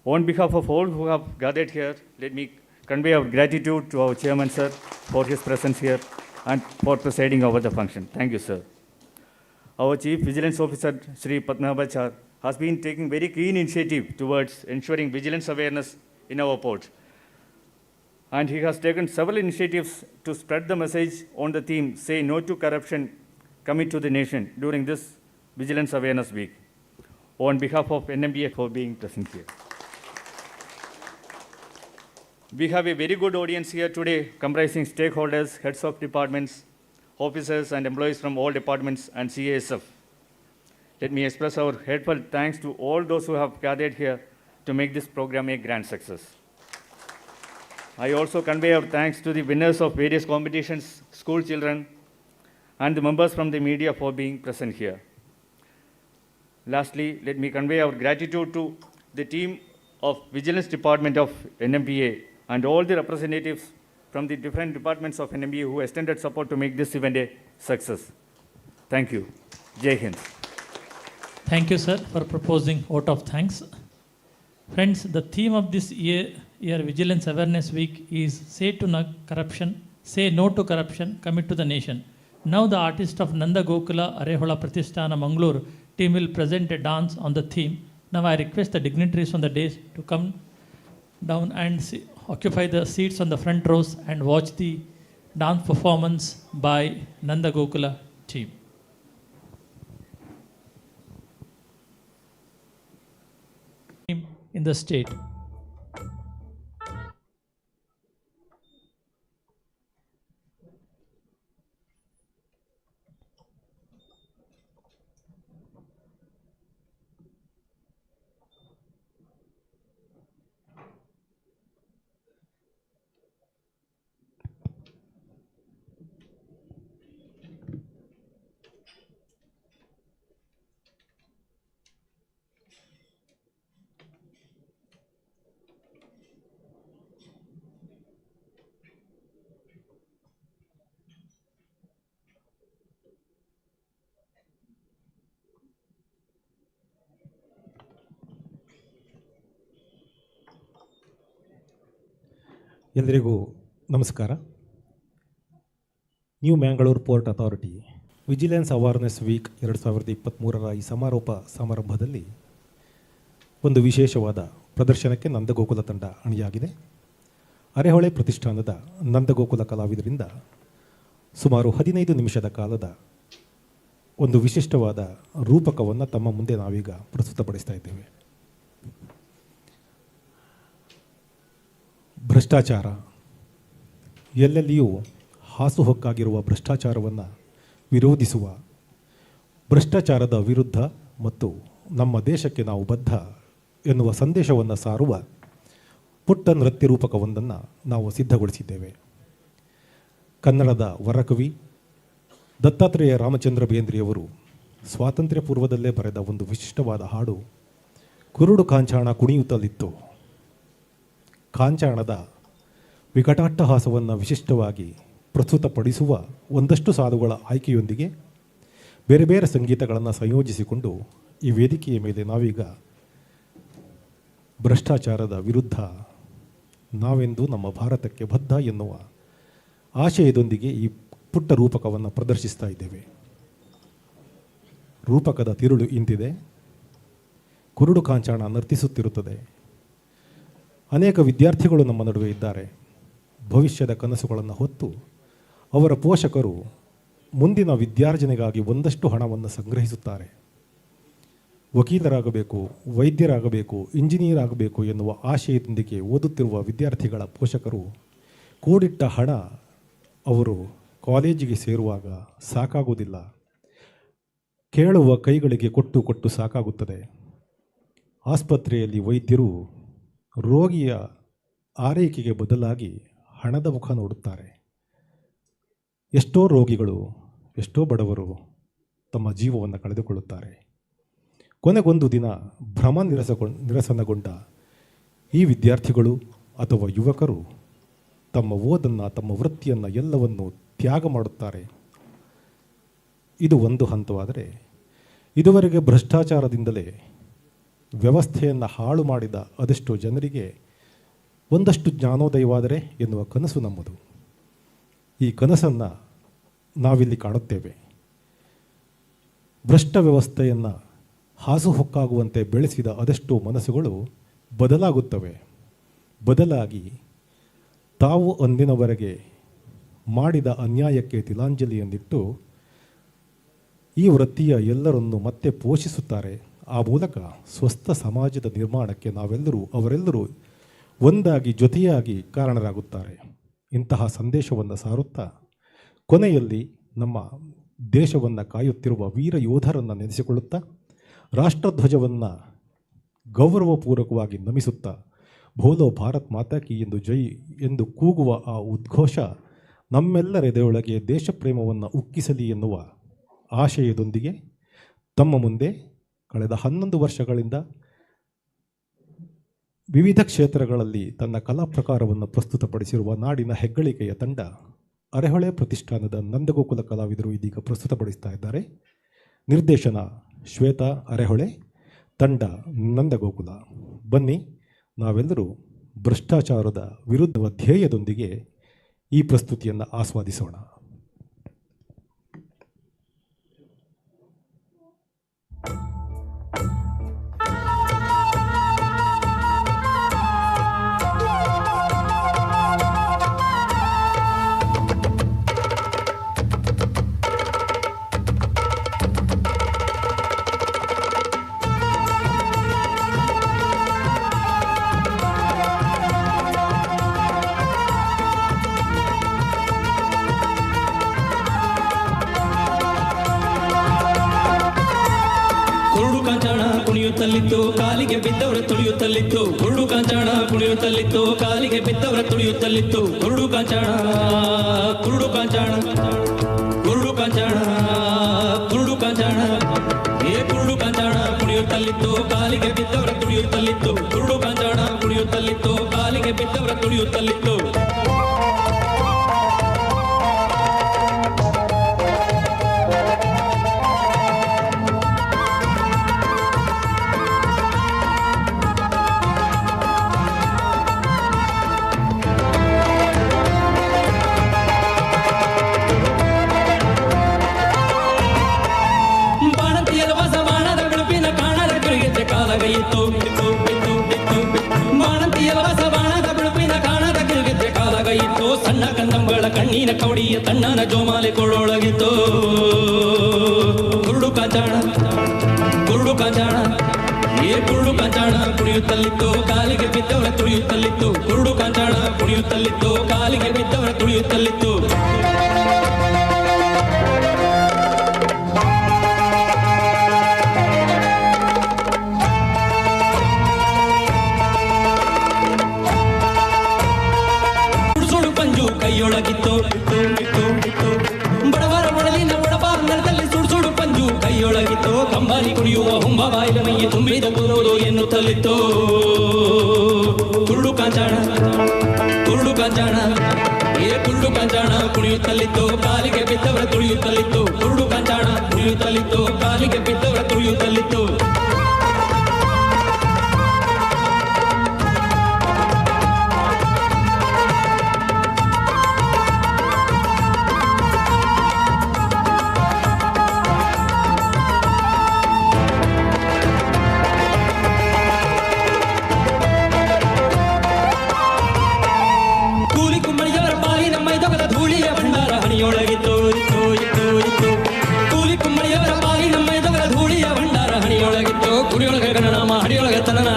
On behalf of all who have gathered here, let me convey our gratitude to our chairman, sir, for his presence here and for presiding over the function. Thank you, sir. Our Chief Vigilance Officer, Sri Padmanabhachar, has been taking very keen initiative towards ensuring vigilance awareness in our port. And he has taken several initiatives to spread the message on the theme, Say No to Corruption, Commit to the Nation, during this Vigilance Awareness Week. On behalf of NMPA for being present here. We have a very good audience here today, comprising stakeholders, heads of departments, officers and employees from all departments and CASF. Let me express our heartfelt thanks to all those who have gathered here to make this program a grand success. I also convey our thanks to the winners of various competitions, school children, and the members from the media for being present here. Lastly, let me convey our gratitude to the team of Vigilance Department of NMPA and all the representatives from the different departments of NMPA who extended support to make this event a success. Thank you. Jai Hind. Thank you, sir, for proposing vote of thanks. Friends, the theme of this year Vigilance Awareness Week is Say No to Corruption, Commit to the Nation. Now the artist of Nanda Gokula Arehola Pratisthana Mangalore team will present a dance on the theme. Now I request the dignitaries on the dais to come down and occupy the seats on the front rows and watch the dance performance by Nanda Gokula team. In the state. ಎಲ್ಲರಿಗೂ ನಮಸ್ಕಾರ. New Mangalore Port Authority Vigilance Awareness Week 2023ರ ಈ ಸಮಾರೋಪ ಸಮಾರಂಭದಲ್ಲಿ ಒಂದು ವಿಶೇಷವಾದ ಪ್ರದರ್ಶನಕ್ಕೆ ನಂದಗೋಕುಲ ತಂಡ ಅಣಿಯಾಗಿದೆ. ಅರೆಹೊಳೆ ಪ್ರತಿಷ್ಠಾನದ ನಂದಗೋಕುಲ ಕಲಾವಿದರಿಂದ ಸುಮಾರು 15 ನಿಮಿಷದ ಕಾಲದ ಒಂದು ವಿಶಿಷ್ಟವಾದ ರೂಪಕವನ್ನು ತಮ್ಮ ಮುಂದೆ ನಾವೀಗ ಪ್ರಸ್ತುತಪಡಿಸ್ತಾ ಇದ್ದೇವೆ. ಭ್ರಷ್ಟಾಚಾರ, ಎಲ್ಲೆಲ್ಲಿಯೂ ಹಾಸುಹೊಕ್ಕಾಗಿರುವ ಭ್ರಷ್ಟಾಚಾರವನ್ನು ವಿರೋಧಿಸುವ, ಭ್ರಷ್ಟಾಚಾರದ ವಿರುದ್ಧ ಮತ್ತು ನಮ್ಮ ದೇಶಕ್ಕೆ ನಾವು ಬದ್ಧ ಎನ್ನುವ ಸಂದೇಶವನ್ನು ಸಾರುವ ಪುಟ್ಟ ನೃತ್ಯ ರೂಪಕವೊಂದನ್ನು ನಾವು ಸಿದ್ಧಗೊಳಿಸಿದ್ದೇವೆ. ಕನ್ನಡದ ವರಕವಿ ದತ್ತಾತ್ರೇಯ ರಾಮಚಂದ್ರ ಬೇಂದ್ರೆಯವರು ಸ್ವಾತಂತ್ರ್ಯ ಪೂರ್ವದಲ್ಲೇ ಬರೆದ ಒಂದು ವಿಶಿಷ್ಟವಾದ ಹಾಡು ಕುರುಡು ಕಾಂಚಾಣ ಕುಣಿಯುತ್ತಲಿತ್ತು. ಕಾಂಚಾಣದ ವಿಕಟಾಟ್ಟಹಾಸವನ್ನು ವಿಶಿಷ್ಟವಾಗಿ ಪ್ರಸ್ತುತಪಡಿಸುವ ಒಂದಷ್ಟು ಸಾಲುಗಳ ಆಯ್ಕೆಯೊಂದಿಗೆ ಬೇರೆ ಬೇರೆ ಸಂಗೀತಗಳನ್ನು ಸಂಯೋಜಿಸಿಕೊಂಡು ಈ ವೇದಿಕೆಯ ಮೇಲೆ ನಾವೀಗ ಭ್ರಷ್ಟಾಚಾರದ ವಿರುದ್ಧ ನಾವೆಂದು ನಮ್ಮ ಭಾರತಕ್ಕೆ ಬದ್ಧ ಎನ್ನುವ ಆಶಯದೊಂದಿಗೆ ಈ ಪುಟ್ಟ ರೂಪಕವನ್ನು ಪ್ರದರ್ಶಿಸ್ತಾ ಇದ್ದೇವೆ. ರೂಪಕದ ತಿರುಳು ಇಂತಿದೆ. ಕುರುಡು ಕಾಂಚಾಣ ನರ್ತಿಸುತ್ತಿರುತ್ತದೆ. ಅನೇಕ ವಿದ್ಯಾರ್ಥಿಗಳು ನಮ್ಮ ನಡುವೆ ಇದ್ದಾರೆ. ಭವಿಷ್ಯದ ಕನಸುಗಳನ್ನು ಹೊತ್ತು ಅವರ ಪೋಷಕರು ಮುಂದಿನ ವಿದ್ಯಾರ್ಜನೆಗಾಗಿ ಒಂದಷ್ಟು ಹಣವನ್ನು ಸಂಗ್ರಹಿಸುತ್ತಾರೆ. ವಕೀಲರಾಗಬೇಕು, ವೈದ್ಯರಾಗಬೇಕು, ಇಂಜಿನಿಯರ್ ಆಗಬೇಕು ಎನ್ನುವ ಆಶಯದೊಂದಿಗೆ ಓದುತ್ತಿರುವ ವಿದ್ಯಾರ್ಥಿಗಳ ಪೋಷಕರು ಕೂಡಿಟ್ಟ ಹಣ ಅವರು ಕಾಲೇಜಿಗೆ ಸೇರುವಾಗ ಸಾಕಾಗುವುದಿಲ್ಲ. ಕೇಳುವ ಕೈಗಳಿಗೆ ಕೊಟ್ಟು ಸಾಕಾಗುತ್ತದೆ. ಆಸ್ಪತ್ರೆಯಲ್ಲಿ ವೈದ್ಯರು ರೋಗಿಯ ಆರೈಕೆಗೆ ಬದಲಾಗಿ ಹಣದ ಮುಖ ನೋಡುತ್ತಾರೆ. ಎಷ್ಟೋ ರೋಗಿಗಳು, ಎಷ್ಟೋ ಬಡವರು ತಮ್ಮ ಜೀವವನ್ನು ಕಳೆದುಕೊಳ್ಳುತ್ತಾರೆ. ಕೊನೆಗೊಂದು ದಿನ ಭ್ರಮ ನಿರಸನಗೊಂಡ ಈ ವಿದ್ಯಾರ್ಥಿಗಳು ಅಥವಾ ಯುವಕರು ತಮ್ಮ ಓದನ್ನು, ತಮ್ಮ ವೃತ್ತಿಯನ್ನು ಎಲ್ಲವನ್ನು ತ್ಯಾಗ ಮಾಡುತ್ತಾರೆ. ಇದು ಒಂದು ಹಂತವಾದರೆ, ಇದುವರೆಗೆ ಭ್ರಷ್ಟಾಚಾರದಿಂದಲೇ ವ್ಯವಸ್ಥೆಯನ್ನು ಹಾಳು ಮಾಡಿದ ಅದೆಷ್ಟೋ ಜನರಿಗೆ ಒಂದಷ್ಟು ಜ್ಞಾನೋದಯವಾದರೆ ಎನ್ನುವ ಕನಸು ನಮ್ಮದು. ಈ ಕನಸನ್ನು ನಾವಿಲ್ಲಿ ಕಾಣುತ್ತೇವೆ. ಭ್ರಷ್ಟ ವ್ಯವಸ್ಥೆಯನ್ನು ಹಾಸುಹೊಕ್ಕಾಗುವಂತೆ ಬೆಳೆಸಿದ ಅದೆಷ್ಟೋ ಮನಸ್ಸುಗಳು ಬದಲಾಗುತ್ತವೆ. ಬದಲಾಗಿ ತಾವು ಅಂದಿನವರೆಗೆ ಮಾಡಿದ ಅನ್ಯಾಯಕ್ಕೆ ತಿಲಾಂಜಲಿಯನ್ನಿಟ್ಟು ಈ ವೃತ್ತಿಯ ಎಲ್ಲರನ್ನು ಮತ್ತೆ ಪೋಷಿಸುತ್ತಾರೆ. ಆ ಮೂಲಕ ಸ್ವಸ್ಥ ಸಮಾಜದ ನಿರ್ಮಾಣಕ್ಕೆ ಅವರೆಲ್ಲರೂ ಒಂದಾಗಿ ಜೊತೆಯಾಗಿ ಕಾರಣರಾಗುತ್ತಾರೆ. ಇಂತಹ ಸಂದೇಶವನ್ನು ಸಾರುತ್ತಾ ಕೊನೆಯಲ್ಲಿ ನಮ್ಮ ದೇಶವನ್ನು ಕಾಯುತ್ತಿರುವ ವೀರ ಯೋಧರನ್ನು ನೆನೆಸಿಕೊಳ್ಳುತ್ತಾ ರಾಷ್ಟ್ರಧ್ವಜವನ್ನು ಗೌರವಪೂರ್ವಕವಾಗಿ ನಮಿಸುತ್ತಾ ಬೋಲೋ ಭಾರತ್ ಮಾತಾ ಕಿ ಎಂದು ಜೈ ಎಂದು ಕೂಗುವ ಆ ಉದ್ಘೋಷ ನಮ್ಮೆಲ್ಲರೆದೆಯೊಳಗೆ ದೇಶಪ್ರೇಮವನ್ನು ಉಕ್ಕಿಸಲಿ ಎನ್ನುವ ಆಶಯದೊಂದಿಗೆ ತಮ್ಮ ಮುಂದೆ ಕಳೆದ 11 ವರ್ಷಗಳಿಂದ ವಿವಿಧ ಕ್ಷೇತ್ರಗಳಲ್ಲಿ ತನ್ನ ಕಲಾ ಪ್ರಕಾರವನ್ನು ಪ್ರಸ್ತುತಪಡಿಸಿರುವ ನಾಡಿನ ಹೆಗ್ಗಳಿಕೆಯ ತಂಡ ಅರೆಹೊಳೆ ಪ್ರತಿಷ್ಠಾನದ ನಂದಗೋಕುಲ ಕಲಾವಿದರು ಇದೀಗ ಪ್ರಸ್ತುತಪಡಿಸ್ತಾ ಇದ್ದಾರೆ. ನಿರ್ದೇಶನ ಶ್ವೇತಾ ಅರೆಹೊಳೆ, ತಂಡ ನಂದಗೋಕುಲ. ಬನ್ನಿ ನಾವೆಲ್ಲರೂ ಭ್ರಷ್ಟಾಚಾರದ ವಿರುದ್ಧ ಧ್ಯೇಯದೊಂದಿಗೆ ಈ ಪ್ರಸ್ತುತಿಯನ್ನು ಆಸ್ವಾದಿಸೋಣ. ಕುಣಿಯುತ್ತಲಿತ್ತು ಕಾಲಿಗೆ ಬಿದ್ದವರ ತುಳಿಯುತ್ತಲಿತ್ತು, ಕುರುಡು ಕಾಂಚಾಣ ಕುಣಿಯುತ್ತಲಿತ್ತು ಕಾಲಿಗೆ ಬಿದ್ದವರ ತುಳಿಯುತ್ತಲಿತ್ತು, ಕುರುಡು ಕಾಂಚಾಣ ಕುರುಡು ಕಾಂಚಾಣ ಕುರುಡು ಕಾಂಚಾಣ ಕುರುಡು ಕಾಂಚಾಣ ಏ ಕುರುಡು ಕಾಂಚಾಣ ಕುಣಿಯುತ್ತಲಿತ್ತು ಕಾಲಿಗೆ ಬಿದ್ದವರ ತುಳಿಯುತ್ತಲಿತ್ತು, ಕುರುಡು ಕಾಂಚಾಣ ಕುಣಿಯುತ್ತಲಿತ್ತು ಕಾಲಿಗೆ ಬಿದ್ದವರ ತುಳಿಯುತ್ತಲಿತ್ತು. ಸಣ್ಣ ಕಂದಂಬಳ ಕಣ್ಣೀರ ಕವಡಿಯ ತಣ್ಣನ ಜೋಮಾಲೆ ಕೊಳ್ಳೊಳಗಿತ್ತು, ಕುರುಡು ಕಾಂಚಾಣ ಕುರುಡು ಕಾಂಚಾಣ ಏ ಕುರುಡು ಕಾಂಚಾಣ ಕುಣಿಯುತ್ತಲಿತ್ತು ಕಾಲಿಗೆ ಬಿದ್ದವರ ತುಳಿಯುತ್ತಲಿತ್ತು, ಕುರುಡು ಕಾಂಚಾಣ ಕುಣಿಯುತ್ತಲಿತ್ತು ಕಾಲಿಗೆ ಬಿದ್ದವರ ತುಳಿಯುತ್ತಲಿತ್ತು. ಕೈಯೊಳಗಿತ್ತು ಬಡವರ ಒಡಲಿನ ಒಡಬಾರ ನೆಲದಲ್ಲಿ ಸುಡುಸುಡು ಪಂಜು ಕೈಯೊಳಗಿತ್ತು, ಕಂಬಾರಿ ಕುಡಿಯುವ ಹುಂಬ ಬಾಯಿಲ ಮೈಯ ತುಂಬಿದ ಕೂರುವುದು ಎನ್ನುತ್ತಲಿತ್ತು, ಕುರುಡು ಕಾಂಚಾಣ ಕುರುಡು ಕಾಂಚಾಣ ಏ ಕುರುಡು ಕಾಂಚಾಣ ಕುಣಿಯುತ್ತಲಿತ್ತು ಕಾಲಿಗೆ ಬಿದ್ದವರ ತುಳಿಯುತ್ತಲಿತ್ತು, ಕುರುಡು ಕಾಂಚಾಣ ಕುಣಿಯುತ್ತಲಿತ್ತು ಕಾಲಿಗೆ ಬಿದ್ದವರ ತುಳಿಯುತ್ತಲಿತ್ತು.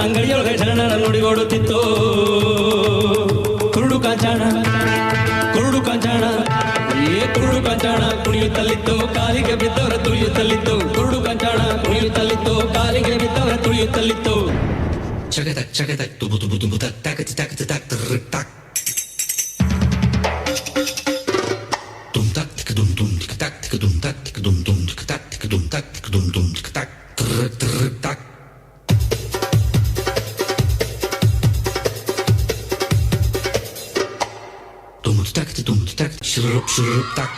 ಅಂಗಡಿಯೊಳಗೆ ಶರಣನ ನುಡಿಗೋಡುತ್ತಿತ್ತು, ಕುರುಡು ಕಾಂಚಾಣ ಕುರುಡು ಕಾಂಚಾಣ ಏ ಕುರುಡು ಕಾಂಚಾಣ ಕುಣಿಯುತ್ತಲಿತ್ತು ಕಾಲಿಗೆ ಬಿದ್ದವರ ತುಳಿಯುತ್ತಲಿತ್ತು, ಕುರುಡು ಕಾಂಚಾಣ ಕುಣಿಯುತ್ತಲಿತ್ತು ಕುಣಿಯುತ್ತಲಿತ್ತು ಕಾಲಿಗೆ ಬಿದ್ದವರ ತುಳಿಯುತ್ತಲಿತ್ತು ಚಗದಕ್ ಚಗದಕ್ ತುಬು ತುಬು ತುಬು ತಕ್ ತಕ್ ತಕ್ ತಕ್ ತಕ್ ತುಮ್ ತಕ್ ತಿಕ್ ದುಮ್ ದುಮ್ ತಿಕ್ ತಕ್ ತಿಕ್ ದುಮ್ ತಕ್ ತಿಕ್ ದುಮ್ ದುಮ್ ತಿಕ್ ತಕ್ ತಿಕ್ ದುಮ್ ತಕ್ ತಿಕ್ ದುಮ್ ದುಮ್ ತಿಕ್ ತಕ್ ತಕ್ ತುಮ್ ತಕ್ ತುಮ್ ತಕ್ ಶುರುಪ್ ಶುರುಪ್ ತಕ್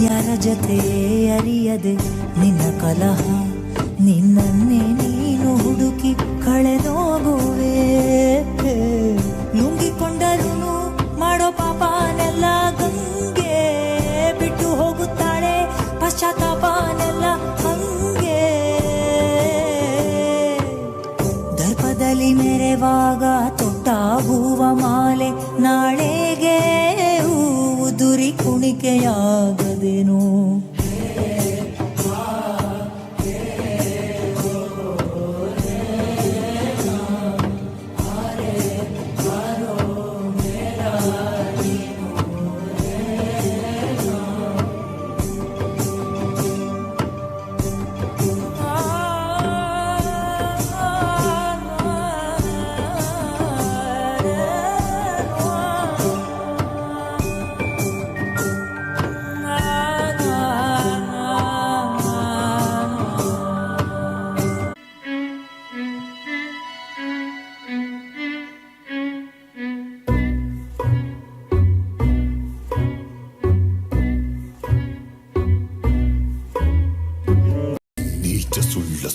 ಯಾರ ಜೊತೆ ಅರಿಯದೆ ನಿನ್ನ ಕಲಹ ನಿನ್ನನ್ನೇ ನೀನು ಹುಡುಕಿ ಕಳೆದೋಗುವೆ ನುಂಗಿಕೊಂಡರೂ ಮಾಡೋ ಪಾಪನೆಲ್ಲ ಗಂಗೆ ಬಿಟ್ಟು ಹೋಗುತ್ತಾಳೆ ಪಶ್ಚಾತ್ತಾಪನೆಲ್ಲ ಹಂಗೆ ದರ್ಪದಲ್ಲಿ ಮೆರೆವಾಗ ತೊಟ್ಟ ಹೂವ ಮಾಲೆ ನಾಳೆಗೆ ದುರಿ ಕುಣಿಕೆಯಾಗದೇನು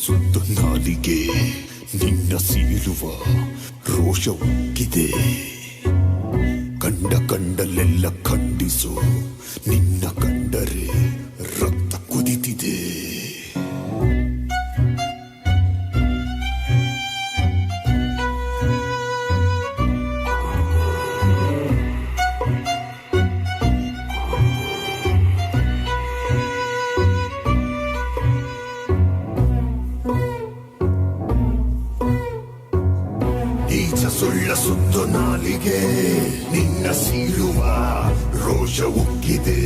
ಸುತ್ತ ನಾಲಿಗೆ ನಿನ್ನ ಸೀಳುವ ರೋಷ ಉಕ್ಕಿದೆ ಕಂಡಲ್ಲೆಲ್ಲ ಖಂಡಿಸು ನಿನ್ನ ಕಂಡರೆ ರಕ್ತ ಕುದಿತಿದೆ ಸುಳ್ಳ ಸುತ್ತು ನಾಲಿಗೆ ನಿನ್ನ ಸೀಳುವ ರೋಷ ಉಕ್ಕಿದೆ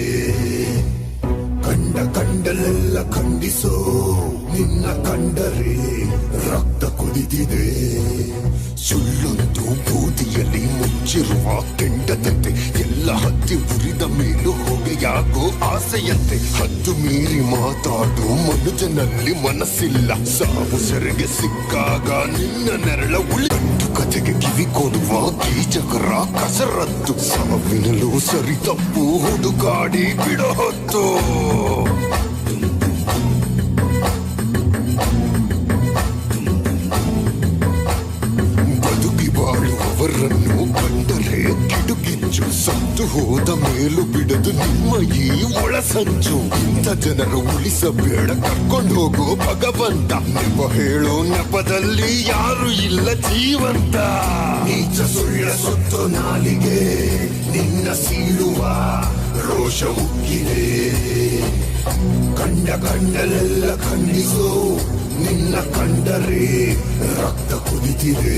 ಕಂಡಲ್ಲೆಲ್ಲ ಖಂಡಿಸೋ ನಿನ್ನ ಕಂಡರೆ ರಕ್ತ ಕುದಿದಿದೆ ಸುಳ್ಳೊಂದು ಬೂದಿಯಲ್ಲಿ ಮುಚ್ಚಿರುವ ಕೆಂಡದಂತೆ ಎಲ್ಲ ಹತ್ತಿ ಉರಿದ ಮೇಲೂ ಹೊಗೆಯಾಗೋ ಆಸೆಯಂತೆ ಹದ್ದು ಮೀರಿ ಮಾತಾಡೋ ಮನುಜನಲ್ಲಿ ಮನಸ್ಸಿಲ್ಲ ಸಾವು ಸೆರೆಗೆ ಸಿಕ್ಕಾಗ ನಿನ್ನ ನೆರಳ ಉಳಿದು ಕಥೆಗೆ ಕಿವಿ ಕೊಡುವ ಕೀಚಕರ ಕಸರತ್ತು ಸಾವಿನಲ್ಲೂ ಸರಿ ತಪ್ಪು ಹುಡುಗಾಡಿ ಬಿಡೋ ಹೊತ್ತು ಬಾಳುವವರನ್ನು ಕಂಡರೆ ಕಿಡುಕಿಂಚು ಸತ್ತು ಹೋದ ಮೇಲೂ ಬಿಡದು ನಿಮ್ಮ ಈ ಒಳಸಂಚು ಇಂಥ ಜನರು ಉಳಿಸಬೇಡ ಕರ್ಕೊಂಡು ಹೋಗೋ ಭಗವಂತ ನೆಪ ಹೇಳೋ ನೆಪದಲ್ಲಿ ಯಾರು ಇಲ್ಲ ಜೀವಂತ ನೀಚ ಸುಳ್ಳ ಸುತ್ತು ನಾಲಿಗೆ ನಿನ್ನ ಸೀಳುವ ರೋಷ ಉಕ್ಕಿದೆ ಕಂಡಲೆಲ್ಲ ಖಂಡಿಸೋ ನಿನ್ನ ಕಂಡರೆ ರಕ್ತ ಕುದಿತಿದೆ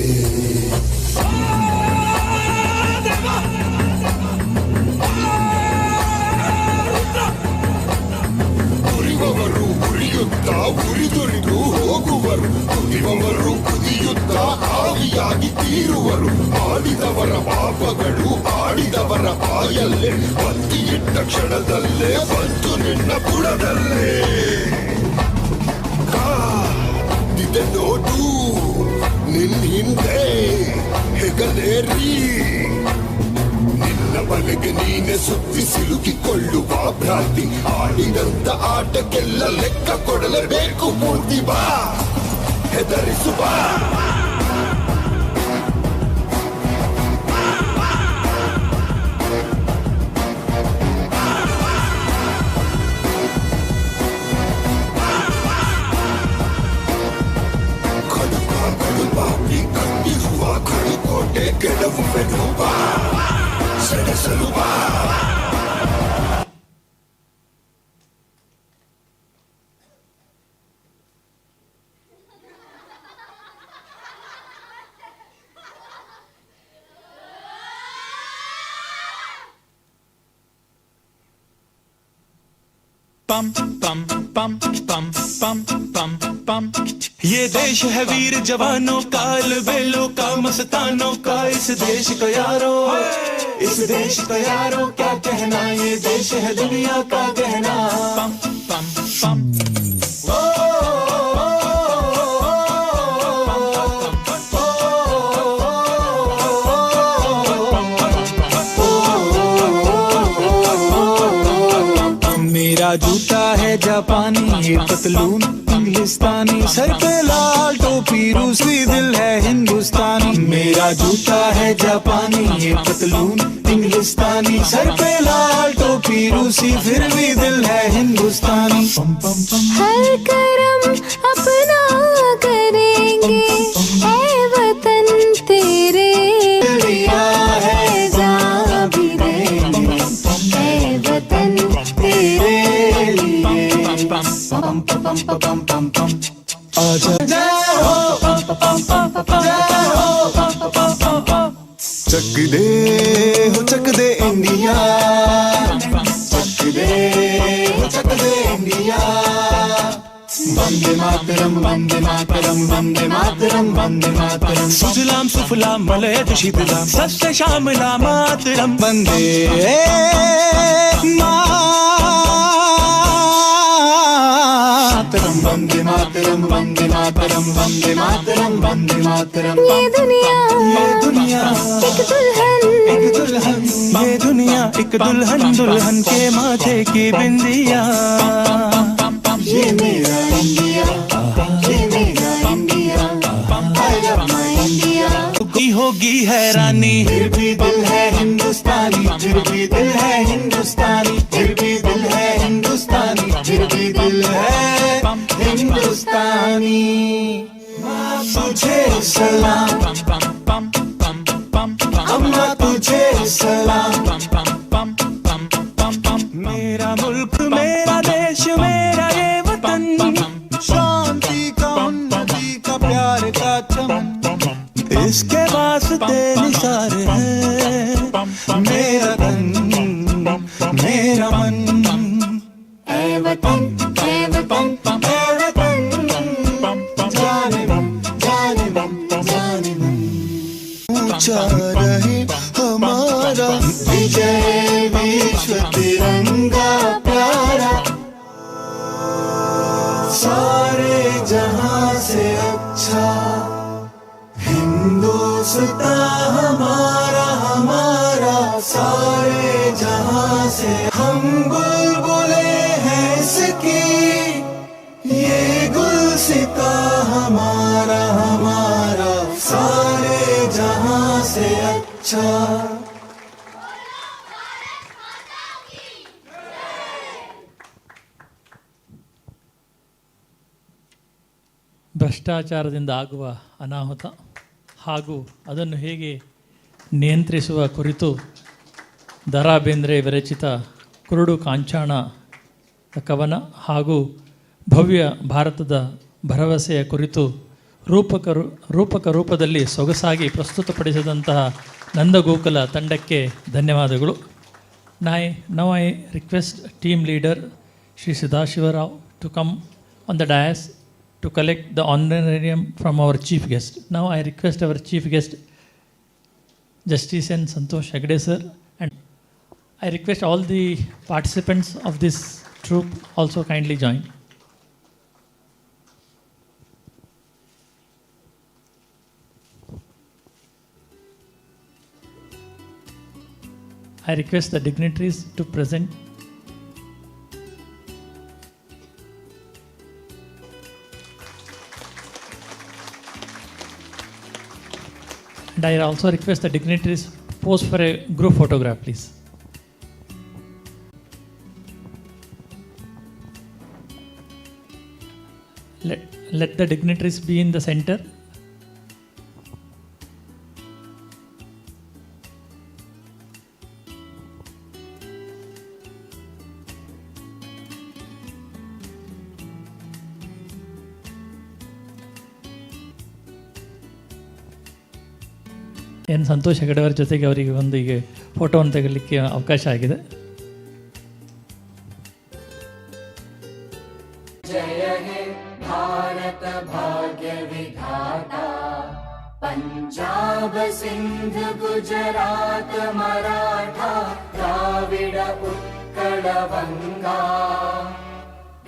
ಉರಿಯುವವರು ಉರಿಯುತ್ತಾ ಉರಿದುರಿದು ಹೋಗುವರು ಕುದಿಯುವವರು ಕುದಿಯುತ್ತಾ ಆವಿಯಾಗಿ ತೀರುವರು ಆಡಿದವರ ಪಾಪಗಳು ಆಡಿದವರ ಬಾಯಲ್ಲೇ ಬತ್ತಿಯಿಟ್ಟ ಕ್ಷಣದಲ್ಲೇ ಬಂತು ನಿನ್ನ ಬುಡದಲ್ಲೇ ಕಾದಿದೆ ನೋಡು ನಿನ್ನ ಹಿಂದೆ ಹೆಗಲೇರಿ ನಿನ್ನ ಬಲೆಗೆ ನೀನೆ ಸುತ್ತಿ ಸಿಲುಕಿಕೊಳ್ಳುವ ಭ್ರಾಂತಿ ಆಡಿದಂತ ಆಟಕ್ಕೆಲ್ಲ ಲೆಕ್ಕ ಕೊಡಲೇಬೇಕು ಮೂರ್ತಿ ಬಾ ಹೆದರಿಸುವ ಕಟ್ಟಿರುವ ಕಡುಕೋಟೆ ಗೆಲುವು ಬೆನ್ನುವ ಸೆಣಸಲುವ पम पम पम पम पम पम पम ये देश है वीर जवानों का बेलों का मस्तानों का इस देश का यारो क्या कहना ये देश है दुनिया का गहना पम पम पम मेरा जूता है जापानी ये पतलून इंग्लिस्तानी सर पे लाल टोपी रूसी दिल है हिंदुस्तानी मेरा जूता है जापानी ये पतलून इंग्लिस्तानी सर पे लाल टोपी रूसी फिर भी दिल है हिंदुस्तानी पम पम पम हर करम अपना करेंगे ऐ वतन तेरे लिया है जान भी देंगे ऐ वतन तेरे लिए पम पम पम पम पम पम आजा जाओ पम पम पम जाओ पम पम पम चक दे इंडिया चक दे इंडिया वंदे मातरम वंदे मातरम वंदे मातरम वंदे मातरम सुजलाम सुफलाम मलयज शीतलाम सस्य श्यामला मातरम वंदे मातरम वंदे मातरम वंदे मातरम वंदे मातरम वंदे मातरम ये दुनिया एक दुल्हन ये दुनिया एक दुल्हन दुल्हन के माथे की बिंदिया ये मेरा इंडिया ये मेरा India I love my India होगी हैरानी फिर भी दिल है हिंदुस्तानी फिर भी दिल है हिंदुस्तानी फिर भी दिल है हिंदुस्तानी फिर भी दिल है हिंदुस्तानी तुझे सलाम अम्मा तुझे सलाम मेरा मुल्क मेरा देश मेरा ये वतन शांति का उन्नति का प्यार का चमन इसके वास्ते निसार है मेरा तन मेरा मन ऐ वतन ऐ वतन ऐ वतन तिरंगा प्यारा, सारे जहां से अच्छा हिंदुस्तान हमारा हमारा, सारे जहां से हम बुलबुले हैं इसकी, ये गुलसिता हमारा हमारा, सारे जहां से अच्छा। ಭ್ರಷ್ಟಾಚಾರದಿಂದ ಆಗುವ ಅನಾಹುತ ಹಾಗೂ ಅದನ್ನು ಹೇಗೆ ನಿಯಂತ್ರಿಸುವ ಕುರಿತು ದ ರಾ ಬೇಂದ್ರೆ ವಿರಚಿತ ಕುರುಡು ಕಾಂಚಾಣ ಕವನ ಹಾಗೂ ಭವ್ಯ ಭಾರತದ ಭರವಸೆಯ ಕುರಿತು ರೂಪಕ ರೂಪದಲ್ಲಿ ಸೊಗಸಾಗಿ ಪ್ರಸ್ತುತಪಡಿಸಿದಂತಹ ನಂದಗೋಕುಲ ತಂಡಕ್ಕೆ ಧನ್ಯವಾದಗಳು. Now I request team leader Shri Sadashiva Rao to come on the dais to collect the honorarium from our chief guest. Now I request our chief guest, Justice N. Santosh Hegde sir, and I request all the participants of this troop also kindly join. I request the dignitaries to present. And I also request the dignitaries pose for a group photograph, please. Let the dignitaries be in the center. N Santosh Hegde ಅವರ ಜೊತೆಗೆ ಅವರಿಗೆ ಒಂದು ಈಗ ಫೋಟೋವನ್ನು ತೆಗೆಯಲಿಕ್ಕೆ ಅವಕಾಶ ಆಗಿದೆ. जय हे भारत भाग्य विधाता, पंजाब सिंध गुजरात मराठा द्राविड उत्कल गंगा,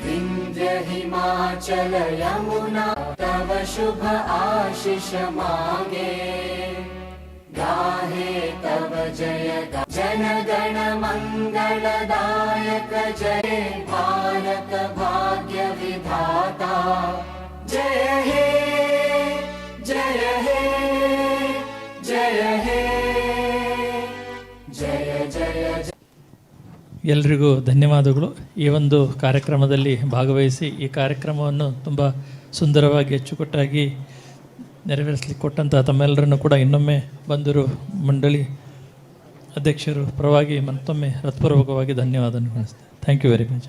विंध्य हिमाचल यमुना तव शुभ आशीष मांगे, गाहे तव जय जन गण मंगलदायक, जय भारत भाग्य विधाता, जय हे जय हे जय हे जय जय जय. ಎಲ್ರಿಗೂ ಧನ್ಯವಾದಗಳು. ಈ ಒಂದು ಕಾರ್ಯಕ್ರಮದಲ್ಲಿ ಭಾಗವಹಿಸಿ ಈ ಕಾರ್ಯಕ್ರಮವನ್ನು ತುಂಬ ಸುಂದರವಾಗಿ ಅಚ್ಚುಕಟ್ಟಾಗಿ ನೆರವೇರಿಸಲಿಕ್ಕೆ ಕೊಟ್ಟಂಥ ತಮ್ಮೆಲ್ಲರನ್ನು ಕೂಡ ಇನ್ನೊಮ್ಮೆ ಬಂದರು ಮಂಡಳಿ ಅಧ್ಯಕ್ಷರು ಪರವಾಗಿ ಮತ್ತೊಮ್ಮೆ ಹೃತ್ಪೂರ್ವಕವಾಗಿ ಧನ್ಯವಾದ ತಿಳಿಸ್ತೇನೆ. Thank you very much.